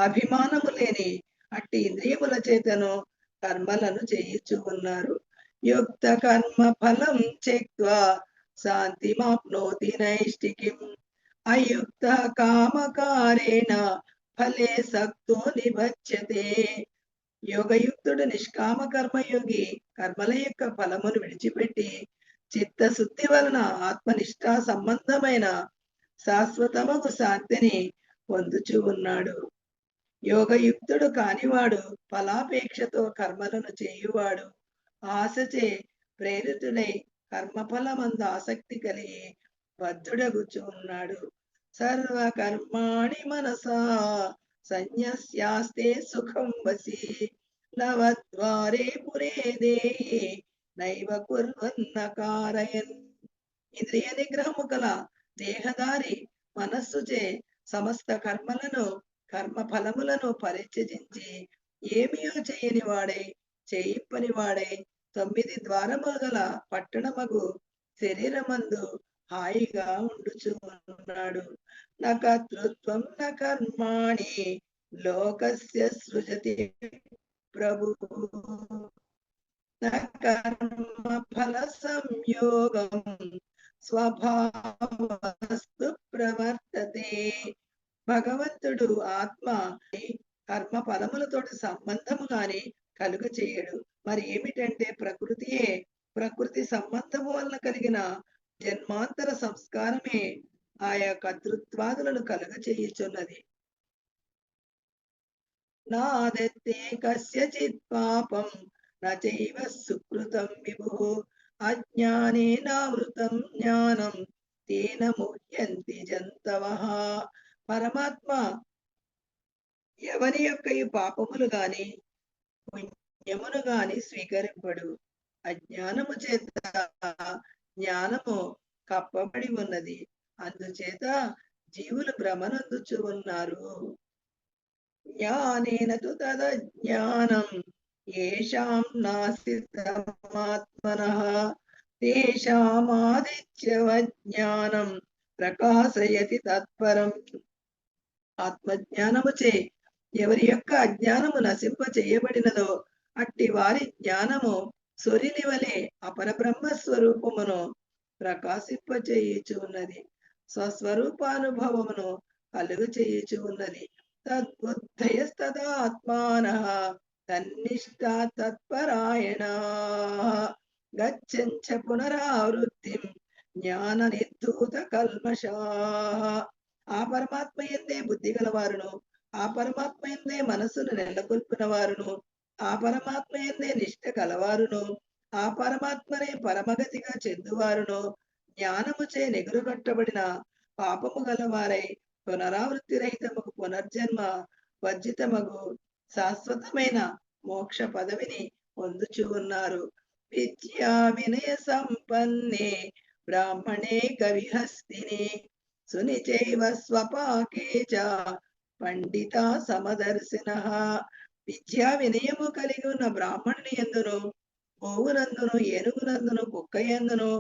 అభిమానము లేని అట్టి ఇంద్రియముల చేతను కర్మలను చేయించు ఉన్నారు. యుక్త కర్మ ఫలం త్యక్త్వా శాంతిమాప్నోతి నైష్టికీం అయుక్త కామకారేణ ఫలే సక్తో నిబధ్యతే. యోగయుక్తుడు నిష్కామ కర్మయోగి కర్మల యొక్క ఫలమును విడిచిపెట్టి చిత్తశుద్ధి వలన ఆత్మనిష్టా సంబంధమైన శాశ్వతమగు శాంతిని పొందుచూ ఉన్నాడు. యోగయుక్తుడు కానివాడు ఫలాపేక్షతో కర్మలను చేయువాడు. ఆశచే ప్రేరితుడై కర్మఫలమందు ఆసక్తి కలిగి బద్ధుడగుచూ ఉన్నాడు. సర్వకర్మాణి మనసా సన్యస్యాస్తే సుఖం వసి నవద్వారే పురే దేహి నైవ కుర్వన్న కారయన్. ఇంద్రియ నిగ్రహము గల దేహదారి మనస్సుచే సమస్త కర్మ ఫలములను పరిత్యజించి ఏమియో చేయని వాడై చేయింపని వాడై 9 ద్వారముల గల పట్టణమగు శరీరమందు హాయిగా ఉండుచు ఉన్నాడు. న కర్తృత్వం న కర్మాణి లోకస్య సృజతి ప్రభు న కర్మ ఫల సంయోగం స్వభావస్తు ప్రవర్తతే. భగవంతుడు ఆత్మ కర్మ ఫలములతోటి సంబంధము గాని కలుగ చేయడు. మరి ఏమిటంటే ప్రకృతి సంబంధము వలన కలిగిన జన్మాంతర సంస్కారమే ఆయా కర్తృత్వాదులను కలుగ చేయుచున్నది. నాదత్తే కస్యచిత్ పాపం నచైవ సుకృతం విభుః అజ్ఞానేనావృతం జ్ఞానం తేన ముహ్యంతి జంతవః. పరమాత్మ ఎవరి యొక్క ఈ పాపములు గాని పుణ్యమును గాని స్వీకరింపడు. అజ్ఞానము చేత జ్ఞానము కప్పబడి ఉన్నది. అందుచేత జీవులు భ్రమనందుచు ఉన్నారు. జ్ఞానేన తు తదజ్ఞానం ఏషాం నాసితమాత్మనః తేషామాదిత్యవజ్ఞానం ప్రకాశయతి తత్పరం. ఆత్మజ్ఞానముచే ఎవరి యొక్క అజ్ఞానము నశింప చేయబడినదో అట్టి వారి జ్ఞానము సూర్యుని వలె అపరబ్రహ్మ స్వరూపమును ప్రకాశింప చేయుచు ఉన్నది, స్వస్వరూపానుభవమును కలుగు చేయుచు ఉన్నది. తద్బుద్ధయస్తదాత్మానః తన్నిష్టా తత్పరాయణాః గచ్చంచ పునరావృత్తిం జ్ఞాన నిర్ధూత కల్మషాః. ఆ పరమాత్మ యందే బుద్ధి గలవారును, ఆ పరమాత్మ యందే మనస్సును నెలకొల్పిన వారును, ఆ పరమాత్మ యందే నిష్ట కలవారును, ఆ పరమాత్మనే పరమగతిగా చెందువారును జ్ఞానముచే నెగురుగట్టబడిన పాపము గలవారై పునరావృత్తి రహితముకు పునర్జన్మ వర్జితమగు శాశ్వతమైన మోక్ష పదవిని పొందుచు ఉన్నారు. విద్యా వినయ సంపన్నే బ్రాహ్మణే కవిహస్తిని సునిచైవ స్వపాకే చ పండిత సమదర్శినః. విద్యా వినయము కలిగి ఉన్న బ్రాహ్మణుని యందును, గోవునందును, ఏనుగునందును, కుక్క యందును,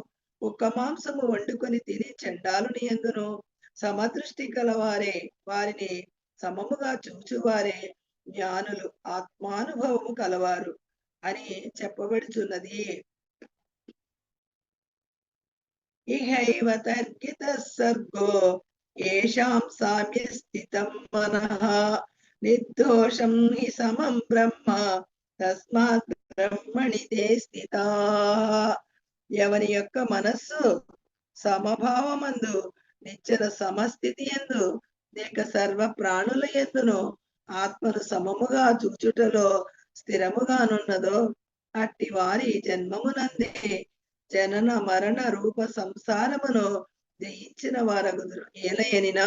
కుక్క మాంసము వండుకొని తిని చండాలుని యందును సమదృష్టి కలవారే, వారిని సమముగా చూచువారే జ్ఞానులు, ఆత్మానుభవము కలవారు అని చెప్పబడుచున్నది. ఇహైవ తర్కిత సర్గో ఏషాం సామ్య స్థితం మనః నిర్దోషం హి సమం బ్రహ్మ తస్మాత్ బ్రహ్మణి తే స్థితాః. ఎవరి యొక్క మనస్సు సమభావమందు నిశ్చల సమస్థితి యందు లేక సర్వ ప్రాణుల యందును ఆత్మను సమముగా చూచుటలో స్థిరముగానున్నదో అట్టి వారి జన్మమునందే జనన మరణ రూప సంసారమును జయించిన వారగుదురు. ఏలయనిన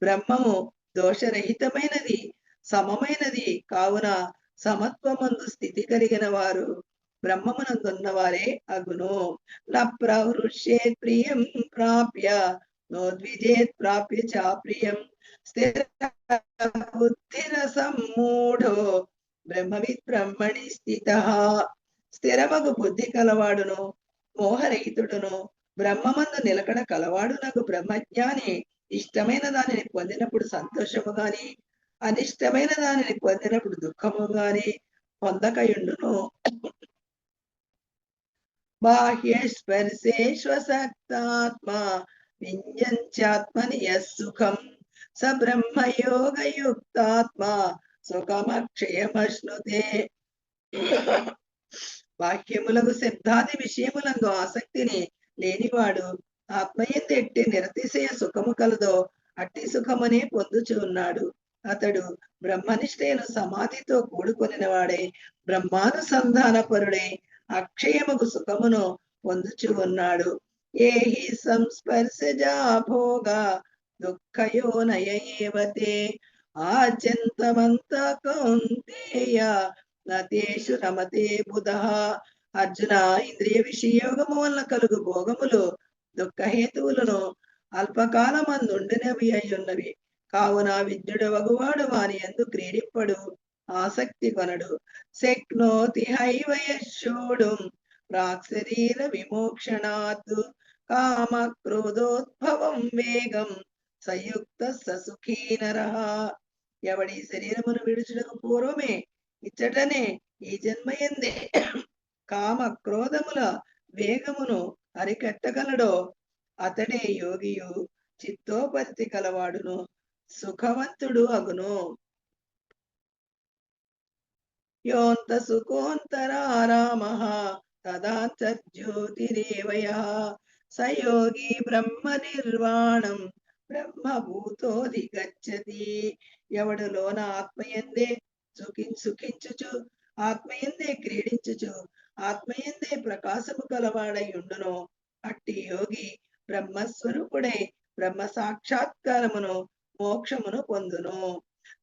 బ్రహ్మము దోషరహితమైనది, సమమైనది కావున సమత్వమందు స్థితి కలిగిన వారు బ్రహ్మమునందున్న వారే అగును. న ప్రహృష్యేత్ ప్రియం ప్రాప్య నోద్విజేత్ ప్రాప్య చాప్రియం స్థిర బుద్ధిర సమ్మూఢో బ్రహ్మవిత్ బ్రహ్మణి స్థితః. స్థిరమగు బుద్ధి కలవాడును, మోహరహితుడును, బ్రహ్మమందు నిలకడ కలవాడునకు బ్రహ్మజ్ఞాని ఇష్టమైన దానిని పొందినప్పుడు సంతోషము గాని, అనిష్టమైన దానిని పొందినప్పుడు దుఃఖము గాని పొందకయుండును. బాహ్య స్పర్శేష్వసక్తాత్మ వింజంచాత్మని యస్సుఖం స బ్రహ్మయోగయుక్తాత్మ సుఖమక్షయమశ్నుతే. వాక్యములకు శబ్దాది విషయములందు ఆసక్తిని లేనివాడు ఆత్మయందు ఎట్టి నిరతిశయ సుఖము కలదో అట్టి సుఖమునే పొందుచు ఉన్నాడు. అతడు బ్రహ్మనిష్టైన సమాధితో కూడుకొనిన వాడే బ్రహ్మానుసంధాన పరుడై అక్షయముకు సుఖమును పొందుచు ఉన్నాడు. ఏహి సంస్పర్శజా భోగ దుఃఖయోనయ ఏవతే ఆచంతమంత కౌంతేయ నతేషు రమతే బుధః. అర్జున, ఇంద్రియ విషయోగము వలన కలుగు భోగములు దుఃఖహేతువులను అల్పకాలమందుండినవి అయ్యున్నవి. కావున విద్యుడు వగువాడు వాని యందు క్రీడిప్పడు, ఆసక్తి కొనడు. శక్నోతి హైవ యశోఢుం ప్రాక్శరీర విమోక్షణాత్ కామ క్రోధోద్భవం వేగం సంయుక్త ససుఖీ నరః. ఎవడి శరీరమును విడుచుటకు పూర్వమే ఇచ్చటనే ఈ జన్మయందే కామ క్రోధముల వేగమును అరికట్టగలడో అతడే యోగియు, చిత్తోపరితి కలవాడును, సుఖవంతుడు అగును. యోంత సుఖోంతరారామః తదాంతర్జ్యోతిరేవయః స యోగి బ్రహ్మ నిర్వాణం బ్రహ్మభూతోధిగచ్చతి. ఎవడు లోన ఆత్మయందే సుఖించుచు, ఆత్మయందే క్రీడించుచు, ఆత్మయందే ప్రకాశము కలవాడై ఉండును అట్టి యోగి బ్రహ్మస్వరూపుడై బ్రహ్మ సాక్షాత్కారమును మోక్షమును పొందును.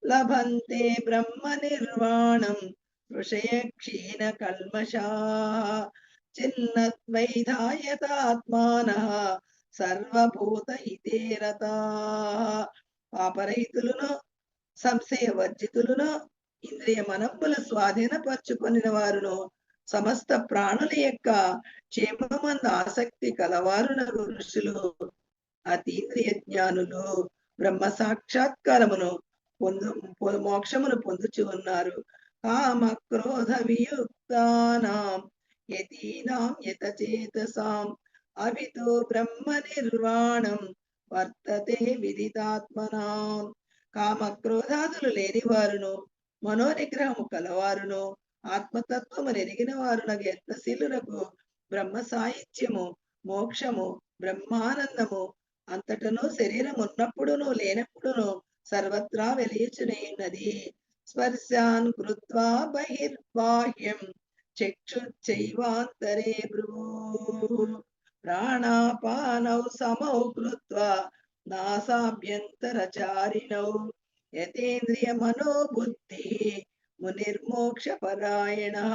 లభంతే బ్రహ్మ నిర్వాణం ఋషయ క్షీణ కల్మషాః చిన్నద్వైధాయతాత్మానః సర్వభూత హితేరతా. పాపరహితులను, సంశయవర్జితులను, ఇంద్రియ మనస్సుల స్వాధీనపరచుకొనిన వారును, సమస్త ప్రాణుల యొక్క క్షేమమందు ఆసక్తి కలవారునగు ఋషులు, అతీంద్రియ జ్ఞానులు బ్రహ్మ సాక్షాత్కారమును మోక్షమును పొందుచు ఉన్నారు. కామ క్రోధ వియుక్తానాం యతీనాం యతచేతసాం అవితో బ్రహ్మ నిర్వాణం వర్తతే విదితాత్మనాం. కామ క్రోధాదులు లేని వారును, మనోనిగ్రహము కలవారును, ఆత్మతత్వము నెరిగిన వారునకు యత్నశీలులకు బ్రహ్మ సాహిత్యము, మోక్షము, బ్రహ్మానందము అంతటను శరీరం ఉన్నప్పుడును లేనప్పుడును సర్వత్రా వెలియుచునేయున్నది. స్పర్శాన్ కృత్వా బహిర్బాహ్యం చక్షుశ్చైవాంతరే భ్రువు ప్రాణాపానౌ సమౌ కృత్వా నాసాభ్యంతరచారిణౌ యతేంద్రియ మనోబుద్ధి మునిర్మోక్ష పరాయణః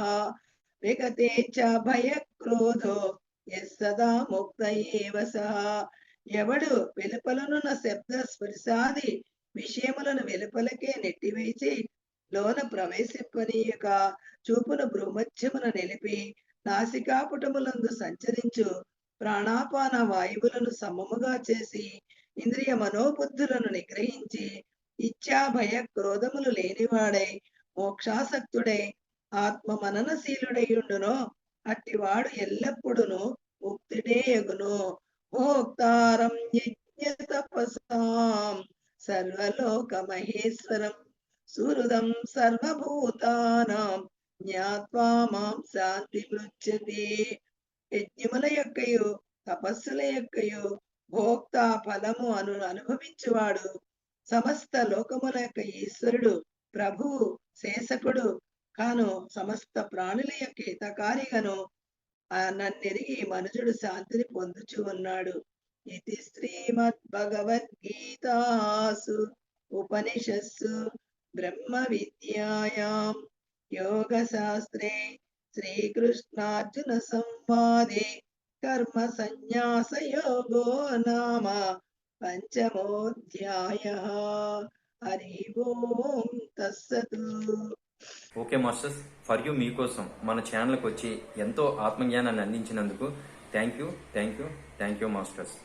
విగతే చ భయక్రోధో యస్సదా ముక్త ఏవ సః. ఎవడు వెలుపలనున్న శబ్ద స్పర్శాది విషయములను వెలుపలకే నెట్టివేసి లోన ప్రవేశింపనీయక చూపును భ్రూమధ్యమున నిలిపి నాసికాపుటములందు సంచరించు ప్రాణాపాన వాయువులను సమముగా చేసి ఇంద్రియ మనోబుద్ధులను నిగ్రహించి ఇచ్ఛా భయ క్రోధములు లేనివాడై మోక్షాసక్తుడై ఆత్మ మననశీలుడైయుండునో అట్టివాడు ఎల్లప్పుడును ముక్తుడేయగును. భోక్తారం యజ్ఞ తపసాం సర్వలోక మహేశ్వరం సుహృదం సర్వభూతానాం జ్ఞాత్వా మాం శాంతి మృచ్యతే. యజ్ఞముల యొక్కయు తపస్సుల యొక్కయు భోక్త ఫలము అనుభవించువాడు, సమస్త లోకముల యొక్క ఈశ్వరుడు, ప్రభువు, శేషకుడు కాను సమస్త ప్రాణుల యొక్క హితకారిగను నన్నెరిగి మనుజుడు శాంతిని పొందుచు ఉన్నాడు. ఇది శ్రీమద్ భగవద్గీతాసు ఉపనిషత్సు బ్రహ్మ విద్యాయాం యోగ శాస్త్రే శ్రీకృష్ణార్జున సంవాదే కర్మ సన్యాస యోగో నామ పంచమోధ్యాయః. హరి ఓం తస్సతు. ఓకే మాస్టర్స్, ఫర్ యూ మీకోసం మన ఛానల్కి వచ్చి ఎంతో ఆత్మజ్ఞానాన్ని అందించినందుకు థ్యాంక్ యూ మాస్టర్స్.